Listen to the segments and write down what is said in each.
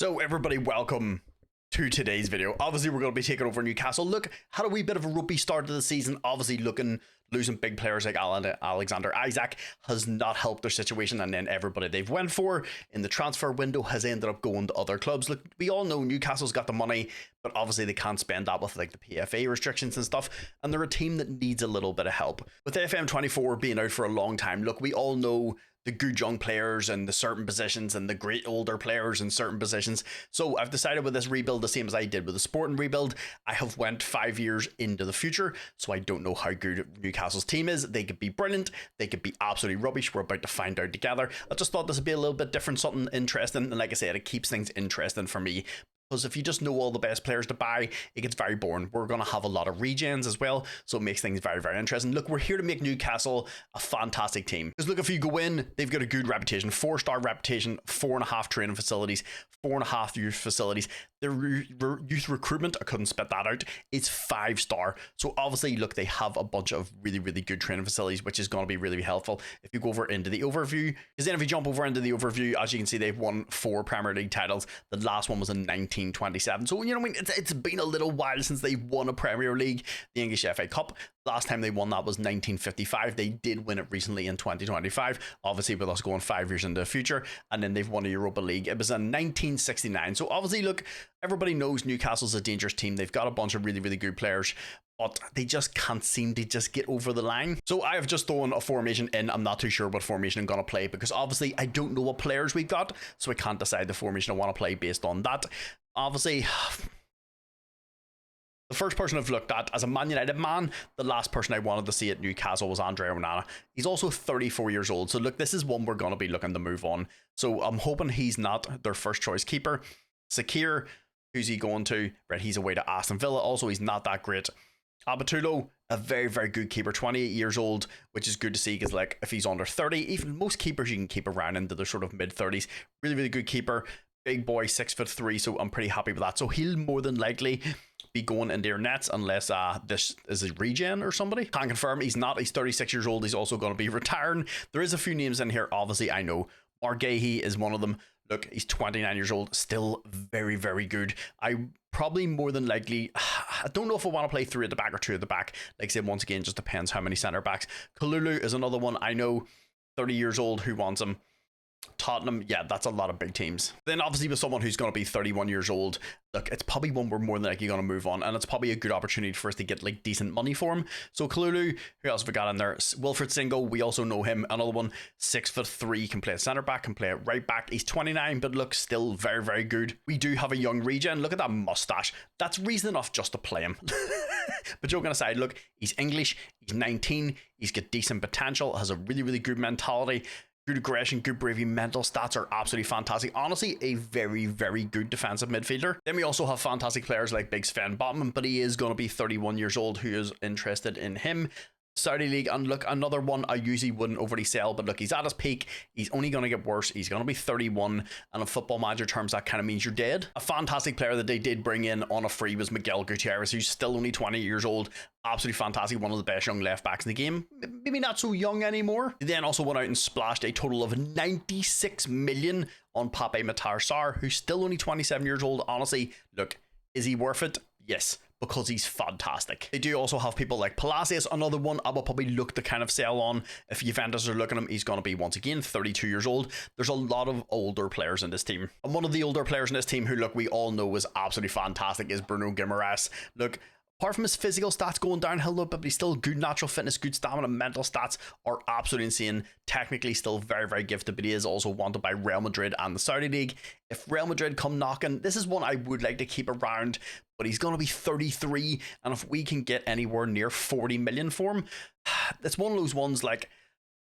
So everybody, welcome to today's video. Obviously, we're going to be taking over Newcastle. Look, had a wee bit of a ropey start to the season. Obviously, losing big players like Alexander Isak has not helped their situation, and then everybody they've went for in the transfer window has ended up going to other clubs. Look, we all know Newcastle's got the money, but obviously they can't spend that with like the PFA restrictions and stuff, and they're a team that needs a little bit of help. With FM24 being out for a long time, look, we all know the good young players and the certain positions and the great older players in certain positions. So I've decided with this rebuild, the same as I did with the Sporting rebuild, I have went 5 years into the future. So I don't know how good Newcastle's team is. They could be brilliant. They could be absolutely rubbish. We're about to find out together. I just thought this would be a little bit different, something interesting. And like I said, it keeps things interesting for me. Because if you just know all the best players to buy, it gets very boring. We're going to have a lot of regens as well, so it makes things very, very interesting. Look, we're here to make Newcastle a fantastic team. Because look, if you go in, they've got a good reputation, 4-star reputation, 4.5 training facilities, 4.5 youth facilities. Their youth recruitment, I couldn't spit that out, it's 5-star. So obviously, look, they have a bunch of really, really good training facilities, which is going to be really helpful. If you go over into the overview, because then if you jump over into the overview, as you can see, they've won 4 Premier League titles. The last one was in 1927. So, you know what I mean? It's been a little while since they've won a Premier League, the English FA Cup. Last time they won that was 1955. They did win it recently in 2025, obviously with us going 5 years into the future, and then they've won a Europa League. It was in 1969. So obviously, look, everybody knows Newcastle's a dangerous team. They've got a bunch of really, really good players, but they just can't seem to just get over the line. So I have just thrown a formation in. I'm not too sure what formation I'm going to play because obviously I don't know what players we've got, so I can't decide the formation I want to play based on that. Obviously, the first person I've looked at as a Man United man, the last person I wanted to see at Newcastle was Andre Onana. He's also 34 years old. So look, this is one we're going to be looking to move on. So I'm hoping he's not their first choice keeper. Sakir, who's he going to? Right, he's away to Aston Villa. Also, he's not that great. Abatulo, a very, very good keeper, 28 years old, which is good to see because like if he's under 30, even most keepers you can keep around into the sort of mid-30s. Really, really good keeper. Big boy, 6'3", so I'm pretty happy with that. So he'll more than likely be going into your nets unless this is a regen or somebody. Can't confirm. He's not. He's 36 years old. He's also going to be retiring. There is a few names in here. Obviously, I know Margehi is one of them. Look, he's 29 years old. Still very, very good. I probably more than likely, I don't know if I want to play 3 at the back or 2 at the back. Like I said, once again, just depends how many centre backs. Kalulu is another one. I know 30 years old. Who wants him? Tottenham, yeah, that's a lot of big teams. Then obviously with someone who's going to be 31 years old, look, it's probably one we're more than likely going to move on, and it's probably a good opportunity for us to get like decent money for him. So Kalulu, who else have we got in there? Wilfred Singo, we also know him. Another one, 6'3", can play at centre back, can play at right back. He's 29, but look, still very, very good. We do have a young regen. Look at that mustache. That's reason enough just to play him. But joking aside, look, he's English, he's 19, he's got decent potential, has a really, really good mentality. Good aggression, good bravery, mental stats are absolutely fantastic. Honestly, a very, very good defensive midfielder. Then we also have fantastic players like Big Sven Botman, but he is going to be 31 years old. Who is interested in him? Saudi League, and look, another one I usually wouldn't overly sell, but look, he's at his peak. He's only going to get worse. He's going to be 31, and in Football Manager terms, that kind of means you're dead. A fantastic player that they did bring in on a free was Miguel Gutierrez, who's still only 20 years old. Absolutely fantastic, one of the best young left backs in the game. Maybe not so young anymore. They then also went out and splashed a total of 96 million on Pape Matar Sarr, who's still only 27 years old. Honestly, look, is he worth it? Yes, because he's fantastic. They do also have people like Palacios, another one I will probably look to kind of sell on. If Juventus are looking at him, he's going to be, once again, 32 years old. There's a lot of older players in this team. And one of the older players in this team who, look, we all know is absolutely fantastic is Bruno Guimaraes. Look, apart from his physical stats going downhill, but he's still good natural fitness, good stamina, mental stats are absolutely insane. Technically still very, very gifted, but he is also wanted by Real Madrid and the Saudi League. If Real Madrid come knocking, this is one I would like to keep around, but he's going to be 33, and if we can get anywhere near 40 million for him, it's one of those ones like,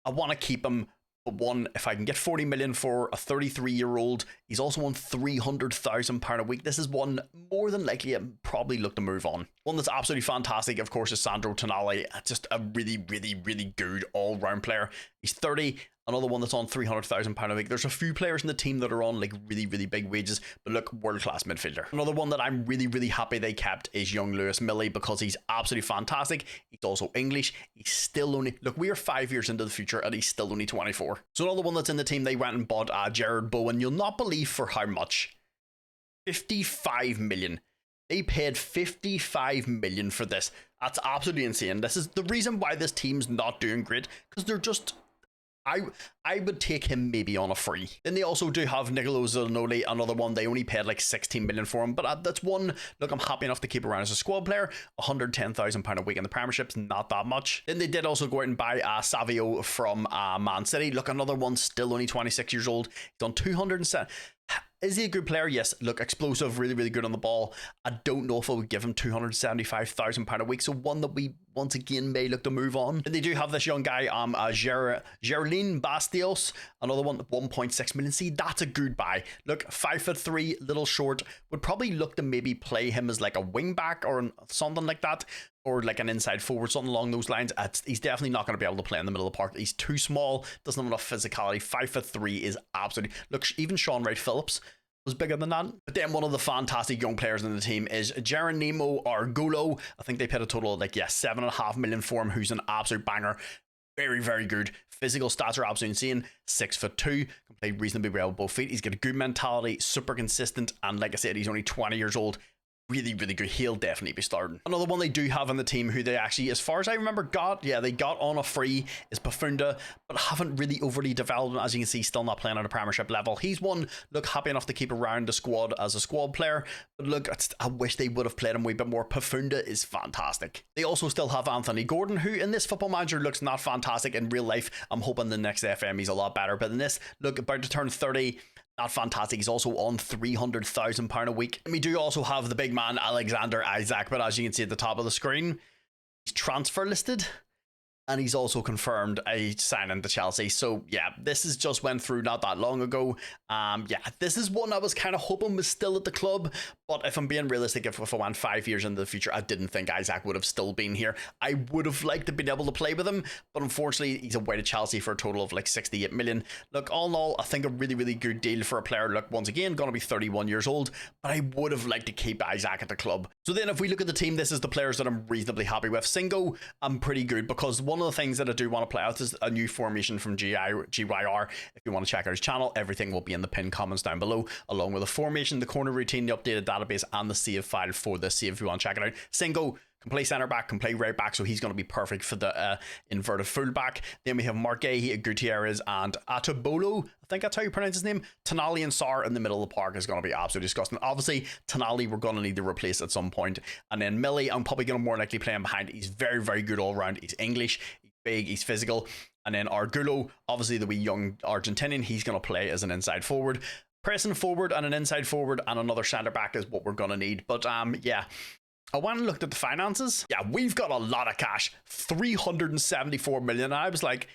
I want to keep him, but one, if I can get 40 million for a 33-year-old, he's also on £300,000 a week. This is one more than likely I'd probably look to move on. One that's absolutely fantastic, of course, is Sandro Tonali. Just a really, really, really good all-round player. He's 30. Another one that's on £300,000 a week. There's a few players in the team that are on like really, really big wages, but look, world-class midfielder. Another one that I'm really, really happy they kept is young Lewis Millie, because he's absolutely fantastic. He's also English. He's still only, look, we are 5 years into the future and he's still only 24. So another one that's in the team, they went and bought Jared Bowen. You'll not believe for how much. 55 million. They paid 55 million for this. That's absolutely insane. This is the reason why this team's not doing great, because they're just... I would take him maybe on a free. Then they also do have Nicolo Zanoli, another one. They only paid like 16 million for him, but that's one, look, I'm happy enough to keep around as a squad player. £110,000 a week in the Premiership's not that much. Then they did also go out and buy Savio from Man City. Look, another one, still only 26 years old. He's done 207. Is he a good player? Yes. Look, explosive, really, really good on the ball. I don't know if I would give him £275,000 a week. So one that we once again may look to move on. And they do have this young guy, Geraldine Bastios, another one, 1.6 million. See, that's a good buy. Look, 5'3", little short. Would probably look to maybe play him as like a wing back or something like that, or like an inside forward, something along those lines. He's definitely not going to be able to play in the middle of the park. He's too small, doesn't have enough physicality. 5'3" is absolutely... Look, even Sean Wright-Phillips was bigger than that. But then one of the fantastic young players in the team is Geronimo Argulo. I think they paid a total of like, yeah, 7.5 million for him, who's an absolute banger. Very, very good. Physical stats are absolutely insane. 6'2", can play reasonably well with both feet. He's got a good mentality, super consistent, and like I said, he's only 20 years old. Really, really good. He'll definitely be starting. Another one they do have on the team who they actually, as far as I remember, they got on a free is Pafunda, but haven't really overly developed him. As you can see, still not playing at a Premiership level. He's one, look, happy enough to keep around the squad as a squad player, but look, I wish they would have played him a wee bit more. Pafunda is fantastic. They also still have Anthony Gordon, who in this Football Manager looks not fantastic in real life. I'm hoping the next FM he's a lot better, but in this, look, about to turn 30, not fantastic. He's also on £300,000 a week. And we do also have the big man, Alexander Isak, but as you can see at the top of the screen, he's transfer listed. And he's also confirmed a signing to Chelsea. So yeah, this is just went through not that long ago. Yeah, this is one I was kind of hoping was still at the club. But if I'm being realistic, if I went 5 years into the future, I didn't think Isak would have still been here. I would have liked to been able to play with him, but unfortunately, he's away to Chelsea for a total of like 68 million. Look, all in all, I think a really, really good deal for a player. Look, once again, going to be 31 years old, but I would have liked to keep Isak at the club. So then if we look at the team, this is the players that I'm reasonably happy with. Singo, I'm pretty good, because one of the things that I do want to play out is a new formation from GYR. If you want to check out his channel, everything will be in the pinned comments down below, along with the formation, the corner routine, the updated database, and the save file for this save if you want to check it out. Singo can play centre back, can play right back, so he's going to be perfect for the inverted full back. Then we have Marquez, Gutierrez, and Atabolo. I think that's how you pronounce his name. Tonali and Sarr in the middle of the park is going to be absolutely disgusting. Obviously, Tonali we're going to need to replace at some point. And then Millie, I'm probably going to more likely play him behind. He's very, very good all round. He's English, he's big, he's physical. And then Argulo, obviously the wee young Argentinian, he's going to play as an inside forward. Pressing forward and an inside forward and another centre back is what we're going to need. But yeah, I went and looked at the finances. Yeah, we've got a lot of cash, 374 million. And I was like,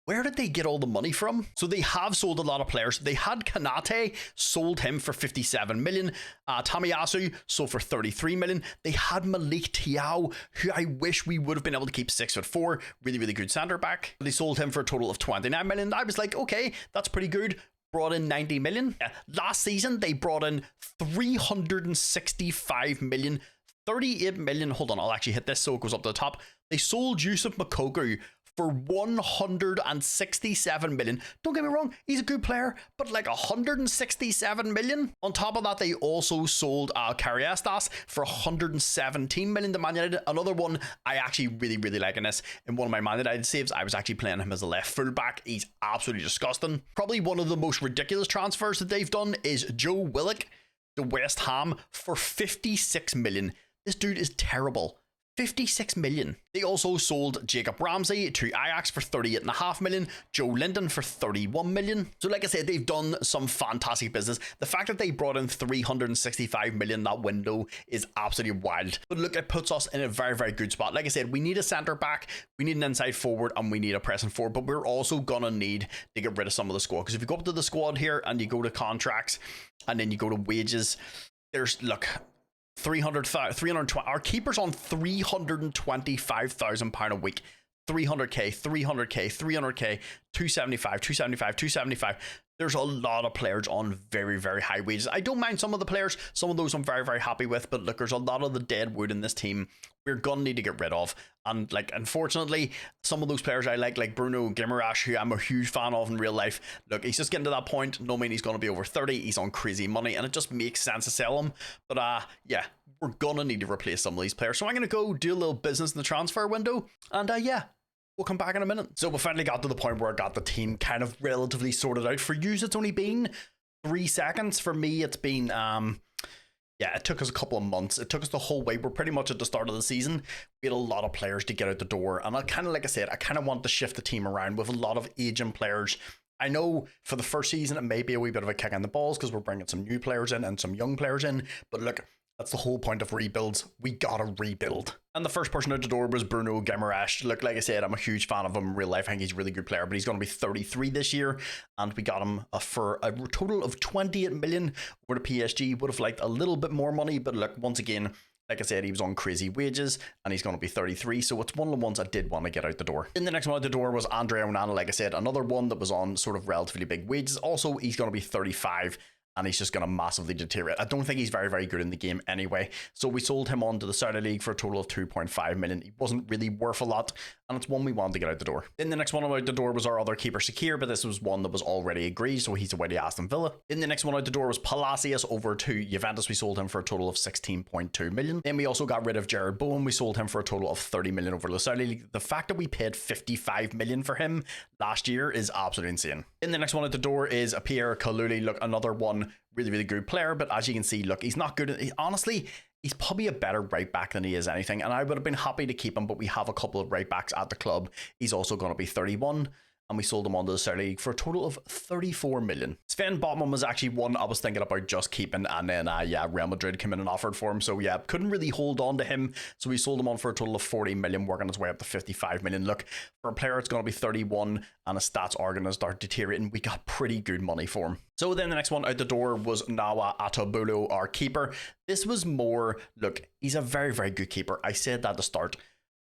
where did they get all the money from? So they have sold a lot of players. They had Kanate, sold him for 57 million. Tamiyasu sold for 33 million. They had Malik Tiao, who I wish we would have been able to keep 6'4", really, really good centre back. They sold him for a total of 29 million. I was like, okay, that's pretty good. Brought in 90 million. Yeah. Last season, they brought in 365 million. 38 million. Hold on, I'll actually hit this so it goes up to the top. They sold Yusuf Mokoku for 167 million. Don't get me wrong, he's a good player, but like 167 million. On top of that, they also sold Kariastas for 117 million to Man United. Another one I actually really, really like in this. In one of my Man United saves, I was actually playing him as a left fullback. He's absolutely disgusting. Probably one of the most ridiculous transfers that they've done is Joe Willock to West Ham for 56 million. This dude is terrible. 56 million. They also sold Jacob Ramsey to Ajax for 38.5 million, Joe Linton for 31 million. So like I said, they've done some fantastic business. The fact that they brought in 365 million that window is absolutely wild. But look, it puts us in a very, very good spot. Like I said, we need a centre back, we need an inside forward, and we need a pressing forward, but we're also gonna need to get rid of some of the squad. Because if you go up to the squad here and you go to contracts and then you go to wages, there's, look, 320. Our keeper's on £325,000 a week. 300k, 300k, 300k, 275, 275, 275. There's a lot of players on very, very high wages. I don't mind some of the players. Some of those I'm very, very happy with. But look, there's a lot of the dead wood in this team we're going to need to get rid of. And like, unfortunately, some of those players I like Bruno Guimaraes, who I'm a huge fan of in real life. Look, he's just getting to that point. No mean he's going to be over 30. He's on crazy money. And it just makes sense to sell him. But yeah, we're going to need to replace some of these players. So I'm going to go do a little business in the transfer window. And yeah. We'll come back in a minute. So we finally got to the point where I got the team kind of relatively sorted out. For you, it's only been 3 seconds. For me, it's been, yeah, it took us a couple of months. It took us the whole way. We're pretty much at the start of the season. We had a lot of players to get out the door. And I kind of, like I said, I kind of want to shift the team around with a lot of aging players. I know for the first season, it may be a wee bit of a kick in the balls because we're bringing some new players in and some young players in. But look, that's the whole point of rebuilds. We gotta rebuild. And the first person out the door was Bruno Guimaraes. Look, like I said, I'm a huge fan of him in real life. I think he's a really good player, but he's going to be 33 this year. And we got him for a total of 28 million over the PSG. Would have liked a little bit more money, but look, once again, like I said, he was on crazy wages and he's going to be 33. So it's one of the ones I did want to get out the door. Then the next one out the door was Andre Onana. Like I said, another one that was on sort of relatively big wages. Also, he's going to be 35. And he's just going to massively deteriorate. I don't think he's very, very good in the game anyway. So we sold him on to the Saudi League for a total of 2.5 million. He wasn't really worth a lot. And it's one we wanted to get out the door. Then the next one out the door was our other keeper, Shaqiri, but this was one that was already agreed. So he's away to Aston Villa. Then the next one out the door was Palacios over to Juventus. We sold him for a total of 16.2 million. Then we also got rid of Jared Bowen. We sold him for a total of 30 million over to the Saudi League. The fact that we paid 55 million for him last year is absolutely insane. Then the next one out the door is Pierre Kalulu. Look, another one. Really, really good player, but as you can see, look, he's not good. Honestly, he's probably a better right back than he is anything, and I would have been happy to keep him, but we have a couple of right backs at the club. He's also going to be 31, and we sold him on to the Saudi League for a total of 34 million. Sven Botman was actually one I was thinking about just keeping, and then yeah, Real Madrid came in and offered for him, so yeah, couldn't really hold on to him, so we sold him on for a total of 40 million, working his way up to 55 million. Look, for a player it's going to be 31 and his stats are going to start deteriorating, we got pretty good money for him. So then the next one out the door was Nawa Atabulo, our keeper. This was more, look, he's a very, very good keeper. I said that at the start.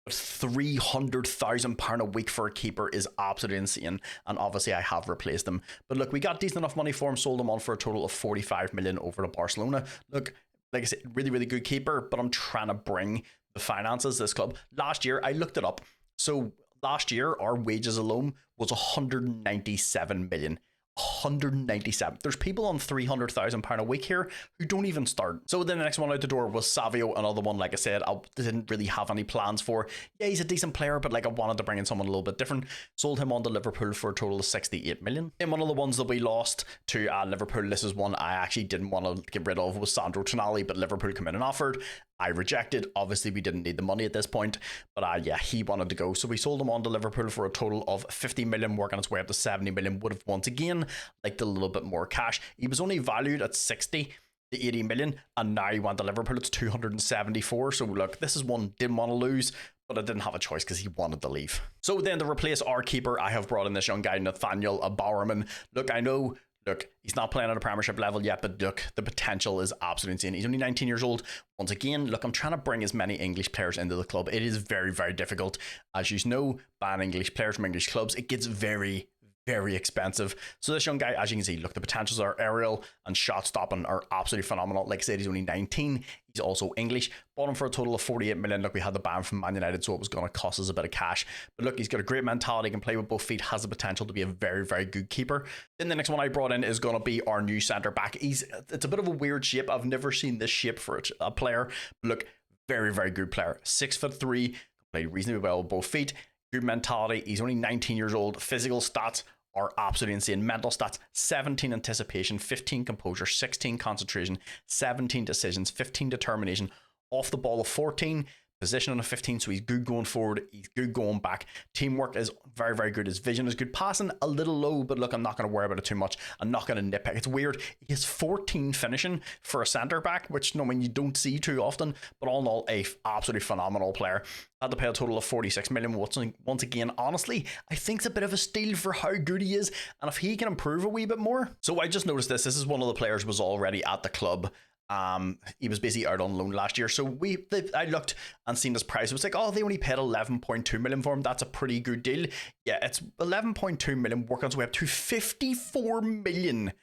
£300,000 a week for a keeper is absolutely insane, and obviously I have replaced him. But look, we got decent enough money for him, sold him on for a total of 45 million over to Barcelona. Look, like I said, really, really good keeper, but I'm trying to bring the finances to this club. Last year, I looked it up. So last year, our wages alone was 197 million. 197. There's people on £300,000 a week here who don't even start. So then the next one out the door was Savio, another one, like I said, I didn't really have any plans for. Yeah, he's a decent player, but like I wanted to bring in someone a little bit different. Sold him on to Liverpool for a total of 68 million. And one of the ones that we lost to Liverpool, this is one I actually didn't want to get rid of, was Sandro Tonali, but Liverpool came in and offered. I rejected. Obviously, we didn't need the money at this point, but yeah, he wanted to go. So we sold him on to Liverpool for a total of 50 million, working its way up to 70 million. Would have once again liked a little bit more cash. He was only valued at 60 to 80 million, and now he went to Liverpool. It's 274. So look, this is one didn't want to lose, but I didn't have a choice because he wanted to leave. So then to replace our keeper, I have brought in this young guy, Nathaniel Bowerman. Look, I know. Look, he's not playing at a Premiership level yet, but look, the potential is absolutely insane. He's only 19 years old. Once again, look, I'm trying to bring as many English players into the club. It is very, very difficult. As you know, ban English players from English clubs, it gets very, very expensive. So this young guy, as you can see, look, the potentials are aerial and shot stopping are absolutely phenomenal. Like I said, he's only 19. He's also English. Bought him for a total of 48 million. Look, we had the ban from Man United, so it was going to cost us a bit of cash. But look, he's got a great mentality, can play with both feet, has the potential to be a very, very good keeper. Then the next one I brought in is going to be our new centre back. It's a bit of a weird shape. I've never seen this shape for a player. But look, very, very good player. 6'3", can play reasonably well with both feet. Good mentality. He's only 19 years old. Physical stats are absolutely insane. Mental stats, 17 anticipation, 15 composure, 16 concentration, 17 decisions, 15 determination, off the ball of 14, position on a 15, so he's good going forward, he's good going back. Teamwork is very, very good. His vision is good. Passing a little low, but look, I'm not going to worry about it too much. I'm not going to nitpick. It's weird. He has 14 finishing for a centre back, which I mean you don't see too often, but all in all, a absolutely phenomenal player. Had to pay a total of 46 million. Once again, honestly, I think it's a bit of a steal for how good he is, and if he can improve a wee bit more. So I just noticed this is one of the players was already at the club, He was basically out on loan last year. So I looked and seen his price. It was like, oh, they only paid 11.2 million for him. That's a pretty good deal. Yeah, it's 11.2 million, working its way up to 54 million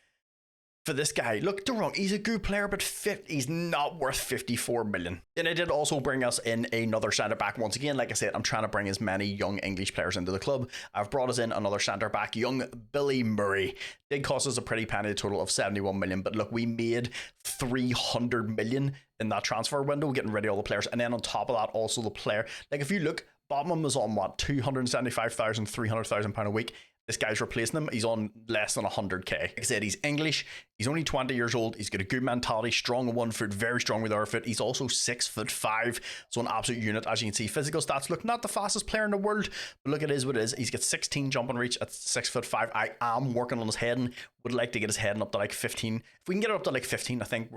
for this guy. Look, don't wrong, he's a good player, but he's not worth 54 million. Then I did also bring us in another centre back. Once again, like I said, I'm trying to bring as many young English players into the club. I've brought us in another centre back, young Billy Murray. Did cost us a pretty penny, a total of 71 million. But look, we made 300 million in that transfer window, getting rid of all the players. And then on top of that, also the player. Like if you look, Botman was on what, 275,000, 300,000 pound a week. This guy's replacing him. He's on less than 100k. Like I said, he's English. He's only 20 years old. He's got a good mentality, strong on one foot, very strong with the other foot. He's also 6'5", so an absolute unit. As you can see, physical stats, look, not the fastest player in the world, but look, it is what it is. He's got 16 jump and reach at 6'5". I am working on his heading. Would like to get his heading up to like 15. If we can get it up to like 15, I think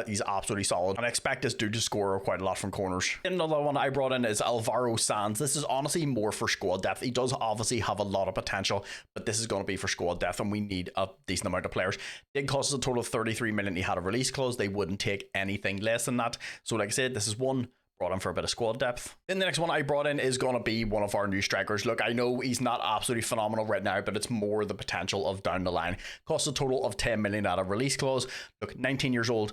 he's absolutely solid. And I expect this dude to score quite a lot from corners. Another one I brought in is Alvaro Sanz. This is honestly more for squad depth. He does obviously have a lot of potential, but this is going to be for squad depth, and we need a decent amount of players. Did cost us a total of 33 million. He had a release clause. They wouldn't take anything less than that. So like I said, this is one brought in for a bit of squad depth. Then the next one I brought in is going to be one of our new strikers. Look, I know he's not absolutely phenomenal right now, but it's more the potential of down the line. Cost a total of 10 million at a release clause. Look, 19 years old,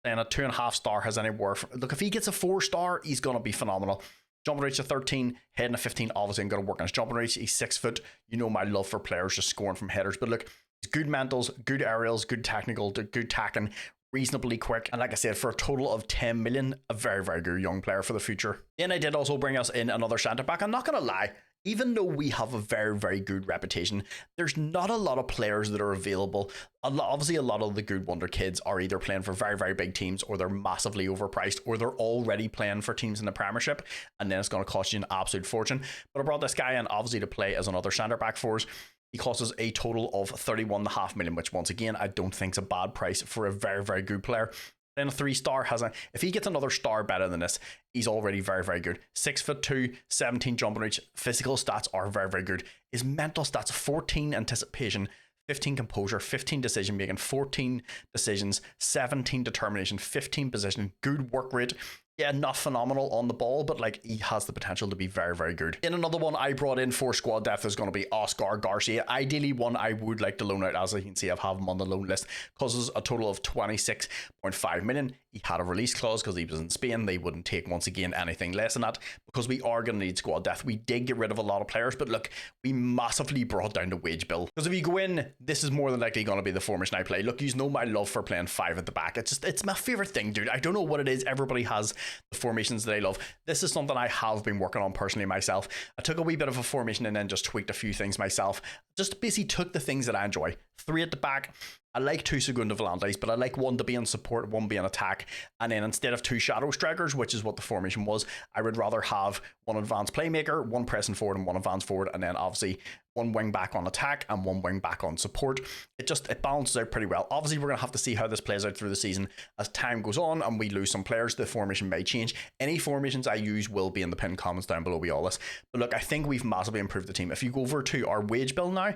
and a 2.5 star has anywhere. Look, if he gets a 4 star, he's going to be phenomenal. Jumping reach to 13, heading to 15, obviously I'm going to work on his jumping reach. He's 6 foot. You know my love for players just scoring from headers. But look, he's good mentals, good aerials, good technical, good tacking, reasonably quick. And like I said, for a total of 10 million, a very, very good young player for the future. Then I did also bring us in another centre back. I'm not going to lie. Even though we have a very, very good reputation, there's not a lot of players that are available. Obviously, a lot of the good wonder kids are either playing for very, very big teams, or they're massively overpriced, or they're already playing for teams in the Premiership, and then it's going to cost you an absolute fortune. But I brought this guy in, obviously, to play as another centre-back for us. He costs us a total of 31.5 million, which once again, I don't think is a bad price for a very, very good player. Then a 3 star if he gets another star better than this, he's already very, very good. 6'2", 17 jump and reach. Physical stats are very, very good. His mental stats, 14 anticipation, 15 composure, 15 decision making, 14 decisions, 17 determination, 15 positioning, good work rate. Yeah, not phenomenal on the ball, but like he has the potential to be very, very good. In another one I brought in for squad depth is going to be Oscar Garcia. Ideally one I would like to loan out. As you can see, I have him on the loan list. Causes a total of 26.5 million. He had a release clause because he was in Spain. They wouldn't take, once again, anything less than that, because we are going to need squad depth. We did get rid of a lot of players, but look, we massively brought down the wage bill. Because if you go in, this is more than likely going to be the formation I play. Look, you know my love for playing 5 at the back. It's my favorite thing, dude. I don't know what it is. Everybody has the formations that I love. This is something I have been working on personally myself. I took a wee bit of a formation and then just tweaked a few things myself. Just basically took the things that I enjoy. 3 at the back. I like 2 Segunda Volantes, but I like one to be in support, one be in attack. And then instead of 2 shadow strikers, which is what the formation was, I would rather have 1 advanced playmaker, 1 pressing forward and 1 advanced forward, and then obviously 1 wing back on attack and 1 wing back on support. It balances out pretty well. Obviously, we're going to have to see how this plays out through the season. As time goes on and we lose some players, the formation may change. Any formations I use will be in the pinned comments down below with all this. But look, I think we've massively improved the team. If you go over to our wage bill now,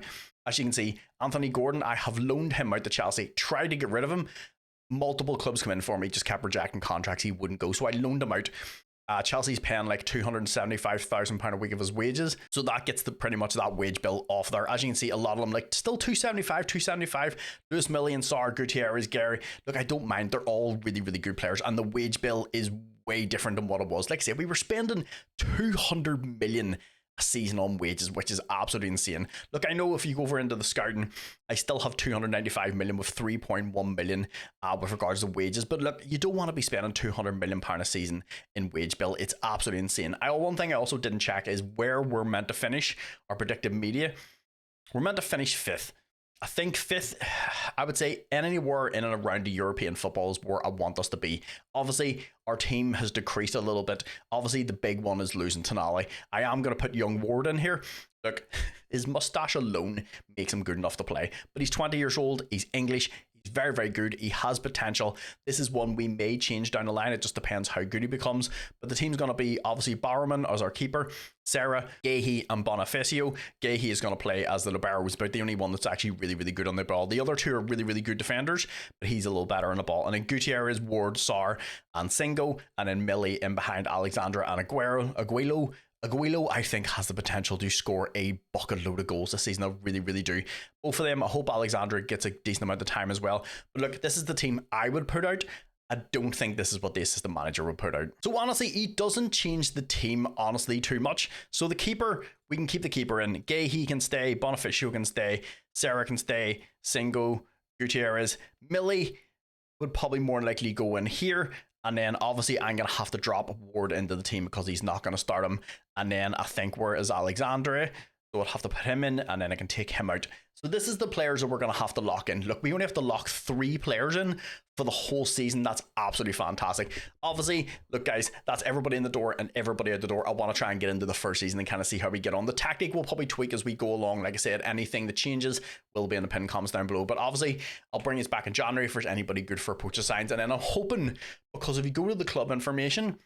as you can see, Anthony Gordon, I have loaned him out to Chelsea, tried to get rid of him. Multiple clubs come in for me, just kept rejecting contracts. He wouldn't go, so I loaned him out. Chelsea's paying like £275,000 a week of his wages, so that gets pretty much that wage bill off there. As you can see, a lot of them like still 275. Lewis Million, Sar, Gutierrez, Gary. Look, I don't mind. They're all really, really good players, and the wage bill is way different than what it was. Like I said, we were spending 200 million a season on wages, which is absolutely insane. Look, I know if you go over into the scouting, I still have 295 million with 3.1 million with regards to wages, but look, you don't want to be spending 200 million pound a season in wage bill. It's absolutely insane. One thing I also didn't check is where we're meant to finish our predicted media. We're meant to finish 5th. I think 5th, I would say anywhere in and around the European football is where I want us to be. Obviously, our team has decreased a little bit. Obviously, the big one is losing Tonali. I am going to put young Ward in here. Look, his moustache alone makes him good enough to play. But he's 20 years old. He's English. He's He's very, very good. He has potential. This is one we may change down the line. It just depends how good he becomes. But the team's going to be obviously Barrowman as our keeper, Sarah, Gahey, and Bonifacio. Gahey is going to play as the libero. He's about the only one that's actually really, really good on the ball. The other two are really, really good defenders, but he's a little better on the ball. And then Gutierrez, Ward, Sarr, and Singo. And then Millie in behind Alexandra and Aguilo. Aguilo, I think, has the potential to score a bucket load of goals this season. I really, really do. Both of them, I hope Alexandra gets a decent amount of time as well. But look, this is the team I would put out. I don't think this is what the assistant manager would put out. So honestly, he doesn't change the team, honestly, too much. So the keeper, we can keep the keeper in. Gahey can stay, Bonifacio can stay, Sarah can stay, Singo, Gutierrez. Millie would probably more likely go in here. And then obviously I'm going to have to drop Ward into the team because he's not going to start him. And then I think where is Alexandre? So I'll have to put him in and then I can take him out. So this is the players that we're going to have to lock in. Look, we only have to lock 3 players in for the whole season. That's absolutely fantastic. Obviously, look guys, that's everybody in the door and everybody out the door. I want to try and get into the first season and kind of see how we get on. The tactic will probably tweak as we go along. Like I said, anything that changes will be in the pinned comments down below. But obviously, I'll bring this back in January if there's anybody good for poacher signs. And then I'm hoping, because if you go to the club information,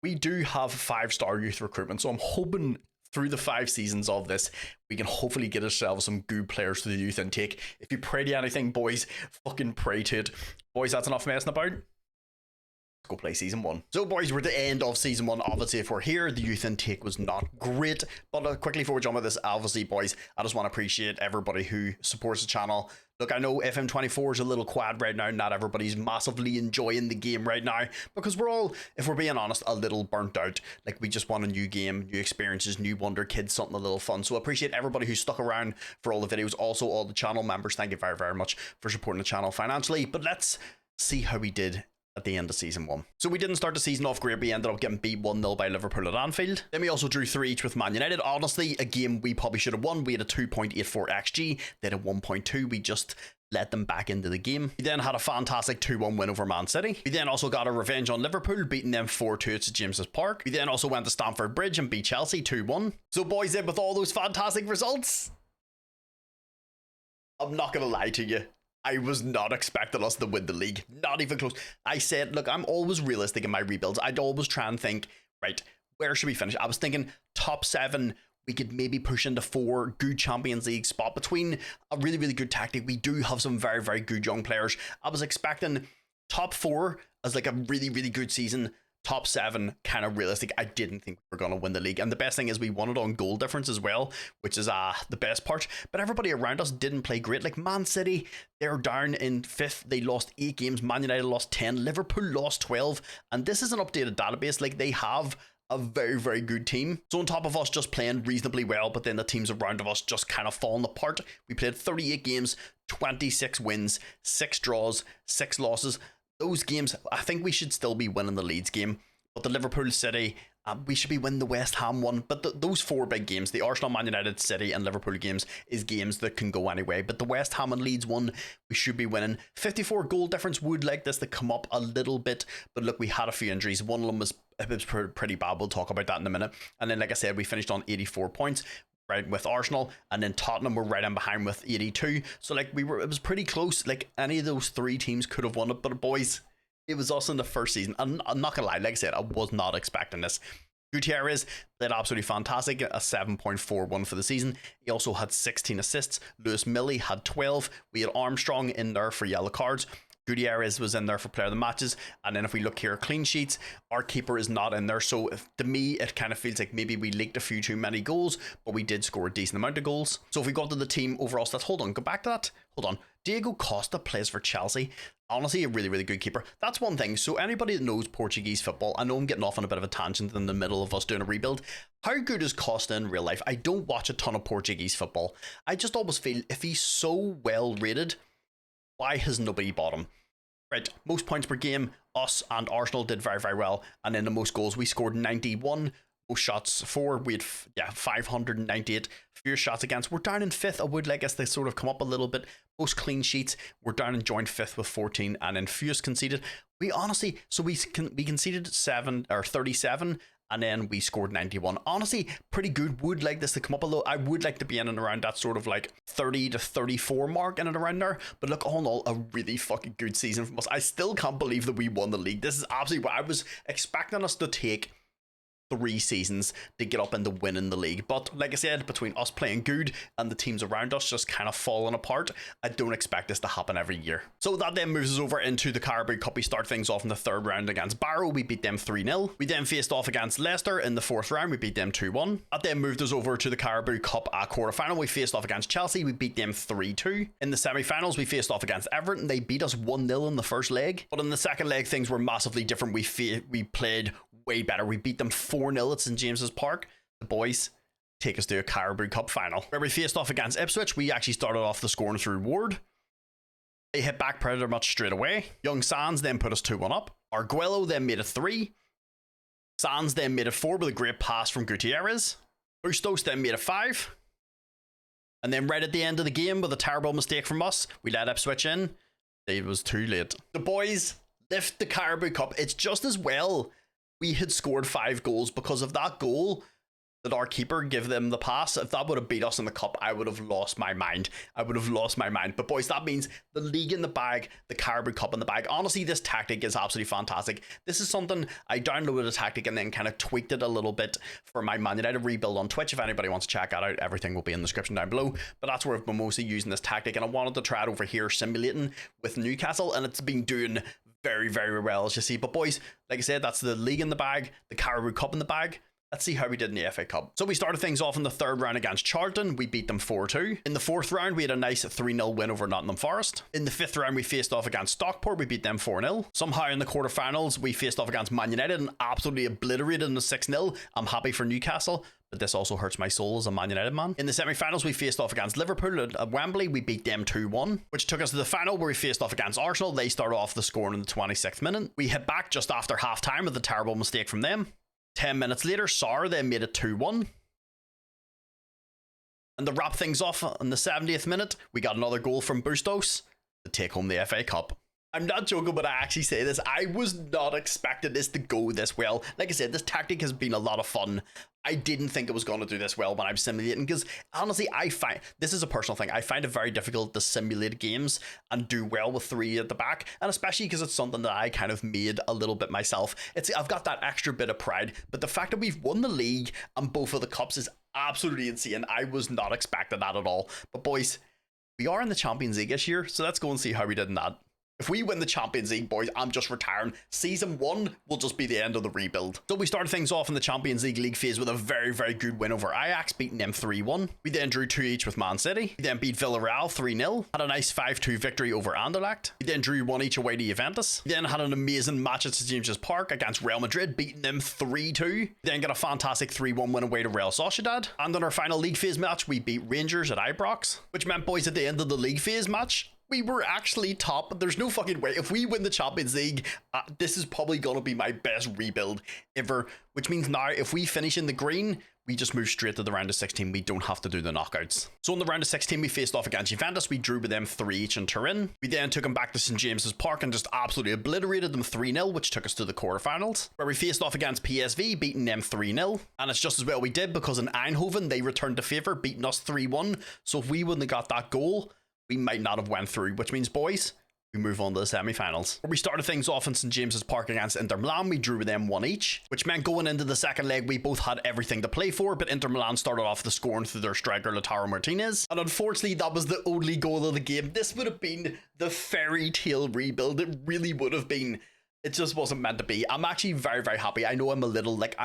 we do have 5-star youth recruitment. So I'm hoping through the 5 seasons of this, we can hopefully get ourselves some good players to the youth intake. If you pray to anything, boys, fucking pray to it. Boys, that's enough messing about. Let's go play season 1. So boys, we're at the end of season 1. Obviously, if we're here, the youth intake was not great. But quickly before we jump into this, obviously, boys, I just want to appreciate everybody who supports the channel. Look, I know FM24 is a little quiet right now. Not everybody's massively enjoying the game right now because we're all, if we're being honest, a little burnt out. Like, we just want a new game, new experiences, new Wonder Kids, something a little fun. So I appreciate everybody who stuck around for all the videos. Also, all the channel members, thank you very, very much for supporting the channel financially. But let's see how we did at the end of season 1. So we didn't start the season off great. We ended up getting beat 1-0 by Liverpool at Anfield. Then we also drew 3 each with Man United. Honestly, a game we probably should have won. We had a 2.84 XG. They had a 1.2. We just let them back into the game. We then had a fantastic 2-1 win over Man City. We then also got a revenge on Liverpool, beating them 4-2 at St James's Park. We then also went to Stamford Bridge and beat Chelsea 2-1. So boys, with all those fantastic results, I'm not going to lie to you, I was not expecting us to win the league. Not even close. I said, look, I'm always realistic in my rebuilds. I'd always try and think, right, where should we finish? I was thinking top 7. We could maybe push into 4, good Champions League spot. Between a really, really good tactic, we do have some very, very good young players. I was expecting top 4 as like a really, really good season. Top 7, kind of realistic. I didn't think we were going to win the league. And the best thing is we won it on goal difference as well, which is the best part. But everybody around us didn't play great. Like Man City, they're down in 5th. They lost 8 games. Man United lost 10. Liverpool lost 12. And this is an updated database. Like, they have a very, very good team. So on top of us just playing reasonably well, but then the teams around of us just kind of falling apart. We played 38 games, 26 wins, 6 draws, 6 losses. Those games, I think we should still be winning the Leeds game. But the Liverpool City, we should be winning the West Ham one. But those 4 big games, the Arsenal, Man United, City and Liverpool games, is games that can go anyway. But the West Ham and Leeds one, we should be winning. 54 goal difference, would like this to come up a little bit. But look, we had a few injuries. One of them was pretty bad. We'll talk about that in a minute. And then, like I said, we finished on 84 points. Right, with Arsenal, and then Tottenham were right in behind with 82. So like it was pretty close. Like any of those 3 teams could have won it, but boys, it was us in the first season. I'm not gonna lie, like I said, I was not expecting this. Gutierrez played absolutely fantastic, a 7.41 for the season. He also had 16 assists. Lewis Millie had 12. We had Armstrong in there for yellow cards. Gutierrez was in there for player of the matches. And then if we look here, clean sheets, our keeper is not in there. So to me, it kind of feels like maybe we leaked a few too many goals, but we did score a decent amount of goals. So if we go to the team overall stats, hold on, go back to that. Hold on. Diego Costa plays for Chelsea. Honestly, a really, really good keeper. That's one thing. So anybody that knows Portuguese football, I know I'm getting off on a bit of a tangent in the middle of us doing a rebuild. How good is Costa in real life? I don't watch a ton of Portuguese football. I just always feel if he's so well rated, why has nobody bought him? Right, most points per game, us and Arsenal did very, very well. And then the most goals, we scored 91. Most shots for, we had 598. Fewer shots against. We're down in 5th. I would like us to sort of come up a little bit. Most clean sheets, we're down and joined 5th with 14. And then fewest conceded. We honestly, so we conceded 37, and then we scored 91. Honestly, pretty good. Would like this to come up a little. I would like to be in and around that sort of like 30 to 34 mark in and around there. But look, all in all, a really fucking good season from us. I still can't believe that we won the league. This is absolutely what I was expecting us to take 3 seasons to get up into winning the league. But like I said, between us playing good and the teams around us just kind of falling apart, I don't expect this to happen every year. So that then moves us over into the Carabao Cup. We start things off in the 3rd round against Barrow. We beat them 3-0. We then faced off against Leicester in the 4th round. We beat them 2-1. That then moved us over to the Carabao Cup quarter-final. We faced off against Chelsea. We beat them 3-2. In the semi-finals, we faced off against Everton. They beat us 1-0 in the first leg. But in the second leg, things were massively different. We played way better. We beat them 4-0 at St James's Park. The boys take us to a Carabao Cup final, where we faced off against Ipswich. We actually started off the scoring through Ward. They hit back pretty much straight away. Young Sands then put us 2-1 up. Arguello then made it 3. Sands then made it 4 with a great pass from Gutierrez. Bustos then made it 5. And then right at the end of the game, with a terrible mistake from us, we let Ipswich in. It was too late. The boys lift the Carabao Cup. It's just as well we had scored 5 goals, because of that goal that our keeper gave them the pass. If that would have beat us in the cup, I would have lost my mind. But boys, that means the league in the bag, the Carabao Cup in the bag. Honestly, this tactic is absolutely fantastic. This is something I downloaded a tactic and then kind of tweaked it a little bit for my Man United rebuild on Twitch. If anybody wants to check that out, everything will be in the description down below. But that's where I've been mostly using this tactic, and I wanted to try it over here simulating with Newcastle, and it's been doing very, very well, as you see. But boys, like I said, that's the league in the bag, the Carabao Cup in the bag. Let's see how we did in the FA Cup. So we started things off in the 3rd round against Charlton. We beat them 4-2. In the 4th round, we had a nice 3-0 win over Nottingham Forest. In the 5th round, we faced off against Stockport. We beat them 4-0. Somehow in the quarterfinals, we faced off against Man United and absolutely obliterated them 6-0. I'm happy for Newcastle, but this also hurts my soul as a Man United man. In the semi-finals, we faced off against Liverpool at Wembley. We beat them 2-1, which took us to the final, where we faced off against Arsenal. They started off the scoring in the 26th minute. We hit back just after half-time with a terrible mistake from them. 10 minutes later, Sarr then made it 2-1. And to wrap things off, in the 70th minute, we got another goal from Bustos to take home the FA Cup. I'm not joking, but I actually say this. I was not expecting this to go this well. Like I said, this tactic has been a lot of fun. I didn't think it was going to do this well when I'm simulating, because honestly, I find, this is a personal thing, I find it very difficult to simulate games and do well with 3 at the back, and especially because it's something that I kind of made a little bit myself. I've got that extra bit of pride, but the fact that we've won the league and both of the cups is absolutely insane. I was not expecting that at all. But boys, we are in the Champions League this year, so let's go and see how we did in that. If we win the Champions League, boys, I'm just retiring. Season 1 will just be the end of the rebuild. So we started things off in the Champions League phase with a very, very good win over Ajax, beating them 3-1. We then drew 2 each with Man City. We then beat Villarreal 3-0. Had a nice 5-2 victory over Anderlecht. We then drew 1 each away to Juventus. We then had an amazing match at St James's Park against Real Madrid, beating them 3-2. We then got a fantastic 3-1 win away to Real Sociedad. And in our final league phase match, we beat Rangers at Ibrox, which meant, boys, at the end of the league phase match, we were actually top. There's no fucking way. If we win the Champions League, this is probably going to be my best rebuild ever. Which means now, if we finish in the green, we just move straight to the round of 16. We don't have to do the knockouts. So in the round of 16, we faced off against Juventus. We drew with them 3 each in Turin. We then took them back to St James's Park and just absolutely obliterated them 3-0, which took us to the quarterfinals, where we faced off against PSV, beating them 3-0. And it's just as well we did, because in Eindhoven, they returned to favour, beating us 3-1. So if we wouldn't have got that goal, we might not have went through, which means, boys, we move on to the semi-finals, where we started things off in St James's Park against Inter Milan. We drew with them 1 each, which meant going into the second leg, we both had everything to play for, but Inter Milan started off the scoring through their striker, Lautaro Martinez. And unfortunately, that was the only goal of the game. This would have been the fairy tale rebuild. It really would have been. It just wasn't meant to be. I'm actually very, very happy. I know I'm a little, like,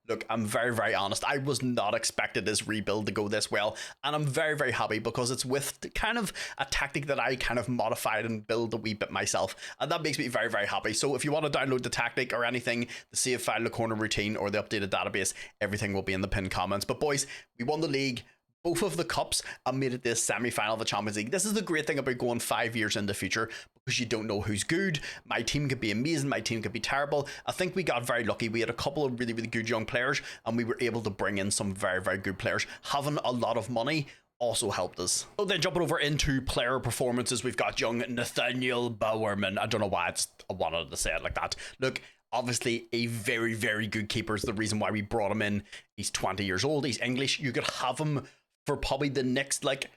look, I'm very, very honest. I was not expecting this rebuild to go this well, and I'm very, very happy, because it's with kind of a tactic that I kind of modified and build a wee bit myself, and that makes me very, very happy. So if you want to download the tactic or anything, the save file, the corner routine, or the updated database, everything will be in the pinned comments. But boys, we won the league, both of the cups, and made it this semi-final of the Champions League. This is the great thing about going 5 years in the future, because you don't know who's good. My team could be amazing, my team could be terrible. I think we got very lucky. We had a couple of really, really good young players, and we were able to bring in some very, very good players. Having a lot of money also helped us. So then jumping over into player performances, we've got young Nathaniel Bowerman. I don't know why I wanted to say it like that. Look, Obviously, a very, very good keeper is the reason why we brought him in. He's 20 years old. He's English. You could have him for probably the next, like,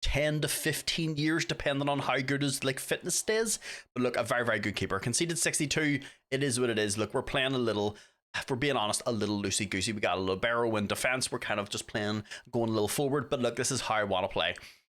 10 to 15 years, depending on how good his like fitness stays. But look, a very, very good keeper. Conceded 62. It is what it is. Look, we're playing a little, if we're being honest, a little loosey-goosey. We got a libero in defense. We're kind of just playing, going a little forward. But look, this is how I want to play.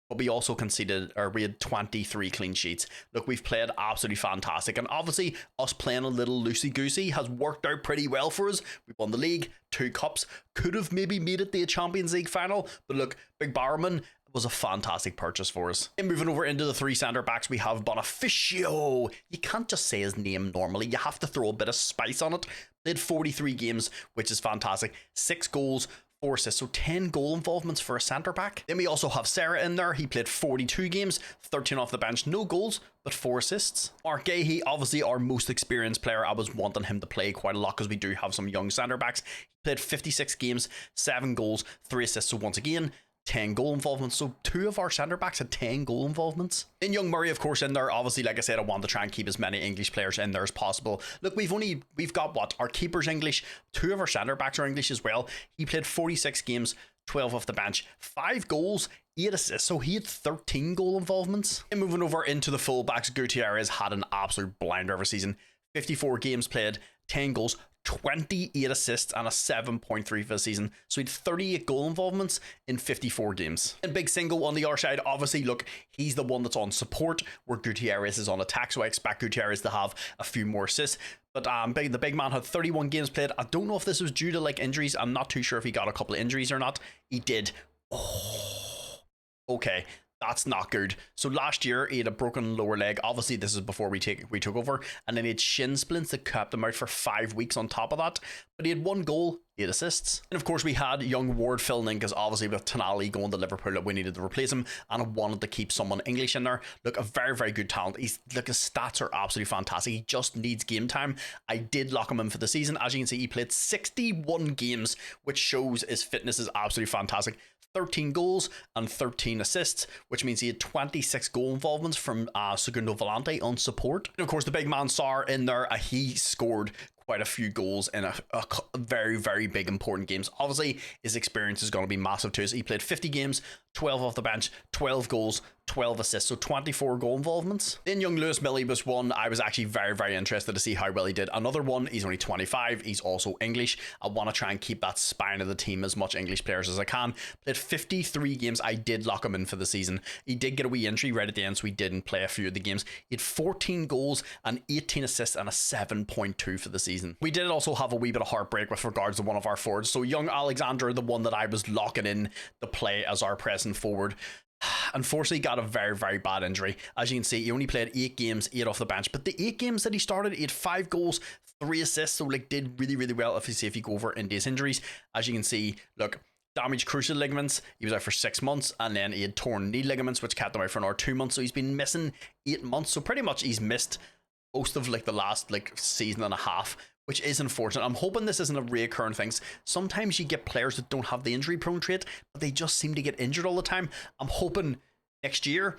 But we also conceded, or we had 23 clean sheets. Look, we've played absolutely fantastic. And obviously, us playing a little loosey-goosey has worked out pretty well for us. We won the league, 2 cups. Could have maybe made it the Champions League final. But look, Big Barrowman was a fantastic purchase for us. And moving over into the 3 centre backs, we have Bonifacio. You can't just say his name normally. You have to throw a bit of spice on it. Played 43 games, which is fantastic. 6 goals, 4 assists, so 10 goal involvements for a centre back. Then we also have Sarah in there. He played 42 games, 13 off the bench, no goals, but 4 assists. Mark Gahey, obviously our most experienced player. I was wanting him to play quite a lot because we do have some young centre backs. He played 56 games, 7 goals, 3 assists, so once again, 10 goal involvements. So 2 of our centre backs had 10 goal involvements. Then young Murray, of course, in there. Obviously, like I said, I want to try and keep as many English players in there as possible. Look, we've got what? Our keeper's English. 2 of our centre backs are English as well. He played 46 games, 12 off the bench, 5 goals, 8 assists, so he had 13 goal involvements. And moving over into the fullbacks, Gutierrez had an absolute blinder of a season. 54 games played, 10 goals, 28 assists and a 7.3 for the season. So he had 38 goal involvements in 54 games. And big single on the other side, obviously, look, he's the one that's on support where Gutierrez is on attack. So I expect Gutierrez to have a few more assists. But the big man had 31 games played. I don't know if this was due to like injuries. I'm not too sure if he got a couple of injuries or not. He did. Oh, okay. That's not good. So last year he had a broken lower leg. Obviously this is before we took over, and then he had shin splints that kept him out for 5 weeks on top of that. But he had 1 goal, 8 assists. And of course we had young Ward filling in because obviously with Tonali going to Liverpool, we needed to replace him, and I wanted to keep someone English in there. Look, a very, very good talent. His stats are absolutely fantastic. He just needs game time. I did lock him in for the season. As you can see, he played 61 games, which shows his fitness is absolutely fantastic. 13 goals and 13 assists, which means he had 26 goal involvements from Segundo Volante on support. And of course, the big man Sar in there, he scored quite a few goals in a very, very big important games. Obviously, his experience is going to be massive to us. He played 50 games, 12 off the bench, 12 goals, 12 assists, so 24 goal involvements. Then young Lewis Millie was one I was actually very, very interested to see how well he did. Another one, he's only 25, he's also English. I want to try and keep that spine of the team as much English players as I can. Played 53 games, I did lock him in for the season. He did get a wee injury right at the end, so he didn't play a few of the games. He had 14 goals and 18 assists and a 7.2 for the season. We did also have a wee bit of heartbreak with regards to one of our forwards. So young Alexander, the one that I was locking in to play as our pressing forward, unfortunately got a very, very bad injury. As you can see, he only played 8 games, 8 off the bench, but the 8 games that he started, he had 5 goals, 3 assists, so like did really, really well if you go over into his injuries. As you can see, look, damaged cruciate ligaments, he was out for 6 months, and then he had torn knee ligaments, which kept him out for another 2 months, so he's been missing 8 months, so pretty much he's missed most of like the last like season and a half, which is unfortunate. I'm hoping this isn't a reoccurring thing. Sometimes you get players that don't have the injury prone trait, but they just seem to get injured all the time. I'm hoping next year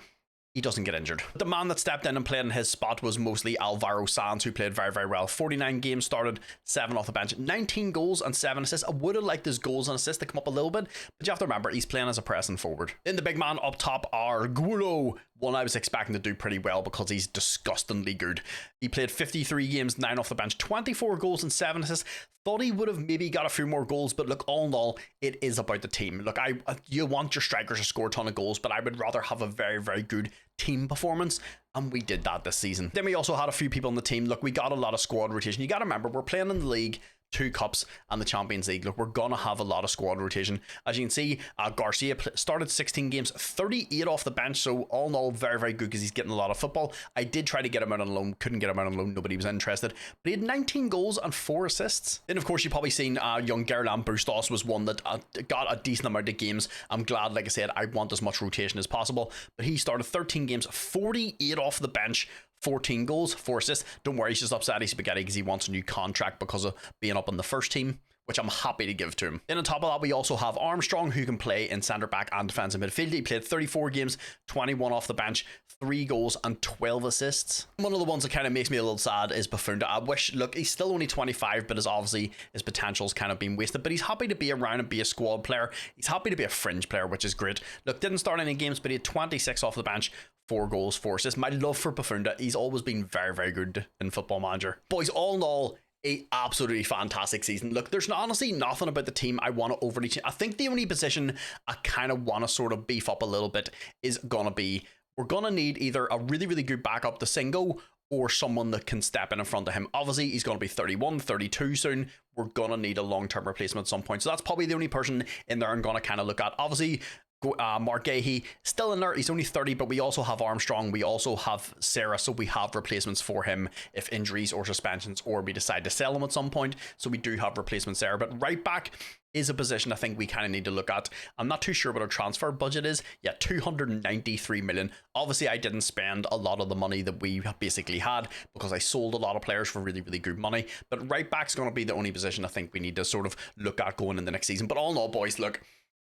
he doesn't get injured. The man that stepped in and played in his spot was mostly Alvaro Sanz, who played very, very well. 49 games started, 7 off the bench, 19 goals and 7 assists. I would have liked his goals and assists to come up a little bit, but you have to remember, he's playing as a pressing forward. Then the big man up top, Argulo, one I was expecting to do pretty well because he's disgustingly good. He played 53 games, 9 off the bench, 24 goals and 7 assists. Thought he would have maybe got a few more goals, but look, all in all, it is about the team. Look, you want your strikers to score a ton of goals, but I would rather have a very, very good team performance, and we did that this season. Then we also had a few people on the team. Look, we got a lot of squad rotation. You got to remember, we're playing in the league, 2 cups and the Champions League. Look, we're gonna have a lot of squad rotation. As you can see, Garcia started 16 games, 38 off the bench, so all in all, very, very good because he's getting a lot of football. I did try to get him out on loan, couldn't get him out on loan, nobody was interested, but he had 19 goals and 4 assists. Then of course you've probably seen young Gerland Bustos was one that got a decent amount of games. I'm glad, like I said, I want as much rotation as possible, but he started 13 games, 48 off the bench, 14 goals, 4 assists. Don't worry, he's just upset he's spaghetti because he wants a new contract because of being up on the first team, which I'm happy to give to him. Then on top of that, we also have Armstrong, who can play in centre back and defensive midfield. He played 34 games, 21 off the bench, 3 goals and 12 assists. One of the ones that kind of makes me a little sad is Buffonda. I wish, look, he's still only 25, but obviously his potential's kind of been wasted, but he's happy to be around and be a squad player. He's happy to be a fringe player, which is great. Look, didn't start any games, but he had 26 off the bench, 4 goals, 4 assists. My love for Buffonda, he's always been very, very good in Football Manager. Boys, all in all, a absolutely fantastic season. Look, there's honestly nothing about the team I want to overly change. I think the only position I kind of want to sort of beef up a little bit is gonna be, we're gonna need either a really, really good backup to Singo or someone that can step in front of him. Obviously, he's going to be 31, 32 soon. We're going to need a long-term replacement at some point. So that's probably the only person in there I'm going to kind of look at. Obviously, Mark Gahey still in there. He's only 30, but we also have Armstrong. We also have Sarah, so we have replacements for him if injuries or suspensions, or we decide to sell him at some point. So we do have replacements there. But right back is a position I think we kind of need to look at. I'm not too sure what our transfer budget is. Yeah, 293 million. Obviously, I didn't spend a lot of the money that we basically had because I sold a lot of players for really, really good money. But right back's going to be the only position I think we need to sort of look at going in the next season. But all in all, boys, look,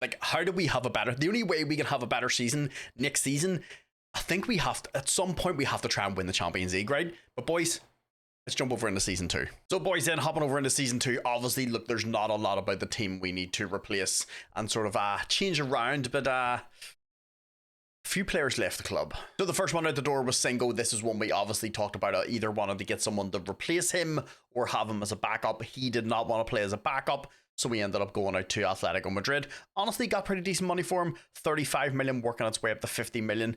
like, how do we have a better, the only way we can have a better season next season, I think we have to, at some point we have to try and win the Champions League, right? But boys, let's jump over into season 2. So boys, then hopping over into season 2, obviously, look, there's not a lot about the team we need to replace and sort of change around, but a few players left the club. So the first one out the door was Singo. This is one we obviously talked about. Either wanted to get someone to replace him or have him as a backup. He did not want to play as a backup, so we ended up going out to Atletico Madrid. Honestly, got pretty decent money for him. 35 million, working its way up to 50 million.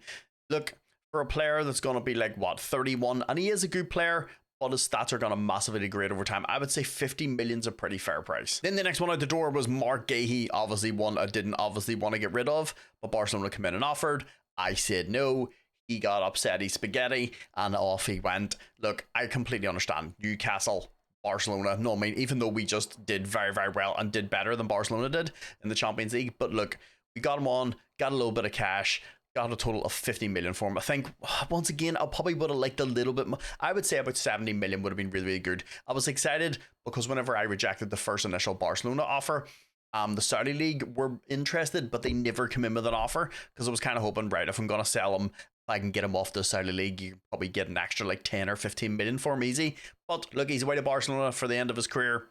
Look, for a player that's going to be like, what, 31, and he is a good player, but his stats are going to massively degrade over time. I would say 50 million's a pretty fair price. Then the next one out the door was Mark Gahey. Obviously one I didn't obviously want to get rid of, but Barcelona came in and offered. I said no. He got upset, he spaghetti, and off he went. Look, I completely understand. Newcastle, Barcelona, no, I mean, even though we just did very, very well and did better than Barcelona did in the Champions League, but look, we got him on, got a little bit of cash, got a total of 50 million for him. I think, once again, I probably would have liked a little bit more. I would say about 70 million would have been really, really good. I was excited because whenever I rejected the first initial Barcelona offer, the Saudi League were interested, but they never came in with an offer because I was kind of hoping, right, if I'm going to sell him, if I can get him off the Saudi League, you can probably get an extra like 10 or 15 million for him easy. But look, he's away to Barcelona for the end of his career.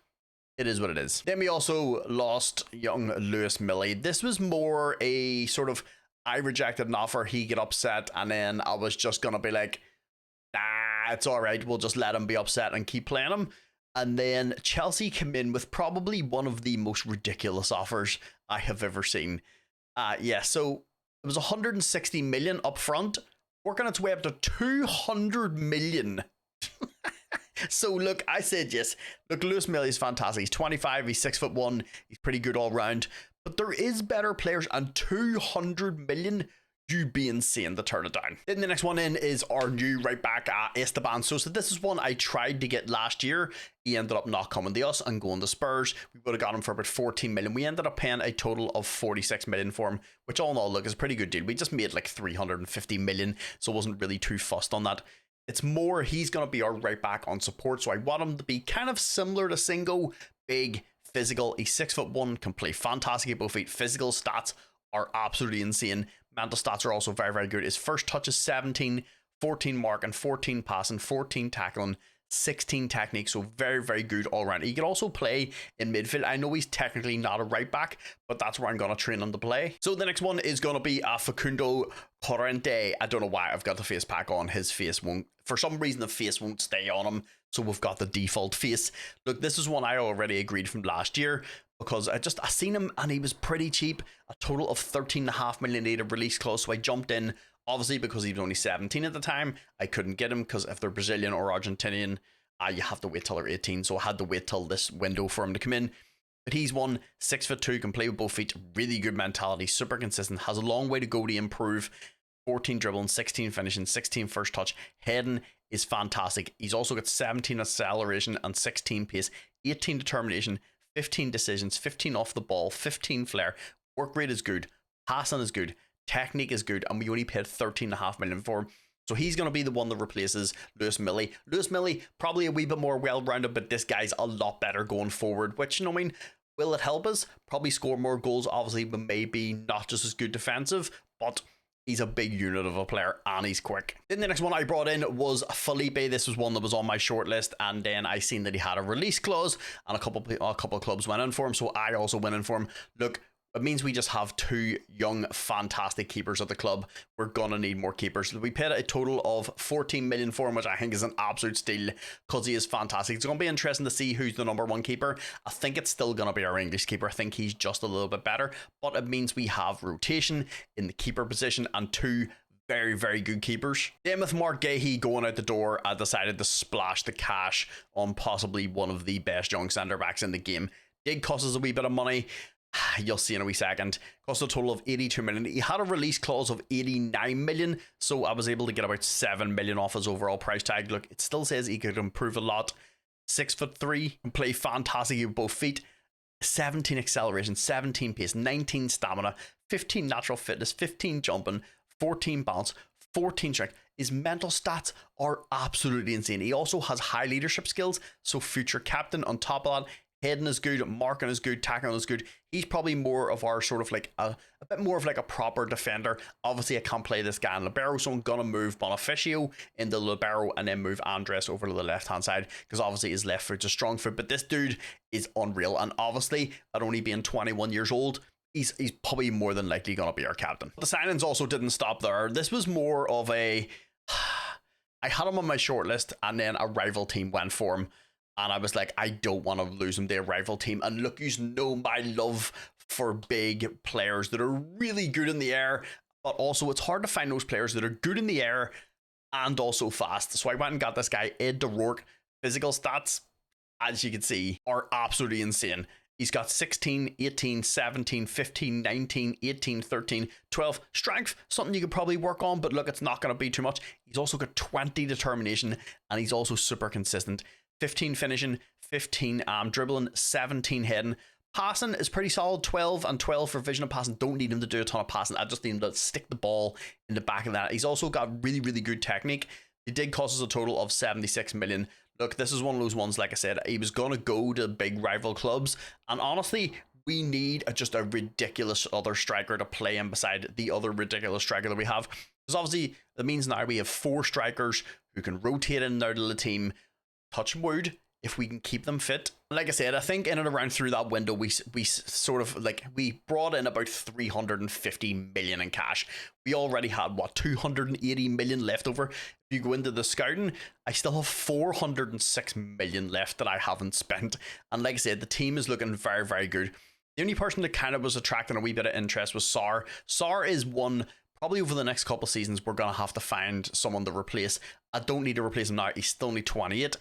It is what it is. Then we also lost young Lewis Millie. This was more a sort of, I rejected an offer, he get upset, and then I was just going to be like, nah, it's all right, we'll just let him be upset and keep playing him. And then Chelsea came in with probably one of the most ridiculous offers I have ever seen. Yeah, so it was 160 million up front, working its way up to 200 million. So look, I said yes. Look, Lewis Millie is fantastic. He's 25, he's 6'1", he's pretty good all round. But there is better players, and 200 million, you'd be insane to turn it down. Then the next one in is our new right back, Esteban Sosa. This is one I tried to get last year. He ended up not coming to us and going to Spurs. We would have got him for about 14 million. We ended up paying a total of 46 million for him, which all in all, look, is a pretty good deal. We just made like 350 million, so wasn't really too fussed on that. It's more, he's going to be our right back on support, so I want him to be kind of similar to Singo, big, physical. He's 6'1", can play fantastic at both feet. Physical stats are absolutely insane. Mental stats are also very, very good. His first touch is 17, 14 marking, 14 passing, 14 tackling, 16 technique, so very, very good all around. He can also play in midfield. I know he's technically not a right back, but that's where I'm going to train him to play. So the next one is going to be Facundo Corrente. I don't know why I've got the face pack on. His face won't, for some reason the face won't stay on him, so we've got the default face. Look, this is one I already agreed from last year because I seen him and he was pretty cheap. A total of 13.5 million native release clause, so I jumped in. Obviously, because he was only 17 at the time, I couldn't get him because if they're Brazilian or Argentinian, you have to wait till they're 18. So I had to wait till this window for him to come in. But he's 6'2", can play with both feet, really good mentality, super consistent, has a long way to go to improve. 14 dribbling, 16 finishing, 16 first touch. Heading is fantastic. He's also got 17 acceleration and 16 pace, 18 determination, 15 decisions, 15 off the ball, 15 flair. Work rate is good, passing is good, technique is good, and we only paid 13.5 million for him. So he's going to be the one that replaces Lewis Millie. Lewis Millie, probably a wee bit more well-rounded, but this guy's a lot better going forward, which, you know, I mean, will it help us? Probably score more goals, obviously, but maybe not just as good defensive, but he's a big unit of a player and he's quick. Then the next one I brought in was Felipe. This was one that was on my short list, and then I seen that he had a release clause and a couple of clubs went in for him, so I also went in for him. Look, it means we just have two young, fantastic keepers at the club. We're gonna need more keepers. We paid a total of 14 million for him, which I think is an absolute steal because he is fantastic. It's gonna be interesting to see who's the number one keeper. I think it's still gonna be our English keeper. I think he's just a little bit better, but it means we have rotation in the keeper position and two very, very good keepers. Then with Mark Gahey going out the door, I decided to splash the cash on possibly one of the best young centre backs in the game. Did cost us a wee bit of money. You'll see in a wee second. Cost a total of 82 million. He had a release clause of 89 million, so I was able to get about 7 million off his overall price tag. Look, it still says he could improve a lot. 6'3", can play fantastic with both feet. 17 acceleration, 17 pace, 19 stamina, 15 natural fitness, 15 jumping, 14 bounce, 14 strength. His mental stats are absolutely insane. He also has high leadership skills, so future captain. On top of that, heading is good, marking is good, tackling is good. He's probably more of our sort of like a bit more of like a proper defender. Obviously, I can't play this guy in libero, so I'm gonna move Bonifacio into libero and then move Andres over to the left hand side because obviously his left foot's a strong foot. But this dude is unreal, and obviously at only being 21 years old, he's probably more than likely gonna be our captain. The signings also didn't stop there. This was more of a I had him on my short list, and then a rival team went for him. And I was like, I don't want to lose him to a rival team. And look, you know my love for big players that are really good in the air. But also, it's hard to find those players that are good in the air and also fast. So I went and got this guy, Ed O'Rourke. Physical stats, as you can see, are absolutely insane. He's got 16, 18, 17, 15, 19, 18, 13, 12. Strength, something you could probably work on, but look, it's not going to be too much. He's also got 20 determination, and he's also super consistent. 15 finishing, 15 dribbling, 17 heading. Passing is pretty solid, 12 and 12 for vision and passing. Don't need him to do a ton of passing. I just need him to stick the ball in the back of that. He's also got really, really good technique. It did cost us a total of 76 million. Look, this is one of those ones, like I said, he was going to go to big rival clubs. And honestly, we need just a ridiculous other striker to play in beside the other ridiculous striker that we have. Because obviously, that means now we have 4 strikers who can rotate in and out of the team. Touch wood, if we can keep them fit. Like I said, I think in and around through that window, we sort of like, we brought in about 350 million in cash. We already had, what, 280 million left over. If you go into the scouting, I still have 406 million left that I haven't spent. And like I said, the team is looking very, very good. The only person that kind of was attracting a wee bit of interest was Sar. Sar is one, probably over the next couple of seasons, we're going to have to find someone to replace. I don't need to replace him now. He's still only 28.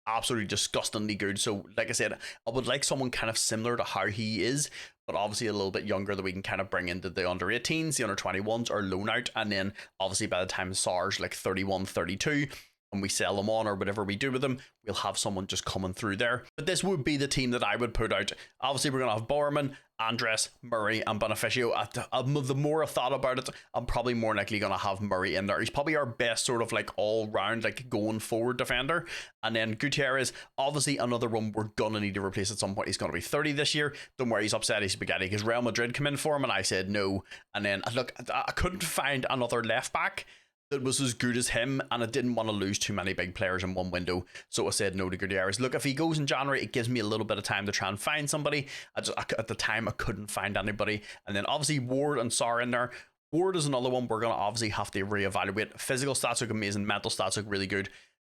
Absolutely disgustingly good. So like I said, I would like someone kind of similar to how he is, but obviously a little bit younger that we can kind of bring into the under 18s, the under 21s, or loan out. And then obviously by the time Sar's like 31, 32, and we sell them on or whatever we do with them, we'll have someone just coming through there. But this would be the team that I would put out. Obviously, we're going to have Bowerman, Andres, Murray, and Bonifacio. The more I thought about it, I'm probably more likely going to have Murray in there. He's probably our best sort of like all-round, like going forward defender. And then Gutierrez, obviously another one we're going to need to replace at some point. He's going to be 30 this year. Don't worry, he's upset he's spaghetti because Real Madrid come in for him and I said no. And then, look, I couldn't find another left back that was as good as him, and I didn't want to lose too many big players in one window, so I said no to Gutierrez. Look, if he goes in January, it gives me a little bit of time to try and find somebody. At the time, I couldn't find anybody. And then obviously Ward and Sarr in there. Ward is another one we're going to obviously have to reevaluate. Physical stats look amazing, mental stats look really good.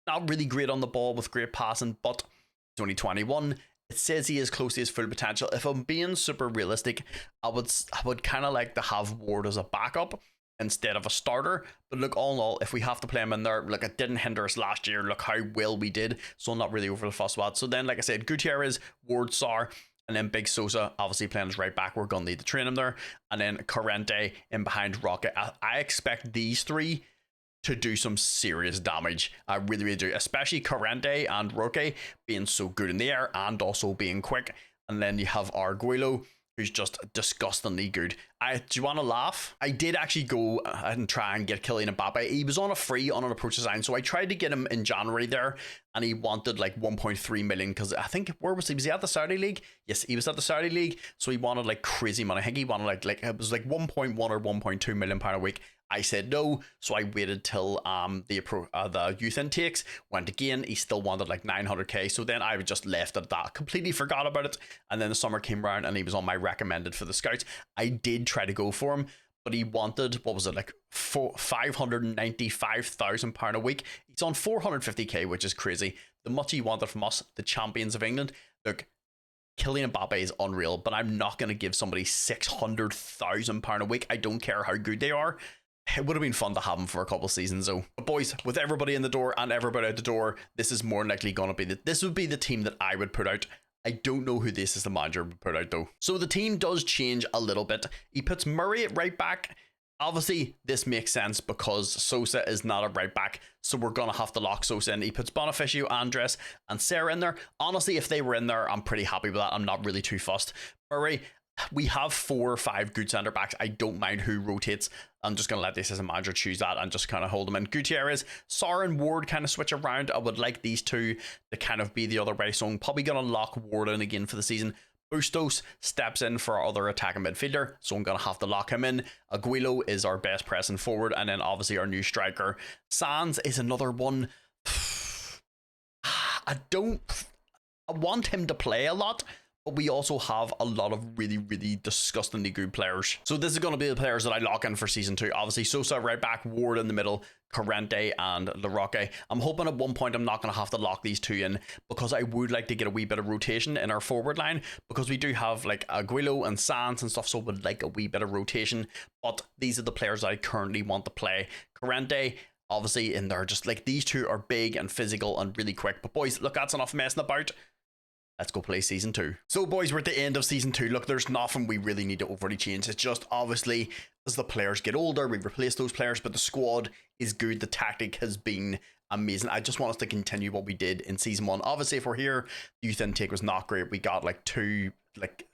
Not really great on the ball with great passing, but he's only 21. It says he is close to his full potential. If I'm being super realistic, I would kind of like to have Ward as a backup instead of a starter. But look, all in all, if we have to play him in there, look, it didn't hinder us last year. Look how well we did. So I'm not really over the fuss with that. So then, like I said, Gutierrez, Ward, Sarr, and then Big Sosa, obviously playing as right back. We're going to need to train him there. And then Corrente in behind Rocket. I expect these three to do some serious damage. I really, really do. Especially Corrente and Roque being so good in the air and also being quick. And then you have Arguello, who's just disgustingly good. Do you want to laugh? I did actually go and try and get Kylian Mbappe. He was on a free on an approach design, so I tried to get him in January there, and he wanted like 1.3 million because I think, where was he? Was he at the Saudi League? Yes, he was at the Saudi League, so he wanted like crazy money. I think he wanted like it was like 1.1 or 1.2 million pound a week. I said no, so I waited till the youth intakes went again. He still wanted like 900k, so then I just left it at that, completely forgot about it. And then the summer came around and he was on my recommended for the scouts. I did try to go for him, but he wanted, what was it, like 595,000 pound a week. He's on 450k, which is crazy. The much he wanted from us, the champions of England. Look, Kylian Mbappe is unreal, but I'm not going to give somebody 600,000 pound a week. I don't care how good they are. It would have been fun to have him for a couple of seasons though. But boys, with everybody in the door and everybody out the door, this is more likely going to be this would be the team that I would put out. I don't know who this is the manager would put out though. So the team does change a little bit. He puts Murray at right back. Obviously, this makes sense because Sosa is not a right back, so we're going to have to lock Sosa in. He puts Bonifacio, Andres, and Sarah in there. Honestly, if they were in there, I'm pretty happy with that. I'm not really too fussed. Murray, we have 4 or 5 good centre backs. I don't mind who rotates. I'm just going to let the assistant manager choose that and just kind of hold them in. Gutierrez, Sarr and Ward kind of switch around. I would like these two to kind of be the other way. So I'm probably going to lock Ward in again for the season. Bustos steps in for our other attacking midfielder, so I'm going to have to lock him in. Aguilo is our best pressing forward, and then obviously our new striker. Sands is another one. I want him to play a lot, but we also have a lot of really, really disgustingly good players. So this is going to be the players that I lock in for season 2. Obviously, Sosa right back, Ward in the middle, Corrente and Larocque. I'm hoping at one point I'm not going to have to lock these two in because I would like to get a wee bit of rotation in our forward line because we do have like Aguilo and Sands and stuff, so would like a wee bit of rotation. But these are the players that I currently want to play. Corrente, obviously, in there, just like these two are big and physical and really quick. But boys, look, that's enough messing about. Let's go play season 2. So boys, we're at the end of season 2. Look, there's nothing we really need to overly change. It's just obviously as the players get older, we replace those players, but the squad is good. The tactic has been amazing. I just want us to continue what we did in season 1. Obviously, if we're here, the youth intake was not great. We got like 2 like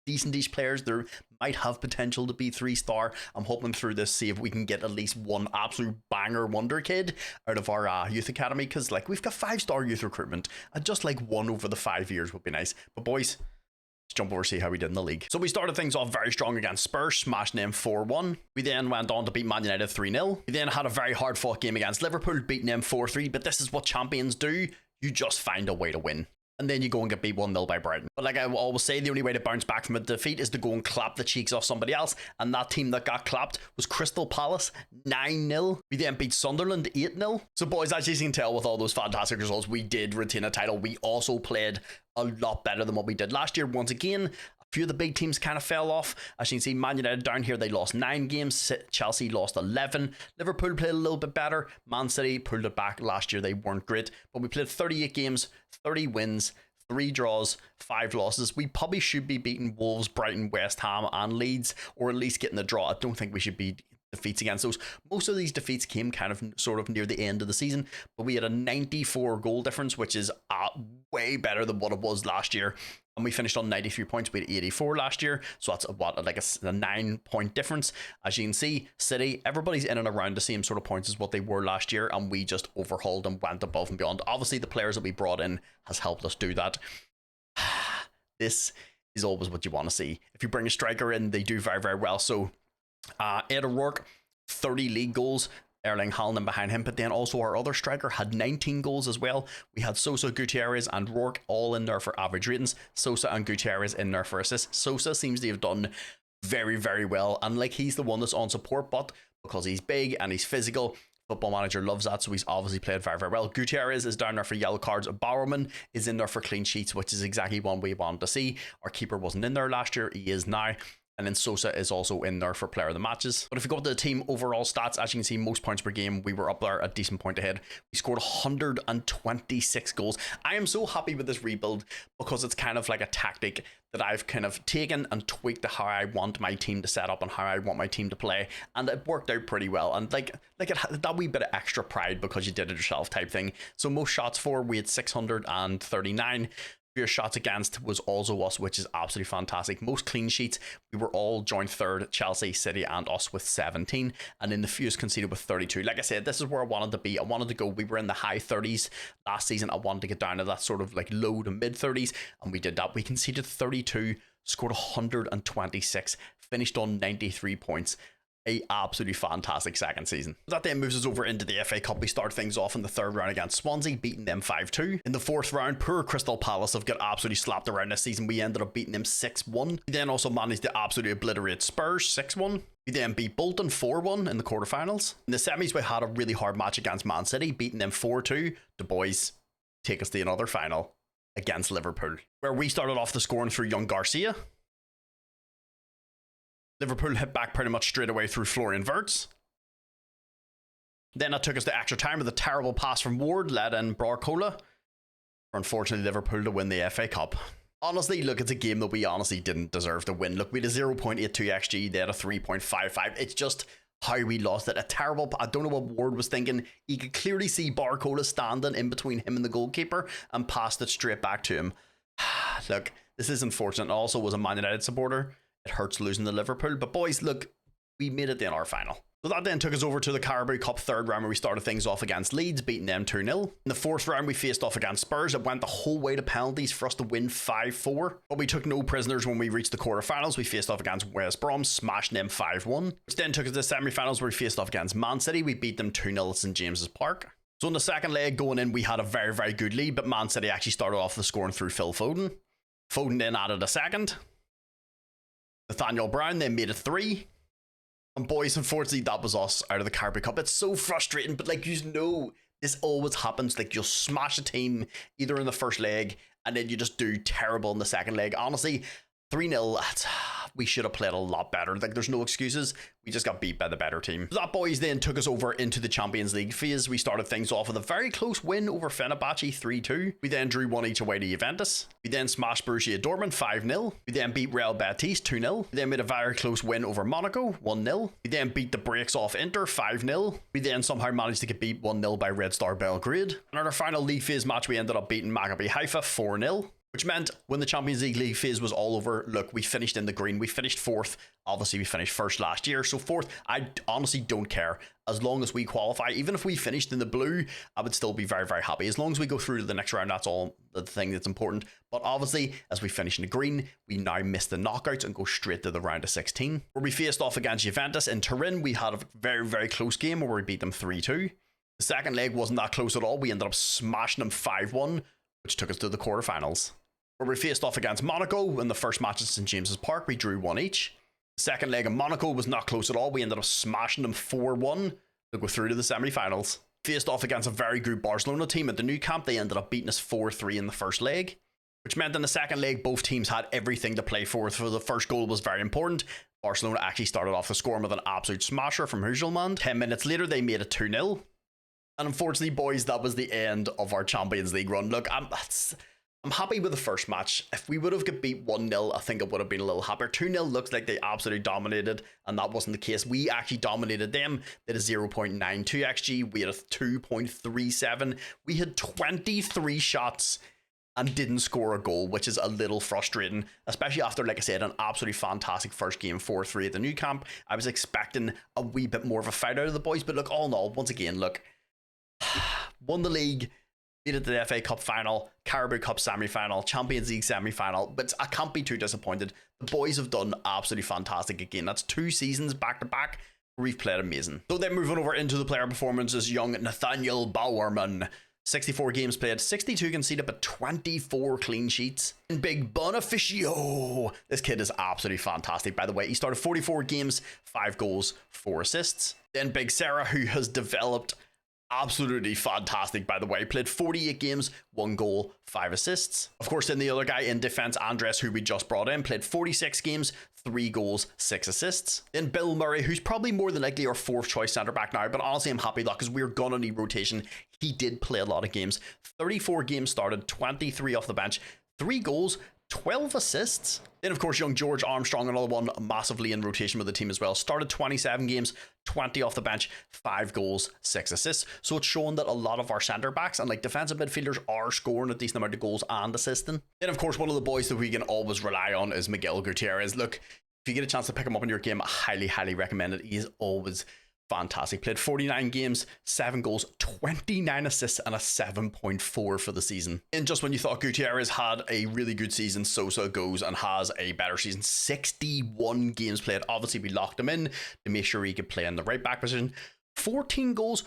decent-ish players. There might have potential to be 3-star. I'm hoping through this, see if we can get at least one absolute banger wonder kid out of our youth academy, because like we've got 5-star youth recruitment, and just like one over the 5 years would be nice. But boys, let's jump over, see how we did in the league. So we started things off very strong against Spurs, smashing them 4-1. We then went on to beat Man United 3-0. We then had a very hard fought game against Liverpool, beating them 4-3, but this is what champions do. You just find a way to win. And then you go and get beat 1-0 by Brighton. But like I always say, the only way to bounce back from a defeat is to go and clap the cheeks off somebody else. And that team that got clapped was Crystal Palace, 9-0. We then beat Sunderland, 8-0. So boys, as you can tell with all those fantastic results, we did retain a title. We also played a lot better than what we did last year. Once again, a few of the big teams kind of fell off. As you can see, Man United down here, they lost 9 games. Chelsea lost 11. Liverpool played a little bit better. Man City pulled it back. Last year, they weren't great. But we played 38 games, 30 wins, 3 draws, 5 losses. We probably should be beating Wolves, Brighton, West Ham and Leeds, or at least getting a draw. I don't think we should be defeats against those. Most of these defeats came kind of sort of near the end of the season, but we had a 94 goal difference, which is way better than what it was last year. And we finished on 93 points. We had 84 last year, so that's what, like a 9-point difference. As you can see, City, everybody's in and around the same sort of points as what they were last year, and we just overhauled and went above and beyond. Obviously, the players that we brought in has helped us do that. This is always what you want to see. If you bring a striker in, they do very, very well. So Ed O'Rourke, 30 league goals. Erling Haaland behind him, but then also our other striker had 19 goals as well. We had Sosa, Gutierrez and Rourke all in there for average ratings. Sosa and Gutierrez in there for assists. Sosa seems to have done very, very well, and like he's the one that's on support, but because he's big and he's physical, Football Manager loves that, so he's obviously played very, very well. Gutierrez is down there for yellow cards. Bowerman is in there for clean sheets, which is exactly one we wanted to see. Our keeper wasn't in there last year, he is now. And then Sosa is also in there for player of the matches. But if we go up to the team overall stats, as you can see, most points per game, we were up there a decent point ahead. We scored 126 goals. I am so happy with this rebuild because it's kind of like a tactic that I've kind of taken and tweaked to how I want my team to set up and how I want my team to play. And it worked out pretty well. And like it had that wee bit of extra pride because you did it yourself type thing. So most shots for, we had 639. Your shots against was also us, which is absolutely fantastic. Most clean sheets, we were all joint third, Chelsea, City, and us with 17, and in the fewest conceded with 32. Like I said, this is where I wanted to be. I wanted to go. We were in the high 30s last season. I wanted to get down to that sort of like low to mid 30s, and we did that. We conceded 32, scored 126, finished on 93 points. A absolutely fantastic second season. That then moves us over into the FA Cup. We start things off in the third round against Swansea, beating them 5-2. In the fourth round, poor Crystal Palace have got absolutely slapped around this season. We ended up beating them 6-1. We then also managed to absolutely obliterate Spurs 6-1. We then beat Bolton 4-1 in the quarterfinals. In the semis, we had a really hard match against Man City, beating them 4-2. The boys take us to another final against Liverpool, where we started off the scoring through young Garcia. Liverpool hit back pretty much straight away through Florian Wirtz. Then that took us to extra time with a terrible pass from Ward, led in Barcola. Unfortunately, Liverpool to win the FA Cup. Honestly, look, it's a game that we honestly didn't deserve to win. Look, we had a 0.82 XG, they had a 3.55. It's just how we lost it. A terrible, I don't know what Ward was thinking. You could clearly see Barcola standing in between him and the goalkeeper and passed it straight back to him. Look, this is unfortunate. I also was a Man United supporter. It hurts losing to Liverpool, but boys, look, we made it in our final. So that then took us over to the Carabao Cup third round, where we started things off against Leeds, beating them 2-0. In the fourth round, we faced off against Spurs. It went the whole way to penalties for us to win 5-4. But we took no prisoners when we reached the quarterfinals. We faced off against West Brom, smashing them 5-1. Which then took us to the semi-finals, where we faced off against Man City. We beat them 2-0 at St James's Park. So in the second leg going in, we had a very, very good lead, but Man City actually started off the scoring through Phil Foden. Foden then added a second. Nathaniel Brown then made it 3. And boys, unfortunately, that was us out of the Carabao Cup. It's so frustrating, but like, you know, this always happens. Like, you'll smash a team either in the first leg and then you just do terrible in the second leg. Honestly, 3-0, we should have played a lot better. Like, there's no excuses. We just got beat by the better team. That, boys, then took us over into the Champions League phase. We started things off with a very close win over Fenerbahce 3-2. We then drew 1 each away to Juventus. We then smashed Borussia Dortmund 5-0. We then beat Real Betis 2-0. We then made a very close win over Monaco 1-0. We then beat the brakes off Inter 5-0. We then somehow managed to get beat 1-0 by Red Star Belgrade. And in our final league phase match, we ended up beating Maccabi Haifa 4-0. Which meant when the Champions League phase was all over, look, we finished in the green. We finished 4th. Obviously, we finished 1st last year. So 4th, I honestly don't care. As long as we qualify, even if we finished in the blue, I would still be very, very happy. As long as we go through to the next round, that's all the thing that's important. But obviously, as we finish in the green, we now miss the knockouts and go straight to the round of 16. Where we faced off against Juventus in Turin. We had a very, very close game where we beat them 3-2. The second leg wasn't that close at all. We ended up smashing them 5-1, which took us to the quarterfinals. Where we faced off against Monaco in the first match at St James's Park. We drew 1 each. The second leg of Monaco was not close at all. We ended up smashing them 4-1 to go through to the semi-finals. Faced off against a very good Barcelona team at the Nou Camp. They ended up beating us 4-3 in the first leg, which meant in the second leg both teams had everything to play for. So the first goal was very important. Barcelona actually started off the scoring with an absolute smasher from Hugelman. 10 minutes later, they made it 2-0. And unfortunately, boys, that was the end of our Champions League run. Look, I'm happy with the first match. If we would have got beat 1-0, I think it would have been a little happier. 2-0 looks like they absolutely dominated, and that wasn't the case. We actually dominated them. They had a 0.92 XG. We had a 2.37. We had 23 shots and didn't score a goal, which is a little frustrating, especially after, like I said, an absolutely fantastic first game, 4-3 at the Nou Camp. I was expecting a wee bit more of a fight out of the boys, but look, all in all, once again, look, won the league, made it to the FA Cup final, Carabao Cup semi-final, Champions League semi-final, but I can't be too disappointed. The boys have done absolutely fantastic again. That's 2 seasons back-to-back where we've played amazing. So then moving over into the player performances, young Nathaniel Bowerman. 64 games played, 62 conceded, but 24 clean sheets. And Big Bonifacio, this kid is absolutely fantastic, by the way. He started 44 games, 5 goals, 4 assists. Then Big Sarah, who has developed absolutely fantastic, by the way. Played 48 games, 1 goal, 5 assists. Of course, then the other guy in defense, Andres, who we just brought in, played 46 games, 3 goals, 6 assists. Then Bill Murray, who's probably more than likely our 4th choice centre back now, but honestly, I'm happy with that because we're gonna need rotation. He did play a lot of games. 34 games started, 23 off the bench, 3 goals, 12 assists. Then, of course, young George Armstrong, another one massively in rotation with the team as well. Started 27 games, 20 off the bench, 5 goals, 6 assists. So it's showing that a lot of our centre backs and like defensive midfielders are scoring a decent amount of goals and assisting. Then, of course, one of the boys that we can always rely on is Miguel Gutierrez. Look, if you get a chance to pick him up in your game, I highly recommend it. He is always fantastic. Played 49 games, 7 goals, 29 assists, and a 7.4 for the season. And just when you thought Gutierrez had a really good season, Sosa goes and has a better season. 61 games played. Obviously, we locked him in to make sure he could play in the right back position. 14 goals,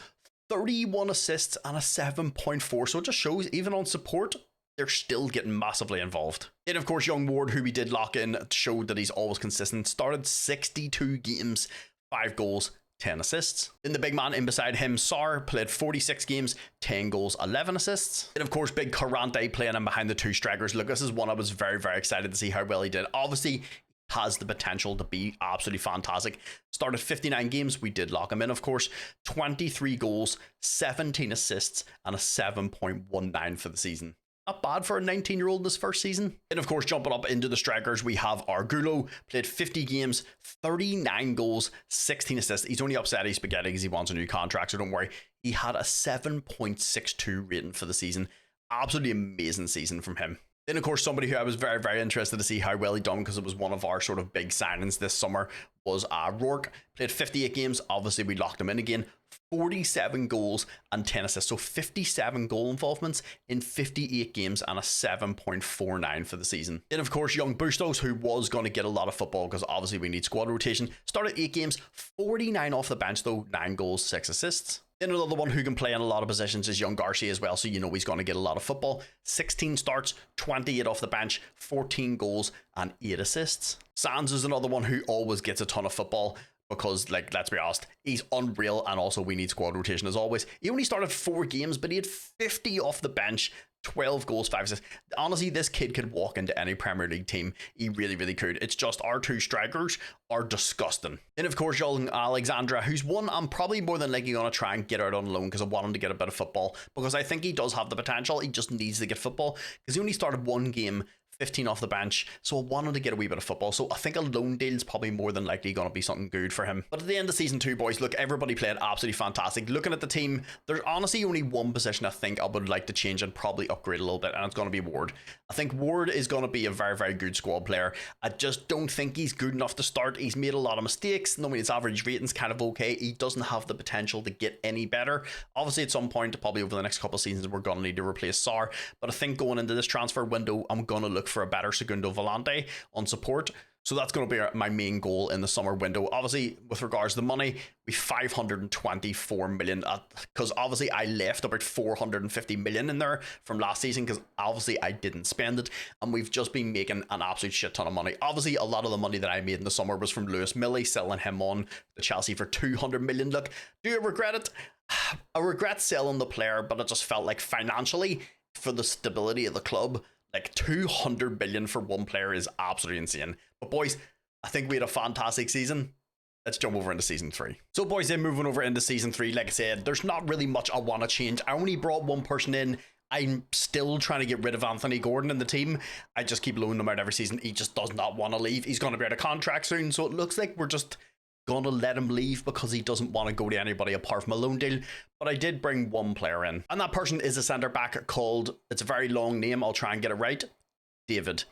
31 assists, and a 7.4. So it just shows, even on support, they're still getting massively involved. Then, of course, young Ward, who we did lock in, showed that he's always consistent. Started 62 games, 5 goals, 10 assists. Then the big man in beside him, Sar, played 46 games, 10 goals, 11 assists. Then, of course, big Carante playing in behind the 2 strikers. Look, this is one I was very excited to see how well he did. Obviously, has the potential to be absolutely fantastic. Started 59 games. We did lock him in, of course. 23 goals, 17 assists, and a 7.19 for the season. Not bad for a 19-year-old in his first season. And of course, jumping up into the strikers, we have Argulo. Played 50 games, 39 goals, 16 assists. He's only upset he's spaghetti because he wants a new contract, so don't worry. He had a 7.62 rating for the season. Absolutely amazing season from him. Then, of course, somebody who I was very interested to see how well he done, because it was one of our sort of big signings this summer, was Rourke. Played 58 games. Obviously, we locked him in again. 47 goals and 10 assists. So 57 goal involvements in 58 games and a 7.49 for the season. Then, of course, young Bustos, who was going to get a lot of football because obviously we need squad rotation. Started 8 games, 49 off the bench though, 9 goals, 6 assists. Then another one who can play in a lot of positions is young Garcia as well, so you know he's going to get a lot of football. 16 starts, 28 off the bench, 14 goals and 8 assists. Sands is another one who always gets a ton of football because, like, let's be honest, he's unreal, and also we need squad rotation as always. He only started 4 games, but he had 50 off the bench, 12 goals, 5 assists. Honestly, this kid could walk into any Premier League team. He really could. It's just our 2 strikers are disgusting. Then, of course, young Alexandra, who's one I'm probably more than likely going to try and get out on loan because I want him to get a bit of football, because I think he does have the potential. He just needs to get football because he only started 1 game, 15 off the bench, so I want him to get a wee bit of football. So I think a loan deal is probably more than likely going to be something good for him. But at the end of season 2, boys, look, everybody played absolutely fantastic. Looking at the team, there's honestly only one position I think I would like to change and probably upgrade a little bit, and it's going to be Ward. I think Ward is going to be a very good squad player. I just don't think he's good enough to start. He's made a lot of mistakes. I mean, his average rating's kind of okay. He doesn't have the potential to get any better. Obviously, at some point, probably over the next couple of seasons, we're going to need to replace Sar. But I think going into this transfer window, I'm going to look for a better Segundo Volante on support. So that's going to be my main goal in the summer window. Obviously, with regards to the money, we 524 million, because obviously I left about 450 million in there from last season because obviously I didn't spend it, and we've just been making an absolute shit ton of money. Obviously, a lot of the money that I made in the summer was from Lewis Millie, selling him on to Chelsea for 200 million. Look, do I regret it? I regret selling the player, but it just felt like financially, for the stability of the club, like 200 million for one player is absolutely insane. But boys, I think we had a fantastic season. Let's jump over into season 3. So boys, then moving over into season 3, like I said, there's not really much I want to change. I only brought one person in. I'm still trying to get rid of Anthony Gordon in the team. I just keep loaning him out every season. He just does not want to leave. He's going to be out of contract soon, so it looks like we're just going to let him leave because he doesn't want to go to anybody apart from a loan deal. But I did bring one player in, and that person is a centre back called, it's a very long name, I'll try and get it right, David.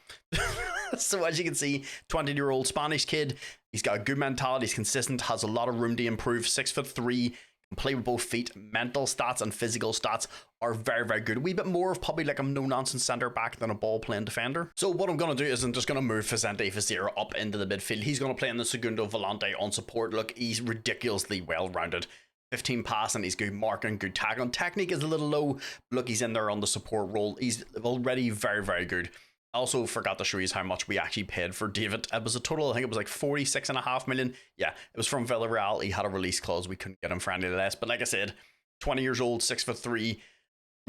So as you can see, 20-year-old Spanish kid. He's got a good mentality, he's consistent, has a lot of room to improve. 6'3", can play with both feet. Mental stats and physical stats are very good. A wee bit more of probably like a no-nonsense centre back than a ball-playing defender. So what I'm going to do is I'm just going to move Vicente Facira up into the midfield. He's going to play in the Segundo Volante on support. Look, he's ridiculously well-rounded. 15 passing, he's good marking, good tackling. Technique is a little low. Look, he's in there on the support role. He's already very good. I also forgot to show you how much we actually paid for David. It was a total, I think it was like 46.5 million. Yeah, it was from Villarreal. He had a release clause. We couldn't get him for any less. But like I said, 20 years old, 6'3",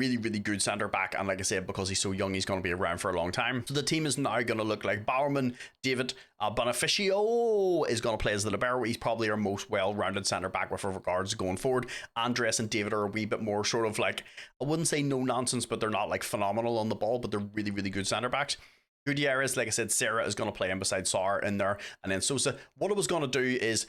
really, really good centre back, and like I said, because he's so young, he's going to be around for a long time. So the team is now going to look like Bowerman, David Bonifacio is going to play as the libero. He's probably our most well-rounded centre back with regards to going forward. Andres and David are a wee bit more sort of like, I wouldn't say no nonsense, but they're not like phenomenal on the ball, but they're really, really good centre backs. Gutierrez, like I said, Sarah is going to play in beside Sar in there, and then Sosa. What I was going to do is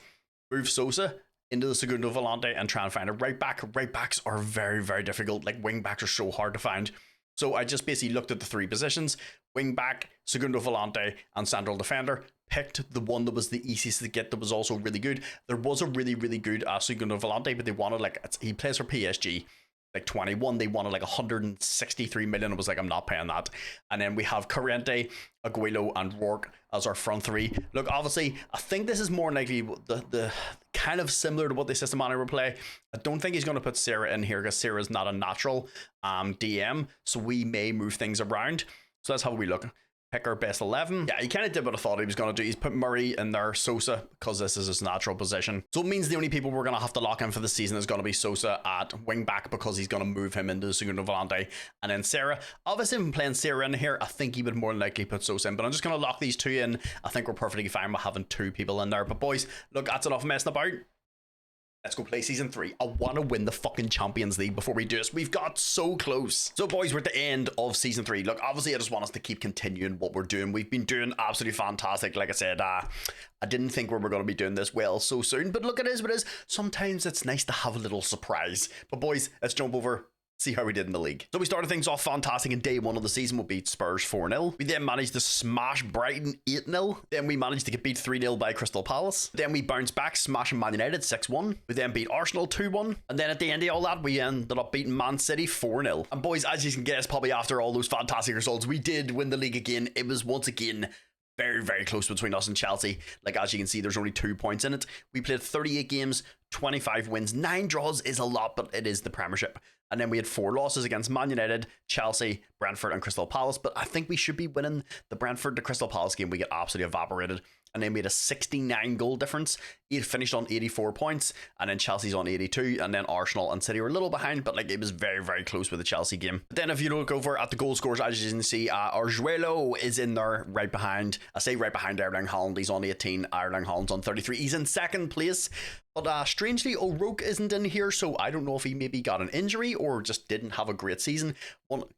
move Sosa into the Segundo Volante and try and find a right back. Right backs are very, very difficult. Like wing backs are so hard to find. So I just basically looked at the three positions: wing back, Segundo Volante, and central defender. Picked the one that was the easiest to get, that was also really good. There was a really, really good Segundo Volante, but they wanted he plays for PSG. Like 21, they wanted like 163 million. I was like, I'm not paying that. And then we have Corriente, Aguilo, and Rourke as our front three. Look, obviously, I think this is more likely the kind of similar to what the system manager would play. I don't think he's going to put Sarah in here because Sarah's not a natural DM, so we may move things around. So that's how we look. Pick our best 11. Yeah, he kind of did what I thought he was going to do. He's put Murray in there, Sosa, because this is his natural position. So it means the only people we're going to have to lock in for the season is going to be Sosa at wing back, because he's going to move him into the Segundo Volante. And then Sarah, obviously if I'm playing Sarah in here, I think he would more than likely put Sosa in, but I'm just going to lock these two in. I think we're perfectly fine with having two people in there. But boys, look, that's enough messing about. Let's go play season 3. I want to win the fucking Champions League before we do this. We've got so close. So boys, we're at the end of season 3. Look, obviously I just want us to keep continuing what we're doing. We've been doing absolutely fantastic. Like I said, I didn't think we were going to be doing this well so soon, but look, it is what it is. Sometimes it's nice to have a little surprise. But boys, let's jump over, see how we did in the league. So we started things off fantastic in day 1 of the season. We beat Spurs 4-0. We then managed to smash Brighton 8-0. Then we managed to get beat 3-0 by Crystal Palace. Then we bounced back, smashing Man United 6-1. We then beat Arsenal 2-1. And then at the end of all that, we ended up beating Man City 4-0. And boys, as you can guess, probably after all those fantastic results, we did win the league again. It was once again very, very close between us and Chelsea. Like, as you can see, there's only 2 points in it. We played 38 games, 25 wins. 9 draws is a lot, but it is the Premiership. And then we had 4 losses against Man United, Chelsea, Brentford, and Crystal Palace. But I think we should be winning the Brentford to Crystal Palace game. We get absolutely evaporated. And then we had a 69 goal difference. It finished on 84 points. And then Chelsea's on 82. And then Arsenal and City were a little behind, but like it was very, very close with the Chelsea game. But then if you look over at the goal scores, as you can see, Arjuelo is in there right behind. I say right behind Erling Haaland. He's on 18. Erling Haaland's on 33. He's in second place. But strangely, O'Rourke isn't in here, so I don't know if he maybe got an injury or just didn't have a great season,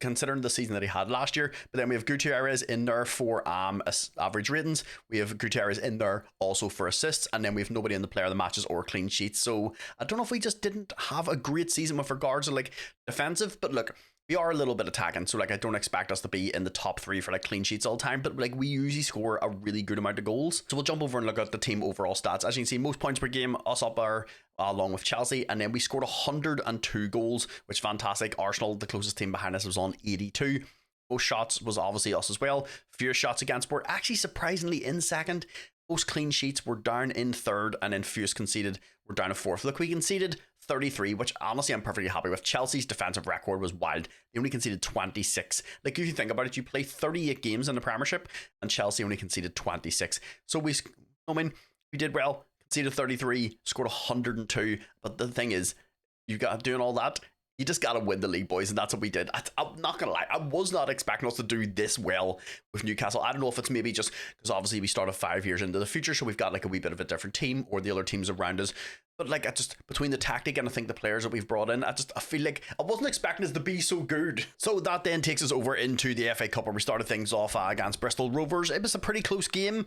considering the season that he had last year. But then we have Gutierrez in there for average ratings. We have Gutierrez in there also for assists, and then we have nobody in the player of the matches or clean sheets. So I don't know if we just didn't have a great season with regards to like defensive, but look, we are a little bit attacking, so like I don't expect us to be in the top 3 for like clean sheets all the time, but like we usually score a really good amount of goals. So we'll jump over and look at the team overall stats. As you can see, most points per game, us up there along with Chelsea, and then we scored 102 goals, which is fantastic. Arsenal, the closest team behind us, was on 82. Most shots was obviously us as well. Fewest shots against were actually surprisingly in second. Most clean sheets were down in third, and then fewest conceded were down in fourth. Look, we conceded 33, which honestly I'm perfectly happy with. Chelsea's defensive record was wild. They only conceded 26. Like, if you think about it, you play 38 games in the Premiership, and Chelsea only conceded 26. So we did well. Conceded 33, scored 102. But the thing is, you got doing all that, you just gotta win the league, boys, and that's what we did. I'm not gonna lie, I was not expecting us to do this well with Newcastle. I don't know if it's maybe just because obviously we started 5 years into the future, so we've got like a wee bit of a different team, or the other teams around us. But like, I just, between the tactic and I think the players that we've brought in, I feel like I wasn't expecting us to be so good. So that then takes us over into the FA Cup, where we started things off against Bristol Rovers. It was a pretty close game.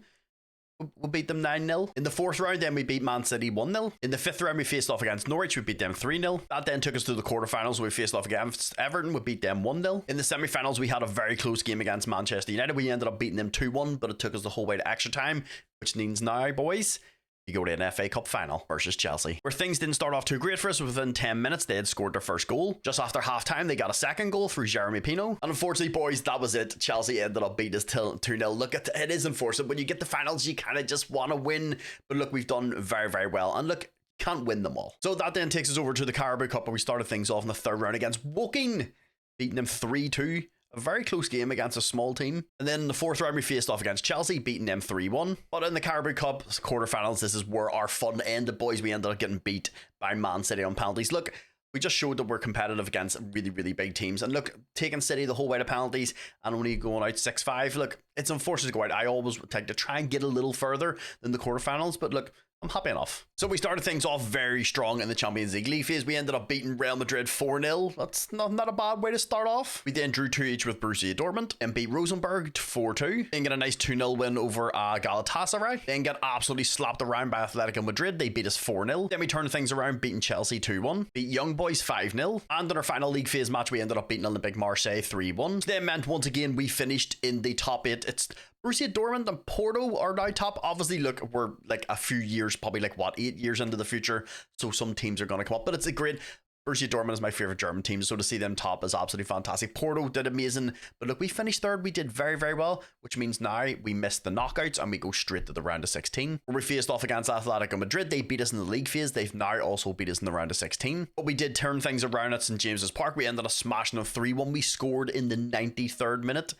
We beat them 9-0. In the 4th round, then we beat Man City 1-0. In the 5th round, we faced off against Norwich. We beat them 3-0. That then took us to the quarterfinals. We faced off against Everton. We beat them 1-0. In the semi-finals, we had a very close game against Manchester United. We ended up beating them 2-1, but it took us the whole way to extra time, which means now, boys, you go to an FA Cup final versus Chelsea, where things didn't start off too great for us. Within 10 minutes, they had scored their first goal. Just after half-time, they got a second goal through Jeremy Pino. And unfortunately, boys, that was it. Chelsea ended up beating us 2-0. Look, it is unfortunate. When you get the finals, you kind of just want to win. But look, we've done very, very well. And look, can't win them all. So that then takes us over to the Carabao Cup, where we started things off in the 3rd round against Woking, beating them 3-2. A very close game against a small team. And then in the 4th round, we faced off against Chelsea, beating them 3-1. But in the Carabao Cup quarterfinals, this is where our fun ended, boys. We ended up getting beat by Man City on penalties. Look, We just showed that we're competitive against really, really big teams. And look, taking City the whole way to penalties and only going out 6-5, look, it's unfortunate to go out. I always would like to try and get a little further than the quarterfinals, but look, I'm happy enough. So we started things off very strong in the Champions League league phase. We ended up beating Real Madrid 4-0. That's not a bad way to start off. We then drew 2 each with Borussia Dortmund and beat Rosenborg 4-2. Then get a nice 2-0 win over Galatasaray. Then get absolutely slapped around by Atletico Madrid. They beat us 4-0. Then we turned things around, beating Chelsea 2-1. Beat Young Boys 5-0. And in our final league phase match, we ended up beating Olympique Marseille 3-1. Then meant once again we finished in the top 8. It's Borussia Dortmund and Porto are now top. Obviously, look, we're like a few years, probably like what, 8 years into the future, so some teams are going to come up, but it's a great. Borussia Dortmund is my favorite German team, so to see them top is absolutely fantastic. Porto did amazing, but look, we finished third. We did very, very well, which means now we missed the knockouts and we go straight to the round of 16, where we faced off against Atletico Madrid. They beat us in the league phase. They've now also beat us in the round of 16, but we did turn things around at St James's Park. We ended up smashing them 3-1. We scored in the 93rd minute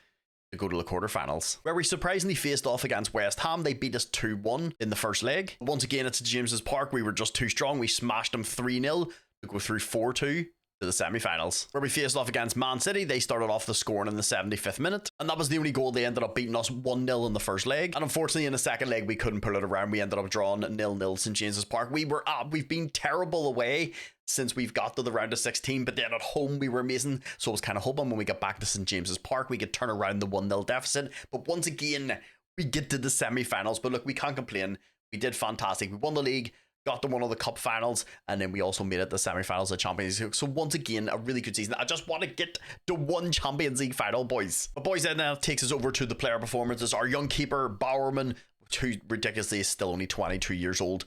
to go to the quarterfinals, where we surprisingly faced off against West Ham. They beat us 2-1 in the first leg. Once again, at St James's Park, we were just too strong. We smashed them 3-0 to go through 4-2 to the semi-finals, where we faced off against Man City. They started off the scoring in the 75th minute, and that was the only goal. They ended up beating us 1-0 in the first leg, and unfortunately in the second leg we couldn't pull it around. We ended up drawing 0-0 St James's Park. We've been terrible away since we've got to the round of 16, but then at home we were amazing, so I was kind of hoping when we get back to St James's Park we could turn around the 1-0 deficit. But once again we get to the semi-finals, but look, we can't complain. We did fantastic. We won the league, got to one of the cup finals, and then we also made it to the semi-finals of Champions League. So once again, a really good season. I just want to get to one Champions League final, boys. But boys, that now takes us over to the player performances. Our young keeper, Bowerman, who ridiculously is still only 22 years old,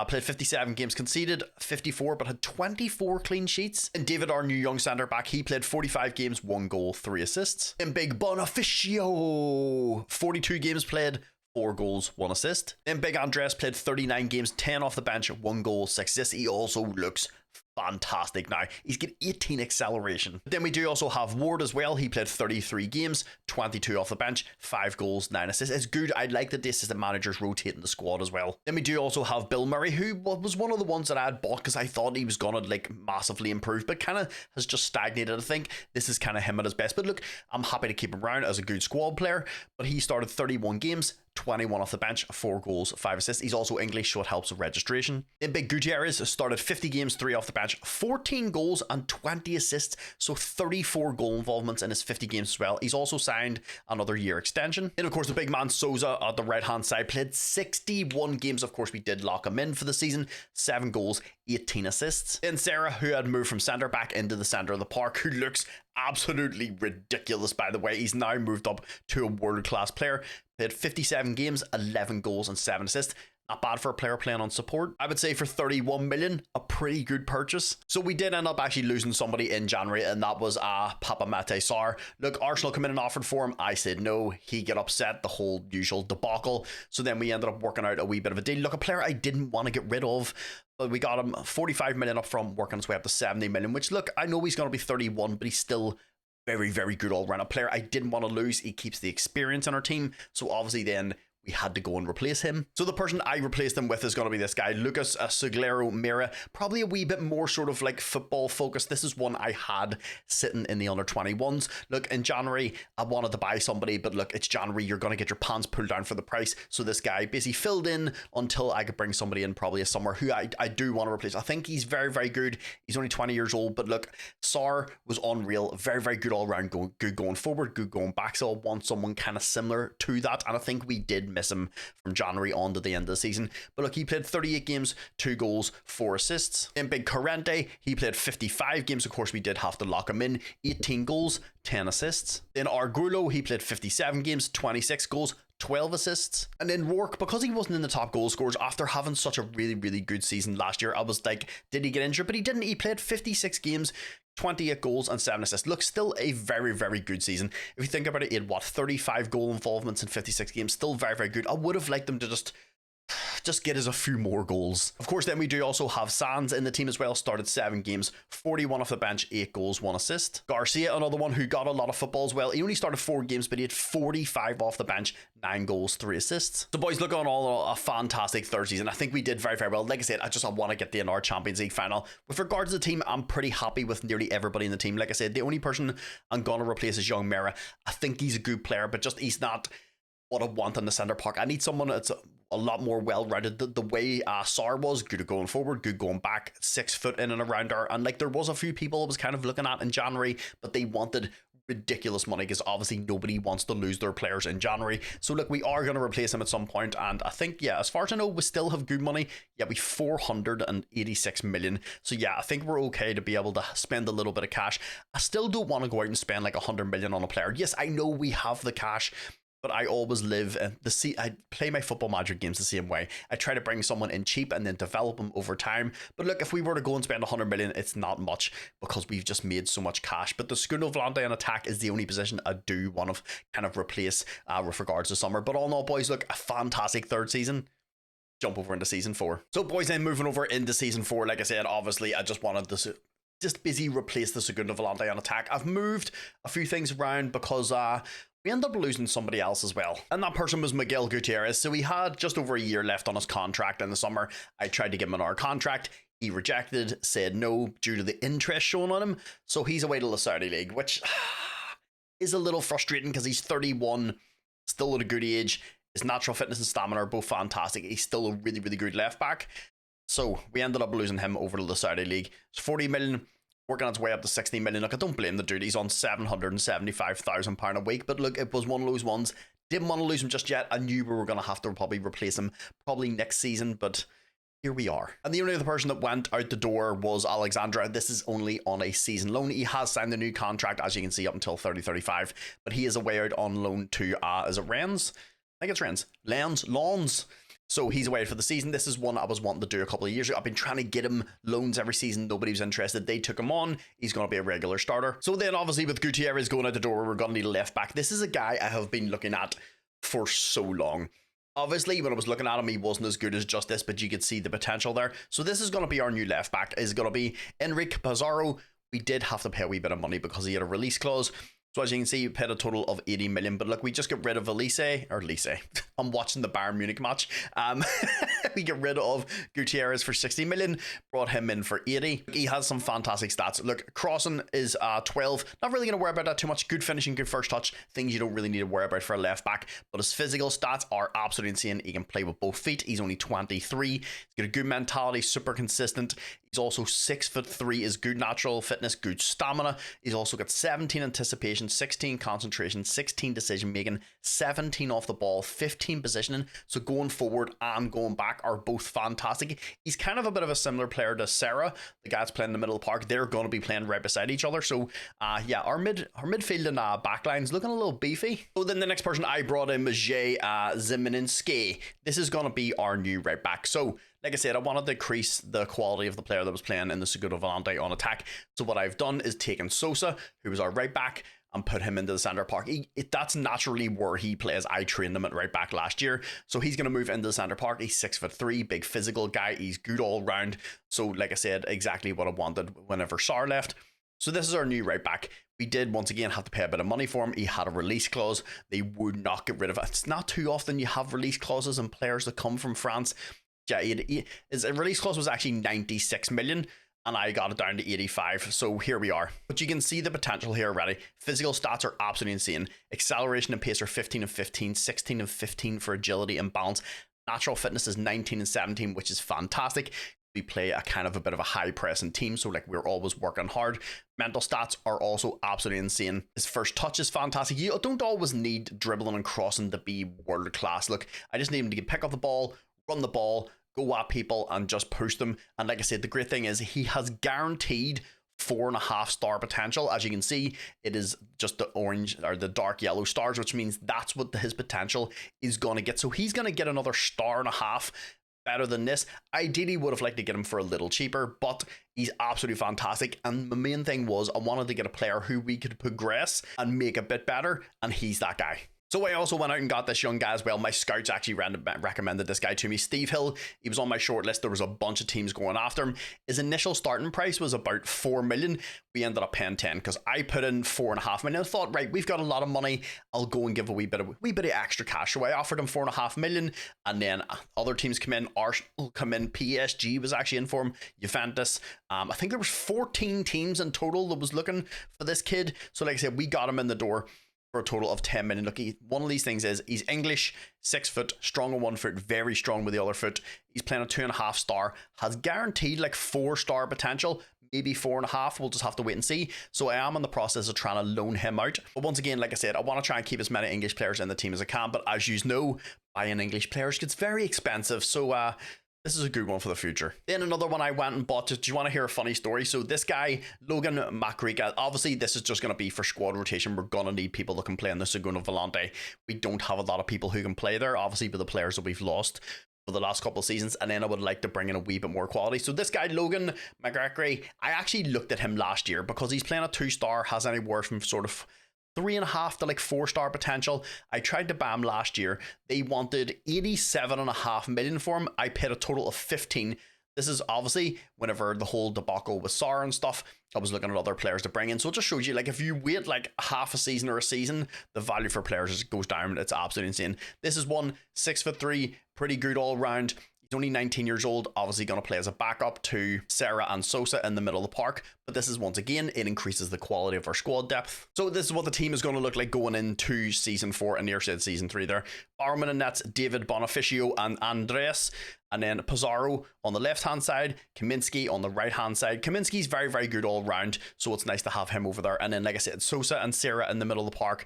played 57 games, conceded 54, but had 24 clean sheets. And David, our new young centre back, he played 45 games, 1 goal, 3 assists. And Big Bonifacio, 42 games played, 4 goals, 1 assist. Then Big Andres played 39 games, 10 off the bench, 1 goal, 6 assists. He also looks fantastic now. He's got 18 acceleration. Then we do also have Ward as well. He played 33 games, 22 off the bench, 5 goals, 9 assists. It's good. I like that the assistant managers rotating the squad as well. Then we do also have Bill Murray, who was one of the ones that I had bought because I thought he was gonna like massively improve, but kind of has just stagnated. I think this is kind of him at his best, but look, I'm happy to keep him around as a good squad player. But he started 31 games, 21 off the bench, 4 goals, 5 assists. He's also English, so it helps with registration. Then Big Gutierrez started 50 games, 3 off the bench, 14 goals and 20 assists, so 34 goal involvements in his 50 games as well. He's also signed another year extension. And of course, the big man Souza at the right hand side played 61 games. Of course, we did lock him in for the season, 7 goals, 18 assists. Then Sarah, who had moved from centre back into the centre of the park, who looks absolutely ridiculous, by the way. He's now moved up to a world-class player. Played 57 games, 11 goals and 7 assists. Not bad for a player playing on support. I would say for 31 million, a pretty good purchase. So we did end up actually losing somebody in January, and that was Papa Mate Sarr. Look, Arsenal come in and offered for him. I said no. He got upset, the whole usual debacle. So then we ended up working out a wee bit of a deal. Look, a player I didn't want to get rid of, but we got him 45 million up front, working his way up to 70 million, which look, I know he's going to be 31, but he's still very, very good all-round. A player I didn't want to lose. He keeps the experience on our team. So obviously then we had to go and replace him. So the person I replaced him with is going to be this guy, Lucas Suglero Mira. Probably a wee bit more sort of like football focused. This is one I had sitting in the under 21s. Look, in January, I wanted to buy somebody, but look, it's January. You're going to get your pants pulled down for the price. So this guy basically filled in until I could bring somebody in probably a summer who I do want to replace. I think he's very, very good. He's only 20 years old, but look, Sarr was unreal. Very, very good all around. Good going forward, good going back. So I want someone kind of similar to that. And I think we did miss him from January on to the end of the season. But look, he played 38 games, 2 goals, 4 assists. In Big Corrente, he played 55 games. Of course, we did have to lock him in. 18 goals, 10 assists. Then Argulo, he played 57 games, 26 goals, 12 assists. And then Rourke, because he wasn't in the top goal scorers after having such a really, really good season last year, I was like, did he get injured? But he didn't. He played 56 games, 28 goals and 7 assists. Look, still a very, very good season. If you think about it, he had 35 goal involvements in 56 games. Still very, very good. I would have liked them to just just get us a few more goals. Of course, then we do also have Sands in the team as well. Started 7 games, 41 off the bench, 8 goals, 1 assist. Garcia, another one who got a lot of football as well. He only started 4 games, but he had 45 off the bench, 9 goals, 3 assists. So boys, look on all a fantastic third season. I think we did very, very well. Like I said, I want to get the NR Champions League final. With regards to the team, I'm pretty happy with nearly everybody in the team. Like I said, the only person I'm going to replace is Young Mera. I think he's a good player, but just he's not what I want in the centre park. I need someone that's a lot more well-rounded. The way Sar was, good at going forward, good going back, 6 foot in and around her. And like there was a few people I was kind of looking at in January, but they wanted ridiculous money because obviously nobody wants to lose their players in January. So look, we are going to replace him at some point, and I think, yeah, as far as I know, we still have good money. Yeah, we 486 million. So yeah, I think we're okay to be able to spend a little bit of cash. I still don't want to go out and spend like 100 million on a player. Yes, I know we have the cash, but I always live I play my football manager games the same way. I try to bring someone in cheap and then develop them over time. But look, if we were to go and spend 100 million, it's not much because we've just made so much cash. But the Segundo Volante on attack is the only position I do want to kind of replace with regards to summer. But all in all, boys, look, a fantastic third season. Jump over into season 4. So boys, then moving over into season 4, like I said, obviously I just wanted this just busy replace the Segundo Volante on attack. I've moved a few things around because we ended up losing somebody else as well. And that person was Miguel Gutierrez. So he had just over a year left on his contract in the summer. I tried to give him another contract. He rejected, said no due to the interest shown on him. So he's away to the Saudi League, which is a little frustrating because he's 31, still at a good age. His natural fitness and stamina are both fantastic. He's still a really, really good left back. So we ended up losing him over to the Saudi League. It's 40 million. Working its way up to 60 million. Look, I don't blame the dude. He's on £775,000 a week. But look, it was one of those ones. Didn't want to lose him just yet. I knew we were going to have to probably replace him probably next season. But here we are. And the only other person that went out the door was Alexandra. This is only on a season loan. He has signed a new contract, as you can see, up until 2035. But he is away out on loan to, is it Rennes? I think it's Rennes. Lens. So he's away for the season. This is one I was wanting to do a couple of years ago. I've been trying to get him loans every season. Nobody was interested. They took him on. He's going to be a regular starter. So then obviously with Gutierrez going out the door, we're going to need a left back. This is a guy I have been looking at for so long. Obviously, when I was looking at him, he wasn't as good as just this, but you could see the potential there. So this is going to be our new left back. Is going to be Enrique Pizarro. We did have to pay a wee bit of money because he had a release clause. So as you can see, we paid a total of 80 million. But look, we just get rid of Elise. I'm watching the Bayern Munich match. We get rid of Gutierrez for 60 million. Brought him in for 80. He has some fantastic stats. Look, crossing is 12. Not really going to worry about that too much. Good finishing, good first touch. Things you don't really need to worry about for a left back. But his physical stats are absolutely insane. He can play with both feet. He's only 23. He's got a good mentality, super consistent. He's also 6'3", is good natural fitness, good stamina. He's also got 17 anticipation, 16 concentration, 16 decision making, 17 off the ball, 15 positioning. So going forward and going back are both fantastic. He's kind of a bit of a similar player to Sarah, the guy that's playing in the middle of the park. They're going to be playing right beside each other. So yeah, our midfield and backline's looking a little beefy. So then the next person I brought in was Jay Ziminski. This is going to be our new right back. So like I said, I wanted to increase the quality of the player that was playing in the Segundo Volante on attack. So what I've done is taken Sosa, who was our right back, and put him into the centre park. That's naturally where he plays. I trained him at right back last year. So he's going to move into the centre park. He's 6'3", big physical guy. He's good all round. So like I said, exactly what I wanted whenever Sar left. So this is our new right back. We did once again have to pay a bit of money for him. He had a release clause. They would not get rid of it. It's not too often you have release clauses and players that come from France. Yeah, his release clause was actually 96 million and I got it down to 85. So here we are. But you can see the potential here already. Physical stats are absolutely insane. Acceleration and pace are 15 and 15, 16 and 15 for agility and balance. Natural fitness is 19 and 17, which is fantastic. We play a kind of a bit of a high pressing team, so like we're always working hard. Mental stats are also absolutely insane. His first touch is fantastic. You don't always need dribbling and crossing to be world class. Look, I just need him to pick up the ball, run the ball, go at people and just push them. And like I said, the great thing is he has guaranteed 4.5 star potential. As you can see, it is just the orange or the dark yellow stars, which means that's what his potential is going to get. So he's going to get another 1.5 stars better than this. Ideally would have liked to get him for a little cheaper, but he's absolutely fantastic. And the main thing was I wanted to get a player who we could progress and make a bit better, and he's that guy. So I also went out and got this young guy as well. My scouts actually recommended this guy to me. Steve Hill, he was on my short list. There was a bunch of teams going after him. His initial starting price was about 4 million. We ended up paying 10 because I put in 4.5 million. I thought, right, we've got a lot of money. I'll go and give a wee bit of extra cash. So I offered him 4.5 million, and then other teams come in. Arsenal come in. PSG was actually in for him. Juventus. I think there was 14 teams in total that was looking for this kid. So like I said, we got him in the door for a total of 10 million. Look, one of these things is he's English, 6 foot, strong on 1 foot, very strong with the other foot. He's playing a 2.5 star, has guaranteed like 4-star potential, maybe 4.5. We'll just have to wait and see. So I am in the process of trying to loan him out. But once again, like I said, I want to try and keep as many English players in the team as I can. But as you know, buying English players gets very expensive. So this is a good one for the future. Then another one I went and bought. Do you want to hear a funny story? So this guy, Logan Macrica, obviously this is just going to be for squad rotation. We're going to need people that can play in the Segundo Volante. We don't have a lot of people who can play there, obviously, with the players that we've lost for the last couple of seasons. And then I would like to bring in a wee bit more quality. So this guy, Logan Macrica, I actually looked at him last year because he's playing a 2-star, has anywhere from sort of 3.5 to like 4-star potential. I tried to buy him last year. They wanted 87.5 million for him. I paid a total of 15. This is obviously whenever the whole debacle with Sarr and stuff, I was looking at other players to bring in. So it just shows you, like, if you wait like half a season or a season, the value for players just goes down. It's absolutely insane. This is one 6'3", pretty good all round. He's only 19 years old, obviously going to play as a backup to Sarah and Sosa in the middle of the park. But this is, once again, it increases the quality of our squad depth. So this is what the team is going to look like going into season 4, and near said season 3 there. Barman and nets, David Bonifacio and Andreas. And then Pizarro on the left-hand side, Kaminsky on the right-hand side. Kaminsky's very, very good all round, so it's nice to have him over there. And then, like I said, Sosa and Sarah in the middle of the park.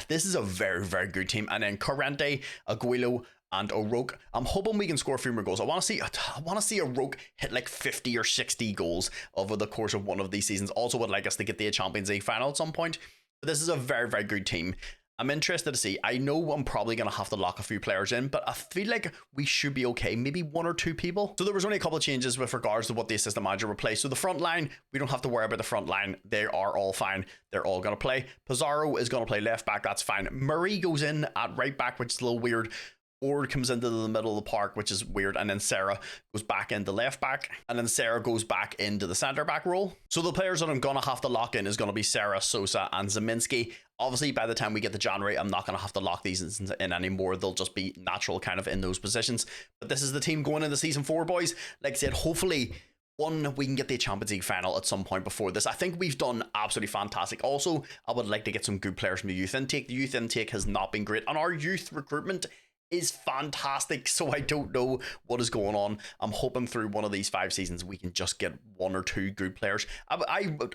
This is a very, very good team. And then Corrente, Aguilo, and O'Rourke. I'm hoping we can score a few more goals. I want to see O'Rourke hit like 50 or 60 goals over the course of one of these seasons. Also would like us to get the Champions League final at some point. But this is a very, very good team. I'm interested to see. I know I'm probably going to have to lock a few players in, but I feel like we should be okay. Maybe 1 or 2 people. So there was only a couple of changes with regards to what the assistant manager replaced. So the front line, we don't have to worry about the front line. They are all fine. They're all going to play. Pizarro is going to play left back. That's fine. Murray goes in at right back, which is a little weird. Ford comes into the middle of the park, which is weird, and then Sarah goes back into left back, and then Sarah goes back into the centre back role. So the players that I'm going to have to lock in is going to be Sarah, Sosa, and Zeminski. Obviously, by the time we get to January, I'm not going to have to lock these in anymore. They'll just be natural kind of in those positions. But this is the team going into season 4, boys. Like I said, hopefully we can get the Champions League final at some point before this. I think we've done absolutely fantastic. Also, I would like to get some good players from the youth intake. The youth intake has not been great, and our youth recruitment is fantastic, so I don't know what is going on. I'm hoping through one of these 5 seasons we can just get 1 or 2 good players.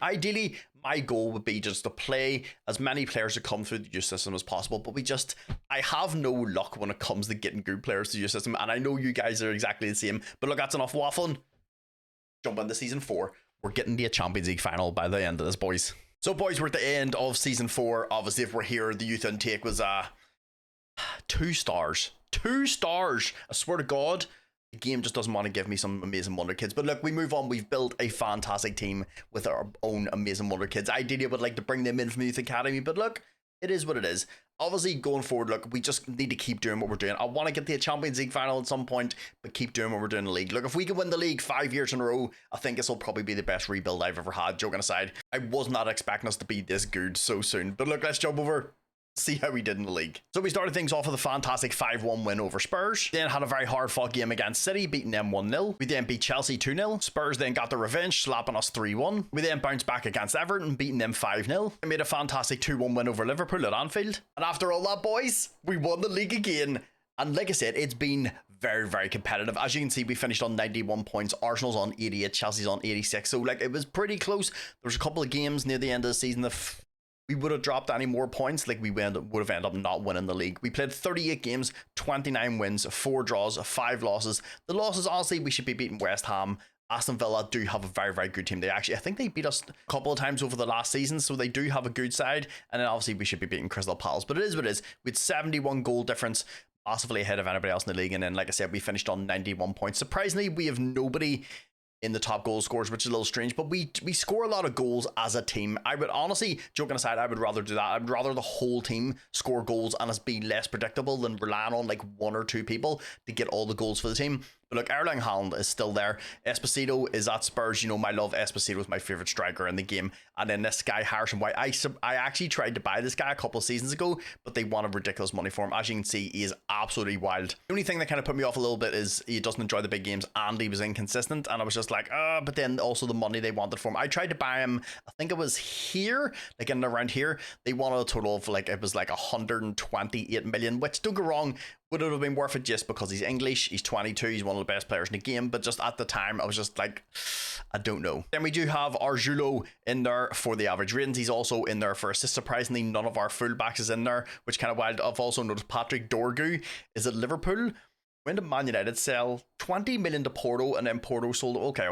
Ideally, my goal would be just to play as many players that come through the youth system as possible, but I have no luck when it comes to getting good players to the youth system, and I know you guys are exactly the same. But look, that's enough waffling. Jump into season 4. We're getting to a Champions League final by the end of this, boys. So boys, we're at the end of season 4. Obviously, if we're here, the youth intake was 2 stars. 2 stars. I swear to God, the game just doesn't want to give me some amazing wonder kids. But look, we move on. We've built a fantastic team with our own amazing wonder kids. Ideally, I would like to bring them in from the youth academy, but look, it is what it is. Obviously, going forward, look, we just need to keep doing what we're doing. I want to get the Champions League final at some point, but keep doing what we're doing in the league. Look, if we can win the league 5 years in a row, I think this will probably be the best rebuild I've ever had. Joking aside, I was not expecting us to be this good so soon. But look, let's jump over, see how we did in the league. So we started things off with a fantastic 5-1 win over Spurs. Then had a very hard fought game against City, beating them 1-0. We then beat Chelsea 2-0. Spurs then got their revenge, slapping us 3-1. We then bounced back against Everton, beating them 5-0. We made a fantastic 2-1 win over Liverpool at Anfield. And after all that, boys, we won the league again. And like I said, it's been very, very competitive. As you can see, we finished on 91 points. Arsenal's on 88, Chelsea's on 86. So like, it was pretty close. There was a couple of games near the end of the season that we would have dropped any more points, like we would have ended up not winning the league. We played 38 games, 29 wins, 4 draws, 5 losses. The losses, honestly, we should be beating West Ham. Aston Villa do have a very, very good team. I think they beat us a couple of times over the last season, so they do have a good side. And then obviously we should be beating Crystal Palace, but it is what it is. We had 71 goal difference, massively ahead of anybody else in the league. And then, like I said, we finished on 91 points. Surprisingly, we have nobody in the top goal scorers, which is a little strange, but we score a lot of goals as a team. I would honestly, joking aside, I would rather do that. I'd rather the whole team score goals and us be less predictable than relying on like one or two people to get all the goals for the team. But look, Erling Haaland is still there. Esposito is at Spurs. You know, my love, Esposito is my favourite striker in the game. And then this guy, Harrison White, I actually tried to buy this guy a couple of seasons ago, but they wanted ridiculous money for him. As you can see, he is absolutely wild. The only thing that kind of put me off a little bit is he doesn't enjoy the big games and he was inconsistent. And I was just like, but then also the money they wanted for him. I tried to buy him, I think it was here, like in around here. They wanted a total of like, it was like 128 million, which don't get wrong, would it have been worth it just because he's English, he's 22, he's one of the best players in the game, but just at the time, I was just like, I don't know. Then we do have Arjulo in there for the average ratings. He's also in there for assists. Surprisingly, none of our fullbacks is in there, which kind of wild. I've also noticed Patrick Dorgu is at Liverpool. When did Man United sell 20 million to Porto and then Porto sold? Okay.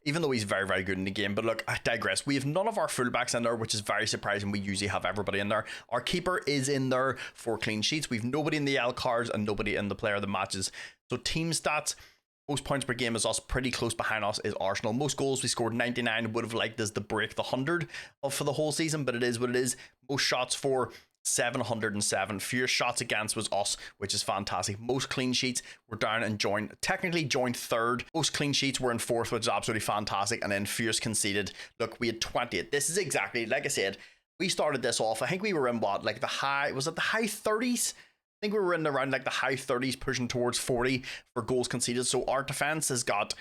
Even though he's very, very good in the game. But look, I digress. We have none of our fullbacks in there, which is very surprising. We usually have everybody in there. Our keeper is in there for clean sheets. We've nobody in the L cards and nobody in the player of the matches. So team stats, most points per game is us. Pretty close behind us is Arsenal. Most goals, we scored 99. Would have liked us to break the 100 for the whole season, but it is what it is. Most shots for 707. Fewest shots against was us, which is fantastic. Most clean sheets were down and technically joined third. Most clean sheets were in fourth, which is absolutely fantastic. And then fewest conceded. Look, we had 20. This is exactly, like I said, we started this off. I think we were in what, like the high 30s? I think we were in around like the high 30s, pushing towards 40 for goals conceded. So our defense has got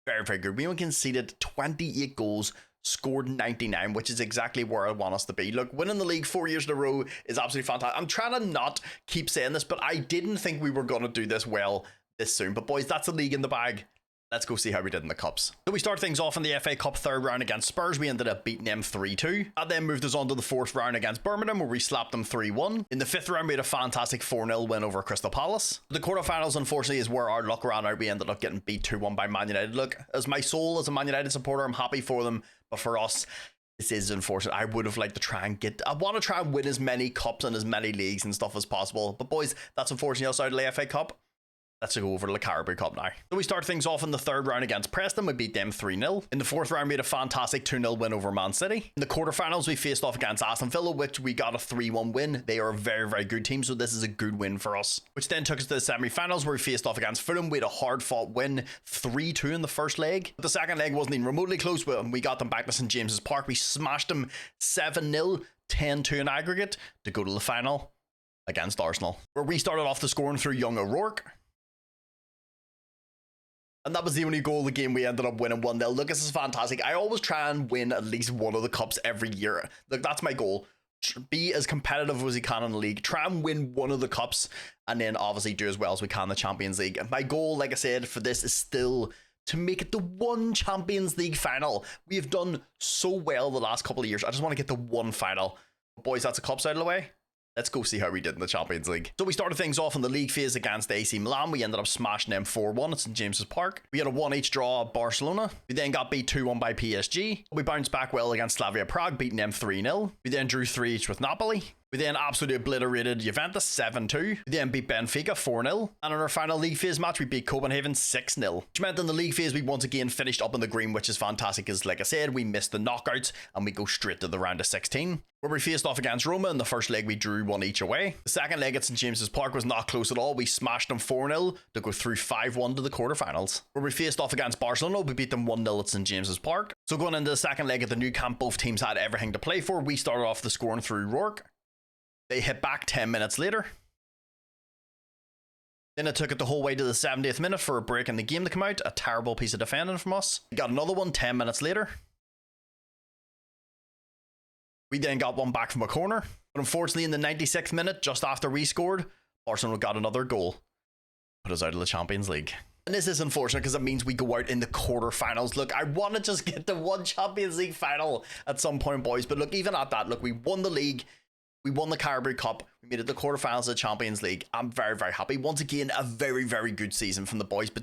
very, very good. We only conceded 28 goals, scored 99, which is exactly where I want us to be. Look, winning the league 4 years in a row is absolutely fantastic. I'm trying to not keep saying this, but I didn't think we were going to do this well this soon. But boys, that's a league in the bag. Let's go see how we did in the Cups. So we start things off in the FA Cup third round against Spurs. We ended up beating them 3-2. That then moved us on to the fourth round against Birmingham, where we slapped them 3-1. In the fifth round, we had a fantastic 4-0 win over Crystal Palace. The quarterfinals, unfortunately, is where our luck ran out. We ended up getting beat 2-1 by Man United. Look, as my soul, as a Man United supporter, I'm happy for them. But for us, this is unfortunate. I would have liked to try and I want to try and win as many cups and as many leagues and stuff as possible. But boys, that's unfortunately outside of the FA Cup. Let's go over to the Carabao Cup now. So we start things off in the third round against Preston. We beat them 3-0. In the fourth round, we had a fantastic 2-0 win over Man City. In the quarterfinals, we faced off against Aston Villa, which we got a 3-1 win. They are a very, very good team, so this is a good win for us. Which then took us to the semi-finals, where we faced off against Fulham. We had a hard-fought win, 3-2 in the first leg. But the second leg wasn't even remotely close, but we got them back to St James's Park. We smashed them 7-0, 10-2 in aggregate to go to the final against Arsenal, where we started off the scoring through young O'Rourke. And that was the only goal of the game. We ended up winning 1-0. Look, this is fantastic. I always try and win at least one of the cups every year. Look, that's my goal. Be as competitive as you can in the league. Try and win one of the cups, and then obviously do as well as we can in the Champions League. And my goal, like I said, for this is still to make it the one Champions League final. We have done so well the last couple of years. I just want to get the one final. But boys, that's the cups out of the way. Let's go see how we did in the Champions League. So we started things off in the league phase against AC Milan. We ended up smashing them 4-1 at St James's Park. We had a 1-each draw at Barcelona. We then got beat 2-1 by PSG. We bounced back well against Slavia Prague, beating them 3-0. We then drew 3-each with Napoli. We then absolutely obliterated Juventus 7-2. We then beat Benfica 4-0. And in our final league phase match, we beat Copenhagen 6-0. Which meant in the league phase, we once again finished up in the green, which is fantastic because, like I said, we missed the knockouts and we go straight to the round of 16. Where we faced off against Roma. In the first leg, we drew 1-each away. The second leg at St James's Park was not close at all. We smashed them 4-0 to go through 5-1 to the quarterfinals. Where we faced off against Barcelona, we beat them 1-0 at St James's Park. So going into the second leg at the new camp, both teams had everything to play for. We started off the scoring through Rourke. They hit back 10 minutes later. Then it took it the whole way to the 70th minute for a break in the game to come out. A terrible piece of defending from us. We got another one 10 minutes later. We then got one back from a corner. But unfortunately, in the 96th minute, just after we scored, Barcelona got another goal. Put us out of the Champions League. And this is unfortunate because it means we go out in the quarterfinals. Look, I want to just get the one Champions League final at some point, boys. But look, even at that, look, we won the league. We won the Carabao Cup. We made it to the quarterfinals of the Champions League. I'm very, very happy. Once again, a very, very good season from the boys. But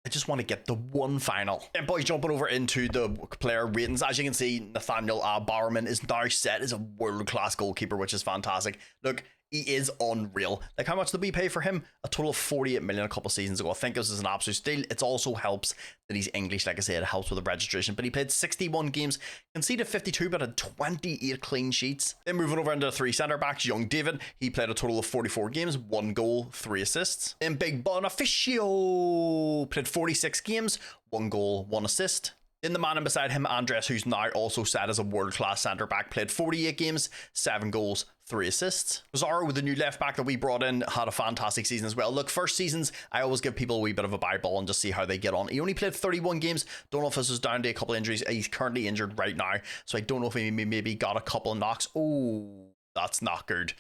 I just want to get the one final. And boys, jumping over into the player ratings. As you can see, Nathaniel Bowerman is now set as a world-class goalkeeper, which is fantastic. Look, He is unreal. Like, how much did we pay for him? A total of 48 million a couple of seasons ago. I think this is an absolute steal. It also helps that he's English. Like I said, it helps with the registration. But he played 61 games, conceded 52, but had 28 clean sheets. Then moving over into 3 centre backs, young David. He played a total of 44 games, 1 goal, 3 assists. Then Big Bonifacio played 46 games, 1 goal, 1 assist. Then the man in beside him, Andres, who's now also set as a world-class centre-back, played 48 games, 7 goals, 3 assists. Pizarro, with the new left-back that we brought in, had a fantastic season as well. Look, first seasons, I always give people a wee bit of a Bible and just see how they get on. He only played 31 games. Don't know if this was down to a couple of injuries. He's currently injured right now, so I don't know if he maybe got a couple of knocks. Oh, that's not good.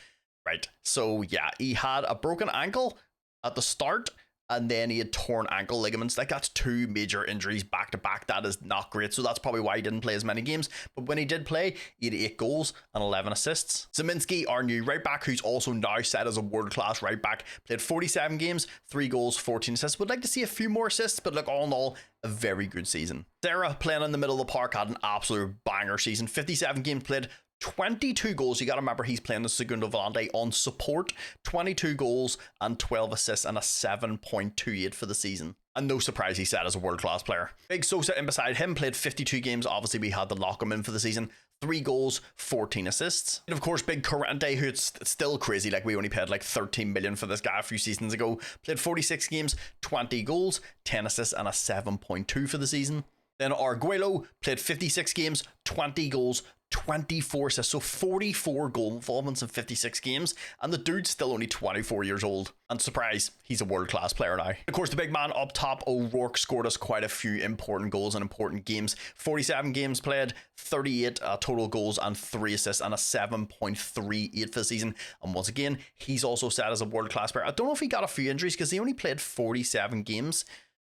Right, so yeah, he had a broken ankle at the start, and then he had torn ankle ligaments. Like, that's 2 major injuries back to back. That is not great. So that's probably why he didn't play as many games. But when he did play, he had 8 goals and 11 assists. Zeminski, our new right back, who's also now set as a world-class right back, played 47 games, 3 goals, 14 assists. Would like to see a few more assists, but look, all in all, a very good season. Sarah, playing in the middle of the park, had an absolute banger season. 57 games played, 22 goals. You got to remember, he's playing the Segundo Volante on support. 22 goals and 12 assists and a 7.28 for the season. And no surprise, he's set as a world-class player. Big Sosa in beside him played 52 games. Obviously, we had to lock him in for the season. 3 goals, 14 assists. And of course, Big Corrente, who it's still crazy. Like, we only paid like 13 million for this guy a few seasons ago. Played 46 games, 20 goals, 10 assists and a 7.2 for the season. Then Arguello played 56 games, 20 goals, 24 assists, so 44 goal involvements in 56 games, and the dude's still only 24 years old. And surprise, he's a world-class player now. Of course, the big man up top, O'Rourke, scored us quite a few important goals in important games. 47 games played, 38 total goals and 3 assists and a 7.38 for the season. And once again, he's also set as a world-class player. I don't know if he got a few injuries because he only played 47 games.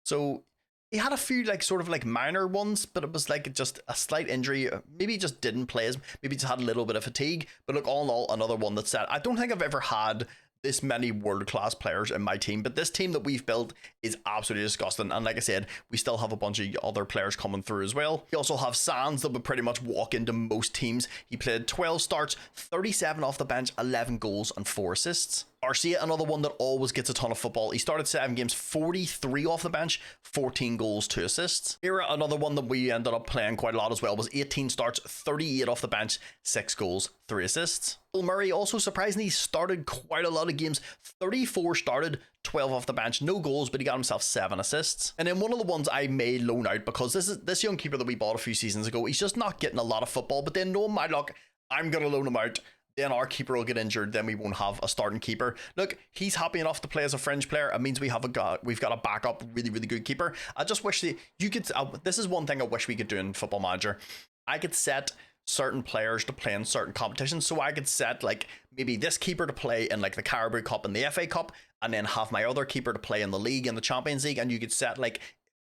So he had a few like sort of like minor ones, but it was like just a slight injury. Maybe he just didn't play as, maybe just had a little bit of fatigue. But look, all in all, another one that's set. I don't think I've ever had this many world-class players in my team, but this team that we've built is absolutely disgusting. And like I said, we still have a bunch of other players coming through as well. We also have Sands that would pretty much walk into most teams. He played 12 starts, 37 off the bench, 11 goals and 4 assists. Garcia, another one that always gets a ton of football. He started 7 games, 43 off the bench, 14 goals, 2 assists. Mira, another one that we ended up playing quite a lot as well, was 18 starts, 38 off the bench, 6 goals, 3 assists. Bill Murray, also surprisingly, started quite a lot of games. 34 started, 12 off the bench, no goals, but he got himself 7 assists. And then one of the ones I may loan out, because this young keeper that we bought a few seasons ago, he's just not getting a lot of football, but then knowing my luck, I'm going to loan him out. Then our keeper will get injured, then we won't have a starting keeper. Look, he's happy enough to play as a fringe player. It means we've got a backup, really, really good keeper. I just wish that you could, this is one thing I wish we could do in Football Manager. I could set certain players to play in certain competitions, so I could set like maybe this keeper to play in like the Carabao Cup and the FA Cup, and then have my other keeper to play in the league and the Champions League, and you could set like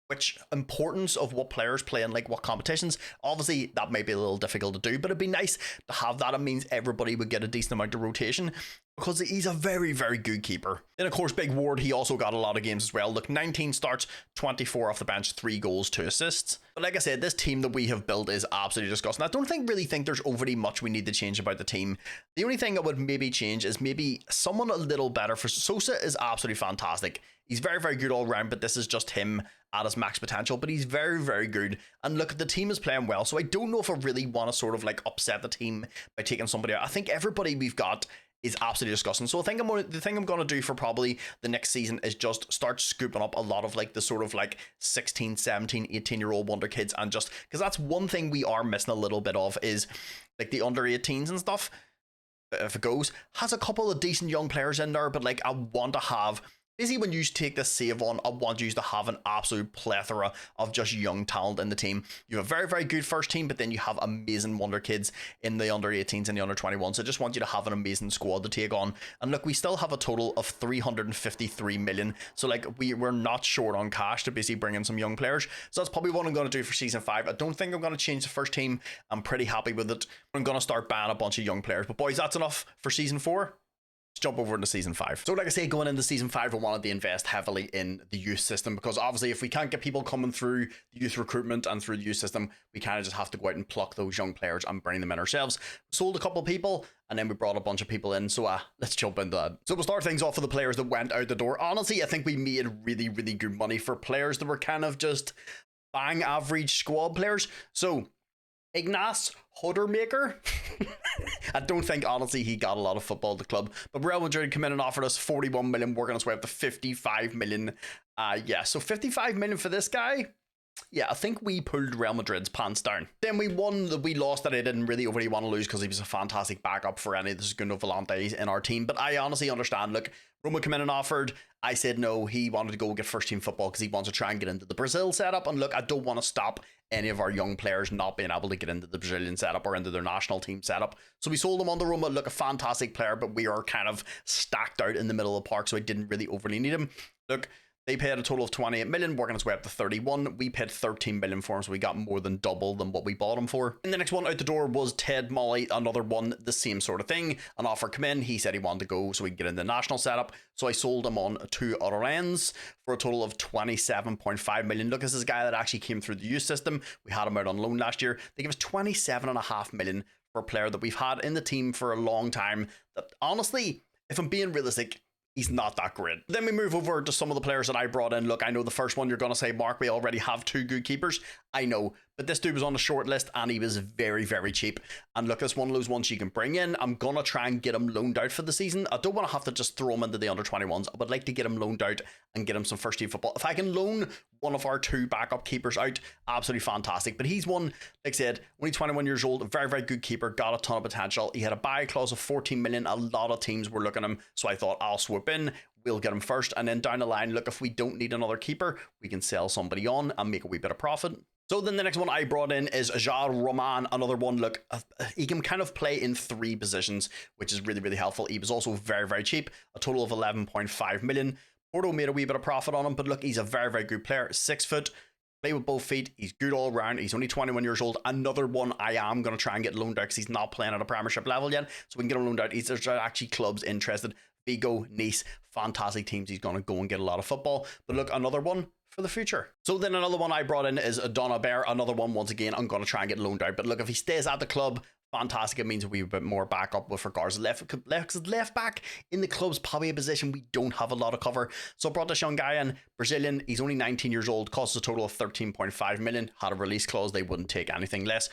which importance of what players play in like what competitions. Obviously that might be a little difficult to do, but it'd be nice to have that. It means everybody would get a decent amount of rotation, because he's a very, very good keeper. Then of course, Big Ward, he also got a lot of games as well. Look, 19 starts, 24 off the bench, 3 goals, 2 assists. But like I said, this team that we have built is absolutely disgusting. I don't really think there's overly much we need to change about the team. The only thing I would maybe change is maybe someone a little better. For Sosa is absolutely fantastic. He's very, very good all round, but this is just him at his max potential. But he's very, very good. And look, the team is playing well, so I don't know if I really want to sort of like upset the team by taking somebody out. I think everybody we've got is absolutely disgusting. So the thing I'm going to do for probably the next season is just start scooping up a lot of like the sort of like 16, 17, 18-year-old wonder kids, and just because that's one thing we are missing a little bit of is like the under 18s and stuff. If it goes, has a couple of decent young players in there, but like I want to have, basically when you take this save on, I want you to have an absolute plethora of just young talent in the team. You have a very, very good first team, but then you have amazing wonder kids in the under 18s and the under 21s. So I just want you to have an amazing squad to take on. And look, we still have a total of 353 million. So like we're not short on cash to basically bring in some young players. So that's probably what I'm going to do for season 5. I don't think I'm going to change the first team. I'm pretty happy with it. I'm going to start buying a bunch of young players. But boys, that's enough for season 4. jump over into season 5. So like I say, going into season 5, we wanted to invest heavily in the youth system, because obviously if we can't get people coming through the youth recruitment and through the youth system, we kind of just have to go out and pluck those young players and bring them in ourselves. Sold a couple of people, and then we brought a bunch of people in. So let's jump into that. So we'll start things off with the players that went out the door. Honestly, I think we made really, really good money for players that were kind of just bang average squad players. So Ignace Huddermaker. I don't think, honestly, he got a lot of football at the club, but Real Madrid came in and offered us 41 million, working its way up to 55 million. Yeah, so 55 million for this guy. Yeah, I think we pulled Real Madrid's pants down. Then we won that we lost that I didn't really overly want to lose, because he was a fantastic backup for any of the Segundo Volantes in our team. But I honestly understand. Look, Roma came in and offered. I said no. He wanted to go get first team football because he wants to try and get into the Brazil setup. And look, I don't want to stop any of our young players not being able to get into the Brazilian setup or into their national team setup. So we sold him on the Roma. Look, a fantastic player, but we are kind of stacked out in the middle of the park, so I didn't really overly need him. Look, they paid a total of 28 million, working its way up to 31. We paid 13 million for him, so we got more than double than what we bought him for. And the next one out the door was Ted Molly, another one, the same sort of thing. An offer came in, he said he wanted to go so we could get in the national setup. So I sold him on to other ends for a total of 27.5 million. Look, this is a guy that actually came through the youth system. We had him out on loan last year. They gave us 27.5 million for a player that we've had in the team for a long time. That honestly, if I'm being realistic, he's not that great. Then we move over to some of the players that I brought in. Look, I know the first one you're going to say, Mark, we already have 2 good keepers. I know, but this dude was on the short list and he was very, very cheap. And look, it's one of those ones you can bring in. I'm going to try and get him loaned out for the season. I don't want to have to just throw him into the under-21s. I would like to get him loaned out and get him some first team football. If I can loan one of our 2 backup keepers out, absolutely fantastic. But he's one, like I said, only 21 years old, a very, very good keeper, got a ton of potential. He had a buy clause of 14 million. A lot of teams were looking at him. So I thought I'll swoop in. We'll get him first, and then down the line, look, if we don't need another keeper, we can sell somebody on and make a wee bit of profit. So then the next one I brought in is Jar Roman, another one. Look, he can kind of play in 3 positions, which is really, really helpful. He was also very, very cheap, a total of 11.5 million. Porto made a wee bit of profit on him, but look, he's a very, very good player. 6 foot, play with both feet. He's good all around. He's only 21 years old. Another one I am going to try and get loaned out because he's not playing at a Premiership level yet, so we can get him loaned out. There's actually clubs interested. Vigo, Nice, fantastic teams. He's going to go and get a lot of football. But look, another one for the future. So then another one I brought in is Donna Bear. Another one, once again, I'm going to try and get loaned out. But look, if he stays at the club, fantastic. It means a wee bit more backup with regards to left back in the club's probably a position we don't have a lot of cover. So I brought this young guy in, Brazilian. He's only 19 years old, costs a total of 13.5 million. Had a release clause. They wouldn't take anything less.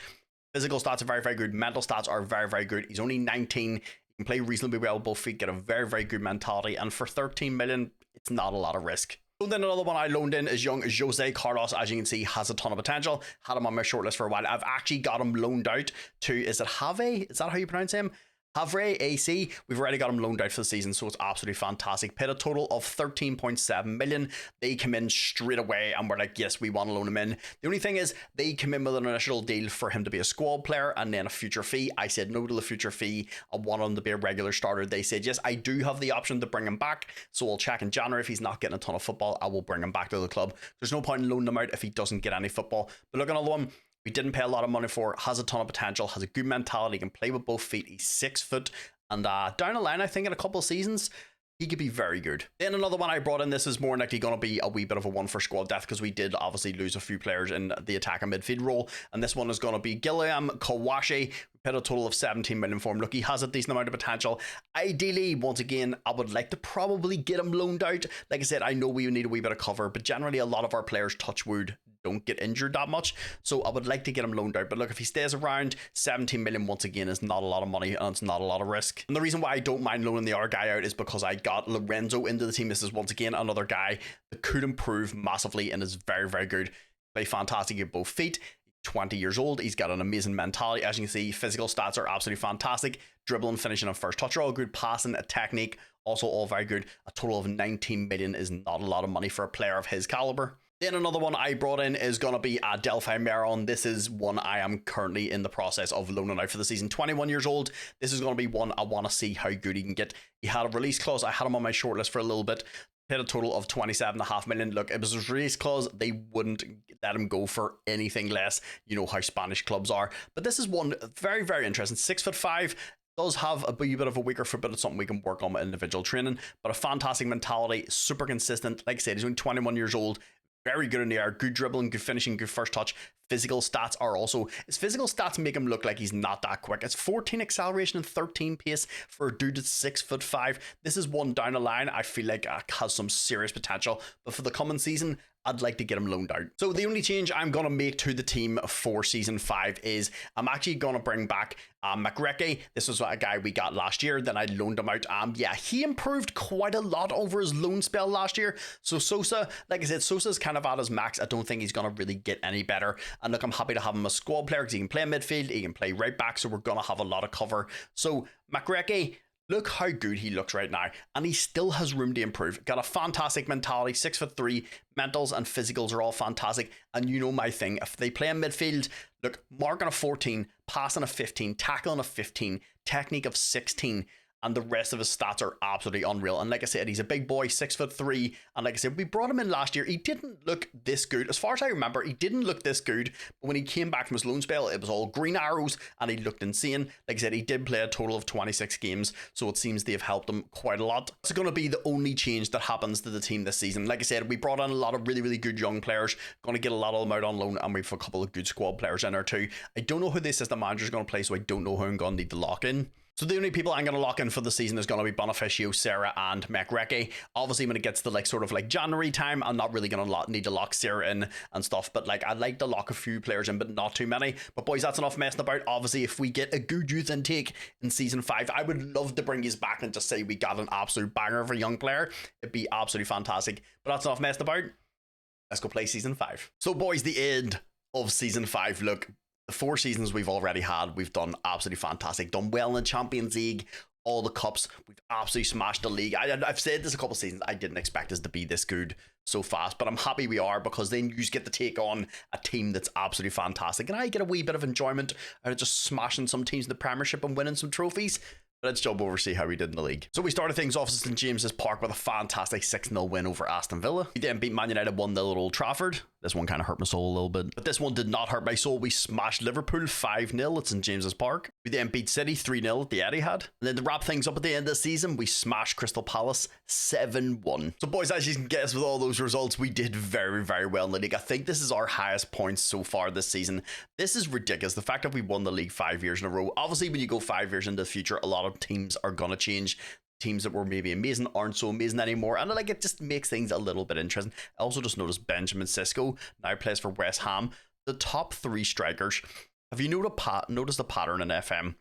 Physical stats are very, very good. Mental stats are very, very good. He's only 19. Can play reasonably well both feet, get a very, very good mentality, and for 13 million, it's not a lot of risk. So then another one I loaned in is young Jose Carlos. As you can see, has a ton of potential. Had him on my shortlist for a while. I've actually got him loaned out to, is it Have? Is that how you pronounce him? Havre AC, we've already got him loaned out for the season, so it's absolutely fantastic. Paid a total of 13.7 million. They come in straight away and we're like, yes, we want to loan him in. The only thing is, they come in with an initial deal for him to be a squad player and then a future fee. I said no to the future fee. I want him to be a regular starter. They said, yes, I do have the option to bring him back, so I'll check in January. If he's not getting a ton of football, I will bring him back to the club. There's no point in loaning him out if he doesn't get any football. But look, another one we didn't pay a lot of money for, has a ton of potential, has a good mentality, can play with both feet. He's 6 foot. And down the line, I think in a couple of seasons, he could be very good. Then another one I brought in, this is more likely going to be a wee bit of a one for squad depth because we did obviously lose a few players in the attack and midfield role. And this one is going to be Guillaume Kawashi. We paid a total of 17 million for him. Look, he has a decent amount of potential. Ideally, once again, I would like to probably get him loaned out. Like I said, I know we need a wee bit of cover, but generally a lot of our players, touch wood, don't get injured that much, so I would like to get him loaned out. But look, if he stays around, 17 million once again is not a lot of money and it's not a lot of risk. And the reason why I don't mind loaning the other guy out is because I got Lorenzo into the team. This is once again another guy that could improve massively and is very, very good. Play fantastic at both feet. 20 years old. He's got an amazing mentality. As you can see, physical stats are absolutely fantastic. Dribbling, finishing, and first touch are all good. Passing, a technique, also all very good. A total of 19 million is not a lot of money for a player of his caliber. Then another one I brought in is going to be Delphi Maron. This is one I am currently in the process of loaning out for the season. 21 years old. This is going to be one I want to see how good he can get. He had a release clause. I had him on my shortlist for a little bit. Paid a total of 27.5 million. Look, it was a release clause. They wouldn't let him go for anything less. You know how Spanish clubs are. But this is one very, very interesting. 6'5". Does have a wee bit of a weaker foot, but it's something we can work on with individual training. But a fantastic mentality, super consistent. Like I said, he's only 21 years old. Very good in the air, good dribbling, good finishing, good first touch. Physical stats are also, his physical stats make him look like he's not that quick. It's 14 acceleration and 13 pace for a dude that's 6'5". This is one down the line I feel like has some serious potential, but for the coming season, I'd like to get him loaned out. So the only change I'm going to make to the team for season 5 is I'm actually going to bring back McRecky. This was a guy we got last year, then I loaned him out. Yeah, he improved quite a lot over his loan spell last year. So Sosa, like I said, Sosa's kind of at his max. I don't think he's going to really get any better. And look, I'm happy to have him a squad player because he can play midfield, he can play right back, so we're going to have a lot of cover. So McRecky, look how good he looks right now, and he still has room to improve. Got a fantastic mentality, 6'3", mentals and physicals are all fantastic. And you know my thing, if they play in midfield, look, marking a 14, passing a 15, tackling a 15, technique of 16, and the rest of his stats are absolutely unreal. And like I said, he's a big boy, 6'3", and like I said, we brought him in last year. He didn't look this good. As far as I remember, he didn't look this good, but when he came back from his loan spell, it was all green arrows, and he looked insane. Like I said, he did play a total of 26 games, so it seems they have helped him quite a lot. It's going to be the only change that happens to the team this season. Like I said, we brought in a lot of really, really good young players, going to get a lot of them out on loan, and we've a couple of good squad players in there too. I don't know who the assistant manager is going to play, so I don't know who I'm going to need to lock in. So the only people I'm going to lock in for the season is going to be Bonifacio, Sarah, and McRecky. Obviously, when it gets to like January time, I'm not really going to need to lock Sarah in and stuff. But like, I'd like to lock a few players in, but not too many. But boys, that's enough messing about. Obviously, if we get a good youth intake in season 5, I would love to bring you back and just say we got an absolute banger of a young player. It'd be absolutely fantastic. But that's enough messing about. Let's go play season 5. So boys, the end of season 5. Look, the 4 seasons we've already had, we've done absolutely fantastic. Done well in the Champions League, all the cups. We've absolutely smashed the league. I've said this a couple of seasons. I didn't expect us to be this good so fast, but I'm happy we are, because then you just get to take on a team that's absolutely fantastic. And I get a wee bit of enjoyment out of just smashing some teams in the Premiership and winning some trophies. Let's jump over, see how we did in the league. So we started things off at St James's Park with a fantastic 6-0 win over Aston Villa. We then beat Man United 1-0 at Old Trafford. This one kind of hurt my soul a little bit, but this one did not hurt my soul. We smashed Liverpool 5-0 at St James's Park. We then beat City 3-0 at the Etihad. And then to wrap things up at the end of the season, we smashed Crystal Palace 7-1. So boys, as you can guess, with all those results, we did very, very well in the league. I think this is our highest points so far this season. This is ridiculous. The fact that we won the league 5 years in a row. Obviously, when you go 5 years into the future, a lot of teams are going to change. Teams that were maybe amazing aren't so amazing anymore, and like, it just makes things a little bit interesting. I also just noticed Benjamin Sisko now plays for West Ham. The top 3 strikers, have you noticed a pattern in FM?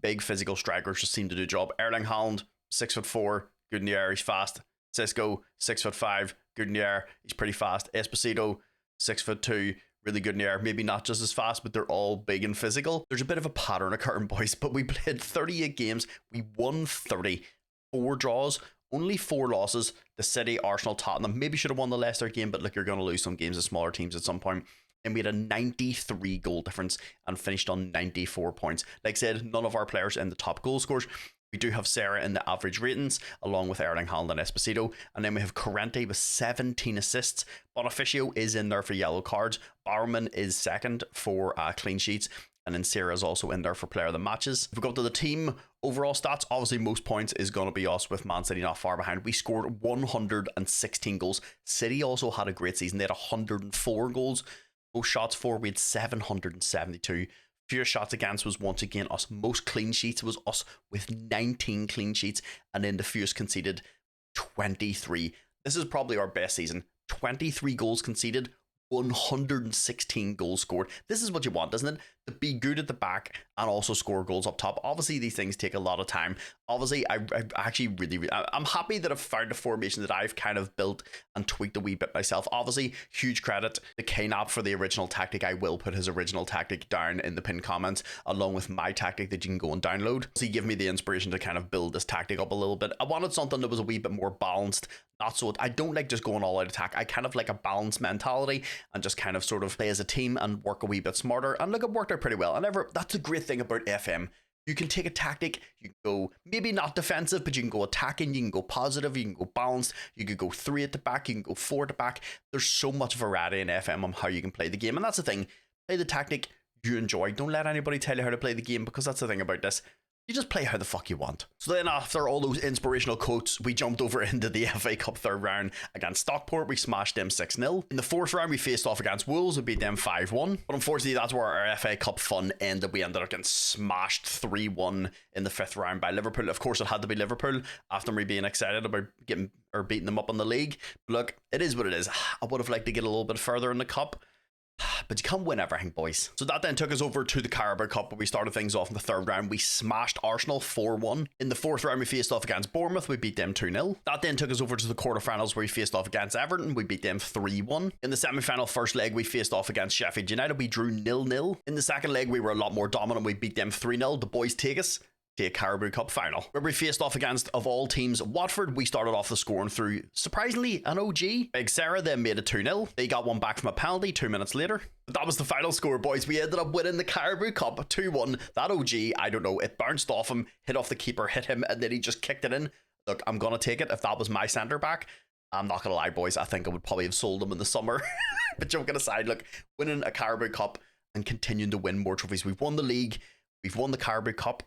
Big physical strikers just seem to do the job. Erling Haaland, 6'4", good in the air, he's fast. Sisko, 6'5", good in the air, he's pretty fast. Esposito, 6'2", really good in the air, maybe not just as fast, but they're all big and physical. There's a bit of a pattern occurring, boys, but we played 38 games, we won 30, 4 draws, only 4 losses. The City, Arsenal, Tottenham, maybe should have won the Leicester game, but look, you're going to lose some games to smaller teams at some point. And we had a 93 goal difference and finished on 94 points. Like I said, none of our players in the top goal scorers. We do have Sarah in the average ratings, along with Erling Haaland and Esposito. And then we have Corrente with 17 assists. Bonifacio is in there for yellow cards. Barman is second for clean sheets. And then Sarah is also in there for player of the matches. If we go to the team overall stats, obviously most points is going to be us, with Man City not far behind. We scored 116 goals. City also had a great season. They had 104 goals. Most shots for, we had 772. Fewest shots against was once again us. Most clean sheets was us with 19 clean sheets, and then the fewest conceded, 23. This is probably our best season. 23 goals conceded, 116 goals scored. This is what you want, isn't it? To be good at the back and also score goals up top. Obviously, these things take a lot of time. Obviously, I actually I'm happy that I've found a formation that I've kind of built and tweaked a wee bit myself. Obviously, huge credit to K-Nap for the original tactic. I will put his original tactic down in the pinned comments, along with my tactic that you can go and download. So he gave me the inspiration to kind of build this tactic up a little bit. I wanted something that was a wee bit more balanced. Not so, I don't like just going all out attack. I kind of like a balanced mentality and just kind of sort of play as a team and work a wee bit smarter. And look, it worked out pretty well. And that's the great thing about FM. You can take a tactic, you can go maybe not defensive, but you can go attacking, you can go positive, you can go balanced, you could go 3 at the back, you can go 4 at the back. There's so much variety in FM on how you can play the game. And that's the thing. Play the tactic you enjoy. Don't let anybody tell you how to play the game, because that's the thing about this. You just play how the fuck you want. So then after all those inspirational quotes, we jumped over into the FA Cup third round against Stockport. We smashed them 6-0. In the fourth round, we faced off against Wolves. We beat them 5-1. But unfortunately, that's where our FA Cup fun ended. We ended up getting smashed 3-1 in the fifth round by Liverpool. Of course, it had to be Liverpool after me being excited about beating them up in the league. But look, it is what it is. I would have liked to get a little bit further in the cup. But you can't win everything, boys. So that then took us over to the Carabao Cup, where we started things off in the third round. We smashed Arsenal 4-1. In the fourth round, we faced off against Bournemouth. We beat them 2-0. That then took us over to the quarterfinals, where we faced off against Everton. We beat them 3-1. In the semi-final first leg, we faced off against Sheffield United. We drew 0-0. In the second leg, we were a lot more dominant. We beat them 3-0. The boys take us to a Carabao Cup final, where we faced off against, of all teams, Watford. We started off the scoring through, surprisingly, an OG. Big Sarah then made it 2-0. They got one back from a penalty 2 minutes later. But that was the final score, boys. We ended up winning the Carabao Cup 2-1. That OG, I don't know, it bounced off him, hit off the keeper, hit him, and then he just kicked it in. Look, I'm going to take it. If that was my centre back, I'm not going to lie, boys, I think I would probably have sold him in the summer. But joking aside, look, winning a Carabao Cup and continuing to win more trophies. We've won the league. We've won the Carabao Cup.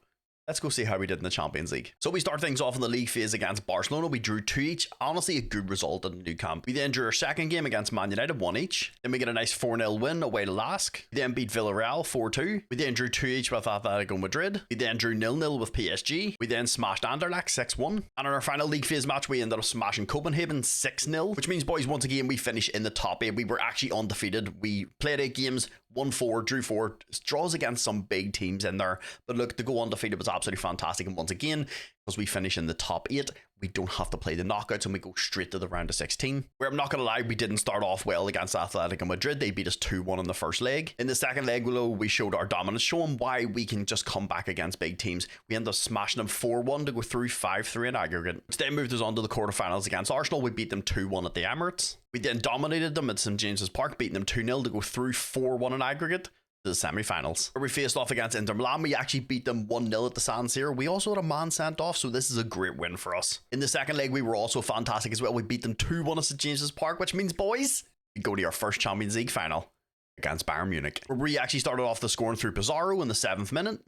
Let's go see how we did in the Champions League. So we start things off in the league phase against Barcelona. We drew 2 each. Honestly, a good result in the Nou Camp. We then drew our second game against Man United, 1 each. Then we get a nice 4-0 win away to Lask. We then beat Villarreal 4-2. We then drew 2 each with Atletico Madrid. We then drew 0-0 with PSG. We then smashed Anderlecht 6-1. And in our final league phase match, we ended up smashing Copenhagen 6-0. Which means, boys, once again, we finished in the top 8. We were actually undefeated. We played 8 games, won 4, drew 4. Draws against some big teams in there. But look, to go undefeated was absolutely fantastic. And once again, because we finish in the top 8, we don't have to play the knockouts and we go straight to the round of 16. Where I'm not going to lie, we didn't start off well against Atletico Madrid. They beat us 2-1 in the first leg. In the second leg, we showed our dominance, showing why we can just come back against big teams. We ended up smashing them 4-1 to go through 5-3 in aggregate. Which then moved us on to the quarterfinals against Arsenal. We beat them 2-1 at the Emirates. We then dominated them at St James's Park, beating them 2-0 to go through 4-1 in aggregate to the semi-finals, where we faced off against Inter Milan. We actually beat them 1-0 at the San Siro. We also had a man sent off, so this is a great win for us. In the second leg, we were also fantastic as well. We beat them 2-1 at St James's Park, which means, boys, we go to our first Champions League final against Bayern Munich, where we actually started off the scoring through Pizarro in the 7th minute.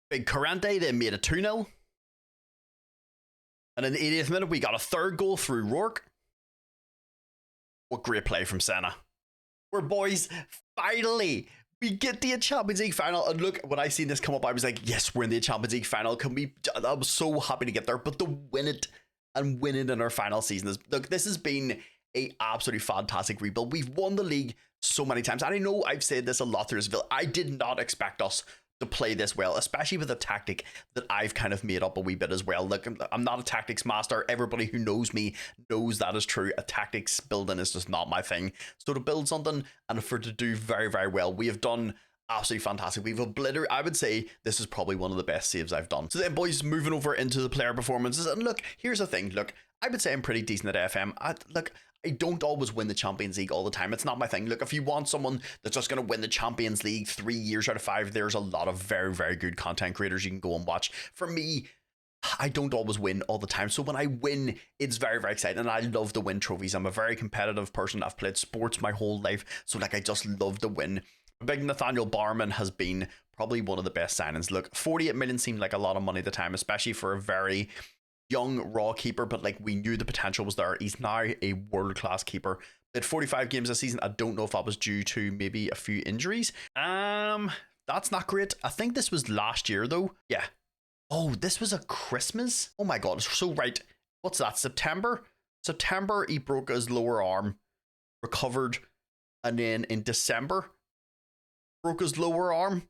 Big Corrente then made it 2-0. And in the 80th minute, we got a third goal through Rourke. What great play from Senna. We're, boys, finally, we get the Champions League final. And look, when I seen this come up, I was like, yes, we're in the Champions League final. I was so happy to get there. But to win it and win it in our final season look, this has been a absolutely fantastic rebuild. We've won the league so many times. And I know I've said this a lot through this video. I did not expect us to play this well, especially with a tactic that I've kind of made up a wee bit as well. Look, I'm not a tactics master. Everybody who knows me knows that is true. A tactics building is just not my thing. So to build something and for it to do very, very well, we have done absolutely fantastic. We've obliterated, I would say this is probably one of the best saves I've done. So then, boys, moving over into the player performances. And look, here's the thing. Look, I would say I'm pretty decent at FM. I don't always win the Champions League all the time. It's not my thing. Look, if you want someone that's just going to win the Champions League 3 years out of 5, there's a lot of very, very good content creators you can go and watch. For me, I don't always win all the time. So when I win, it's very, very exciting. And I love to win trophies. I'm a very competitive person. I've played sports my whole life. So I just love to win. Big Nathaniel Barman has been probably one of the best signings. Look, 48 million seemed like a lot of money at the time, especially for a very young raw keeper, but we knew the potential was there. He's now a world-class keeper. Played 45 games this season. I don't know if that was due to maybe a few injuries. That's not great. I think this was last year though. Yeah. Oh, this was a Christmas. Oh my god. So right, what's that? September he broke his lower arm, recovered, and then in December broke his lower arm.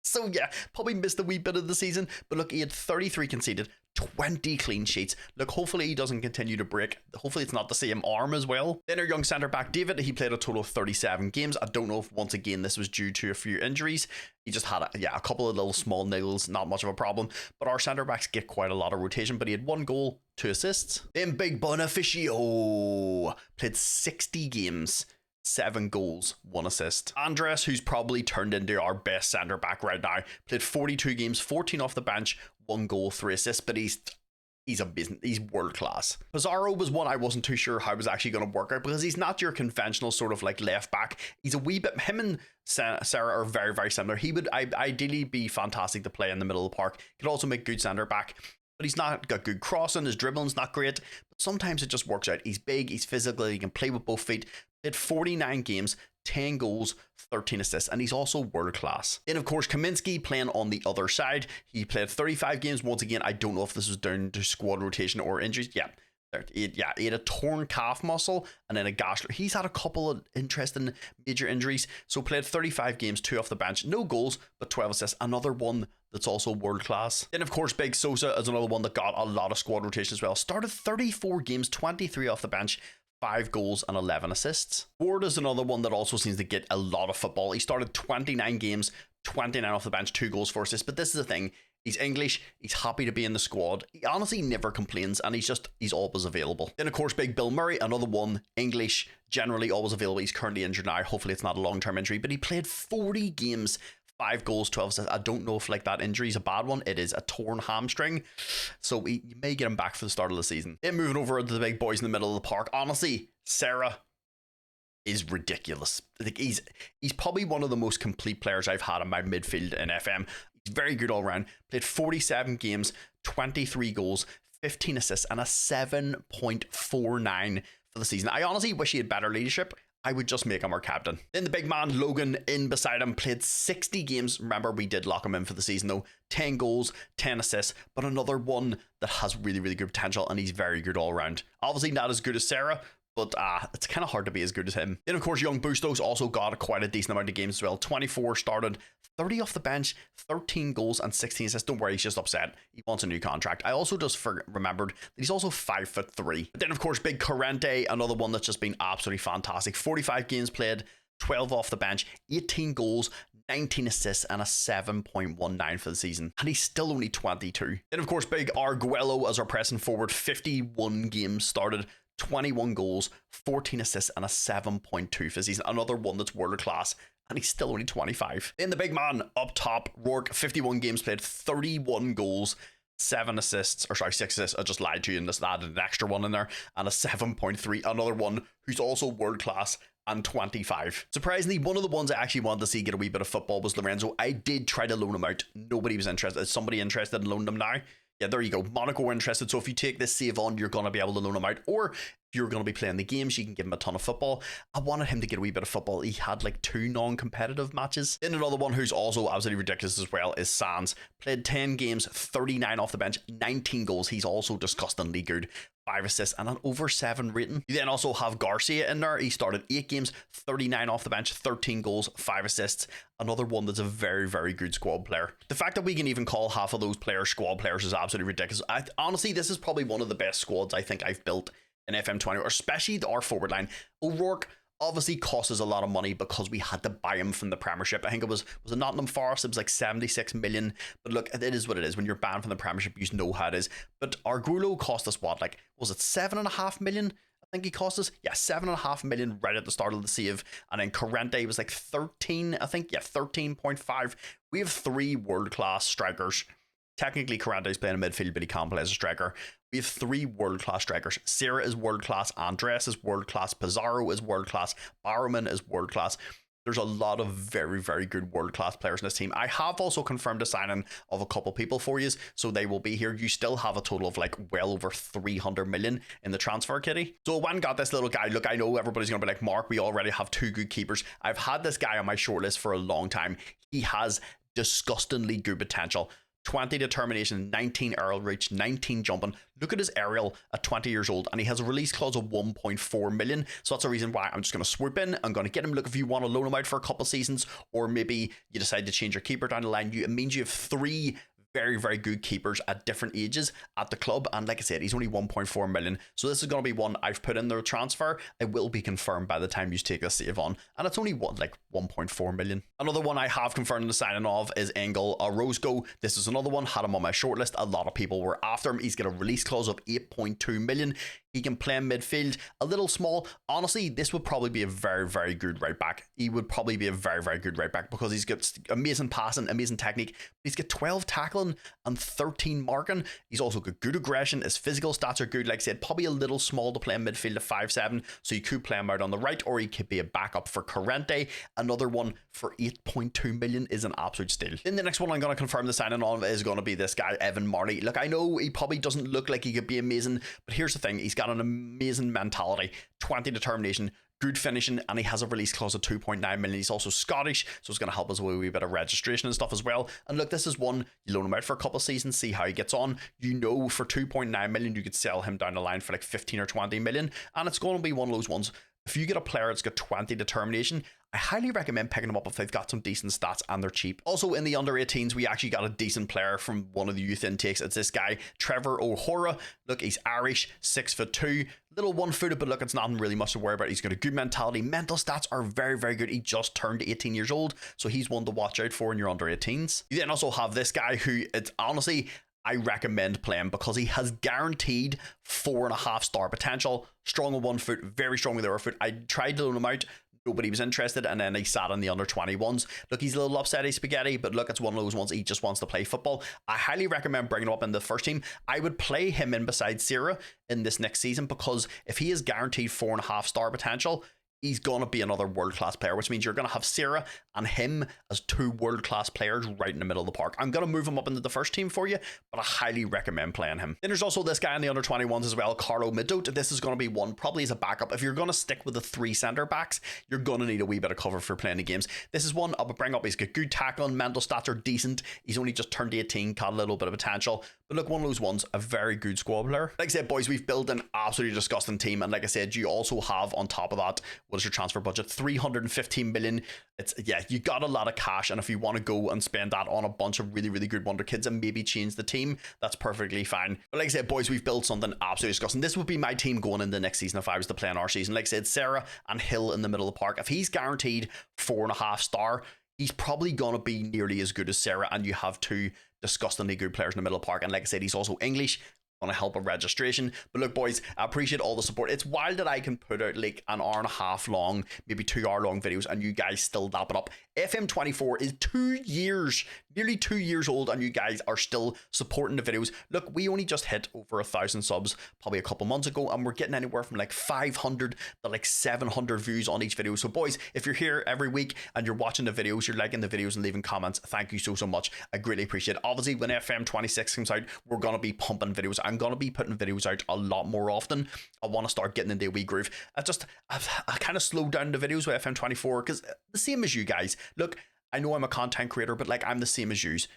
So yeah, probably missed a wee bit of the season. But look, he had 33 conceded, 20 clean sheets. Look, hopefully he doesn't continue to break. Hopefully it's not the same arm as well. Then our young centre-back, David, he played a total of 37 games. I don't know if, once again, this was due to a few injuries. He just had a couple of little small niggles, not much of a problem. But our centre-backs get quite a lot of rotation. But he had 1 goal, 2 assists. Then Big Bonifacio played 60 games. 7 goals, 1 assist. Andres, who's probably turned into our best centre back right now, played 42 games, 14 off the bench, 1 goal, 3 assists, but he's he's amazing. He's world class. Pizarro was one I wasn't too sure how it was actually going to work out, because he's not your conventional sort of like left back. He's a wee bit, him and Sarah are very, very similar. He would ideally be fantastic to play in the middle of the park. Could also make good centre back, but he's not got good crossing. His dribbling's not great, but sometimes it just works out. He's big, he's physical, he can play with both feet. Played 49 games, 10 goals, 13 assists, and he's also world class. Then, of course, Kaminsky playing on the other side. He played 35 games. Once again, I don't know if this was down to squad rotation or injuries. He had a torn calf muscle and then a gash. He's had a couple of interesting major injuries. So played 35 games, 2 off the bench, no goals, but 12 assists. Another one that's also world class. Then, of course, Big Sosa is another one that got a lot of squad rotation as well. Started 34 games, 23 off the bench, 5 goals and 11 assists. Ward is another one that also seems to get a lot of football. He started 29 games, 29 off the bench, 2 goals, 4 assists. But this is the thing. He's English. He's happy to be in the squad. He honestly never complains, and he's always available. Then, of course, Big Bill Murray, another one. English, generally always available. He's currently injured now. Hopefully it's not a long-term injury, but he played 40 games, 5 goals, 12 assists. I don't know if like that injury is a bad one. It is a torn hamstring, so you may get him back for the start of the season. Then moving over to the big boys in the middle of the park. Honestly, Sarah is ridiculous. Like he's probably one of the most complete players I've had in my midfield in FM. He's very good all around. Played 47 games, 23 goals, 15 assists, and a 7.49 for the season. I honestly wish he had better leadership. I would just make him our captain. Then the big man, Logan, in beside him, played 60 games. Remember, we did lock him in for the season though. 10 goals, 10 assists, but another one that has really, really good potential, and he's very good all around. Obviously not as good as Sarah, but it's kind of hard to be as good as him. Then, of course, young Bustos also got quite a decent amount of games as well. 24 started, 30 off the bench, 13 goals and 16 assists. Don't worry, he's just upset. He wants a new contract. I also just remembered that he's also 5'3". But then, of course, big Corrente, another one that's just been absolutely fantastic. 45 games played, 12 off the bench, 18 goals, 19 assists and a 7.19 for the season, and he's still only 22. Then, of course, big Arguello as our pressing forward. 51 games started, 21 goals, 14 assists and a 7.2 for the season. Another one that's world class, and he's still only 25. Then the big man up top, Rourke, 51 games played, 31 goals, 6 assists. I just lied to you and just added an extra one in there, and a 7.3. Another one who's also world class and 25. Surprisingly, one of the ones I actually wanted to see get a wee bit of football was Lorenzo. I did try to loan him out. Nobody was interested. Is somebody interested in loaning him now? Yeah, there you go. Monaco were interested. So if you take this save on, you're going to be able to loan him out. Or if you're going to be playing the games, you can give him a ton of football. I wanted him to get a wee bit of football. He had like 2 non-competitive matches. Then another one who's also absolutely ridiculous as well is Sands. Played 10 games, 39 off the bench, 19 goals. He's also disgustingly good. 5 assists and an over 7 rating. You then also have Garcia in there. He started 8 games, 39 off the bench, 13 goals, 5 assists. Another one that's a very, very good squad player. The fact that we can even call half of those players squad players is absolutely ridiculous. Honestly, this is probably one of the best squads I think I've built in FM24, especially our forward line. O'Rourke obviously costs us a lot of money because we had to buy him from the Premiership. I think it was it Nottingham Forest? It was like 76 million. But look, it is what it is. When you're banned from the Premiership, you know how it is. But Arguello cost us what? Like, was it 7.5 million? I think he cost us, 7.5 million right at the start of the save. And then Corrente was like 13, I think, 13.5. We have 3 world-class strikers. Technically, Corrente's playing a midfield, but he can't play as a striker. We have 3 world-class strikers. Sarah is world-class, Andres is world-class, Pizarro is world-class, Barrowman is world-class. There's a lot of very, very good world-class players in this team. I have also confirmed a signing of a couple people for you, so they will be here. You still have a total of like well over 300 million in the transfer kitty. So I went and got this little guy. Look, I know everybody's going to be like, Mark, we already have 2 good keepers. I've had this guy on my shortlist for a long time. He has disgustingly good potential. 20 determination, 19 aerial reach, 19 jumping. Look at his aerial at 20 years old, and he has a release clause of 1.4 million. So that's the reason why I'm just going to swoop in. I'm going to get him. Look, if you want to loan him out for a couple of seasons, or maybe you decide to change your keeper down the line, it means you have 3 very, very good keepers at different ages at the club. And like I said, he's only 1.4 million. So this is going to be one I've put in the transfer. It will be confirmed by the time you take this save on. And it's only like 1.4 million. Another one I have confirmed the signing of is Engel Orozco. This is another one, had him on my shortlist. A lot of people were after him. He's got a release clause of 8.2 million. He can play in midfield, a little small. Honestly, this would probably be a very, very good right back. He would probably be a very, very good right back because he's got amazing passing, amazing technique. He's got 12 tackling and 13 marking. He's also got good aggression. His physical stats are good. Like I said, probably a little small to play in midfield at 5'7", so you could play him out on the right, or he could be a backup for Corrente. Another one for 8.2 million is an absolute steal. Then the next one I'm going to confirm the signing on is going to be this guy, Evan Marley. Look, I know he probably doesn't look like he could be amazing, but here's the thing. He's got an amazing mentality, 20 determination, good finishing, and he has a release clause of 2.9 million. He's also Scottish, so it's going to help us with a wee bit of registration and stuff as well. And look, this is one, you loan him out for a couple of seasons, see how he gets on. You know, for 2.9 million, you could sell him down the line for like 15 or 20 million, and it's going to be one of those ones. If you get a player that's got 20 determination, I highly recommend picking them up if they've got some decent stats and they're cheap. Also, in the under 18s, we actually got a decent player from one of the youth intakes. It's this guy, Trevor O'Hora. Look, he's Irish, 6'2", little one-footed, but look, it's nothing really much to worry about. He's got a good mentality. Mental stats are very, very good. He just turned 18 years old, so he's one to watch out for in your under 18s. You then also have this guy who, it's honestly, I recommend playing because he has guaranteed 4.5 star potential. Strong on one foot, very strong with the other foot. I tried to loan him out. Nobody was interested, and then he sat in the under 21s. Look, he's a little upsetty spaghetti, but look, it's one of those ones he just wants to play football. I highly recommend bringing him up in the first team. I would play him in beside Sierra in this next season because if he is guaranteed 4.5 star potential, he's going to be another world-class player, which means you're going to have Sierra and him as two world-class players right in the middle of the park. I'm going to move him up into the first team for you, but I highly recommend playing him. Then there's also this guy in the under 21s as well, Carlo Midot. This is going to be one probably as a backup. If you're going to stick with the 3 centre backs, you're going to need a wee bit of cover for playing the games. This is one I would bring up. He's got good tackling, mental stats are decent. He's only just turned 18, got a little bit of potential. But look, one of those ones, a very good squad player. Like I said, boys, we've built an absolutely disgusting team. And like I said, you also have on top of that, what is your transfer budget? 315 million. It's, yeah, you got a lot of cash. And if you want to go and spend that on a bunch of really, really good wonder kids and maybe change the team, that's perfectly fine. But like I said, boys, we've built something absolutely disgusting. This would be my team going in the next season if I was to play in our season. Like I said, Sarah and Hill in the middle of the park. If he's guaranteed 4.5 star, he's probably going to be nearly as good as Sarah, and you have two disgustingly good players in the middle of the park. And like I said, he's also English, going to help with registration. But look, boys, I appreciate all the support. It's wild that I can put out like an hour and a half long, maybe 2 hour long videos, and you guys still lap it up. FM24 is 2 years, nearly 2 years old, and you guys are still supporting the videos. Look, we only just hit over 1,000 subs probably a couple months ago, and we're getting anywhere from like 500 to like 700 views on each video. So boys, if you're here every week and you're watching the videos, you're liking the videos and leaving comments, thank you so much. I greatly appreciate it. Obviously, when FM26 comes out, we're going to be pumping videos. I'm going to be putting videos out a lot more often. I want to start getting into a wee groove. I kind of slowed down the videos with FM24 because the same as you guys. Look, I know I'm a content creator, but like I'm the same as yous.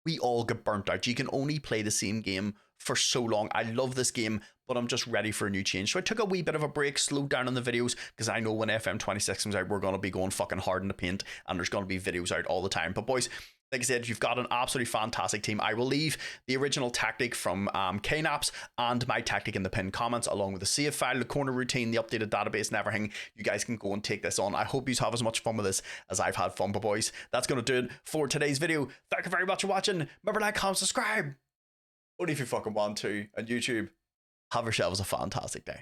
We all get burnt out. You can only play the same game for so long. I love this game, but I'm just ready for a new change. So I took a wee bit of a break, slowed down on the videos, because I know when FM26 comes out, we're going to be going fucking hard in the paint, and there's going to be videos out all the time. But boys, like I said, you've got an absolutely fantastic team. I will leave the original tactic from KNAPS and my tactic in the pinned comments, along with the save file, the corner routine, the updated database, and everything. You guys can go and take this on. I hope you have as much fun with this as I've had fun. But boys, that's going to do it for today's video. Thank you very much for watching. Remember, like, comment, subscribe. Only if you fucking want to. And YouTube, have yourselves a fantastic day.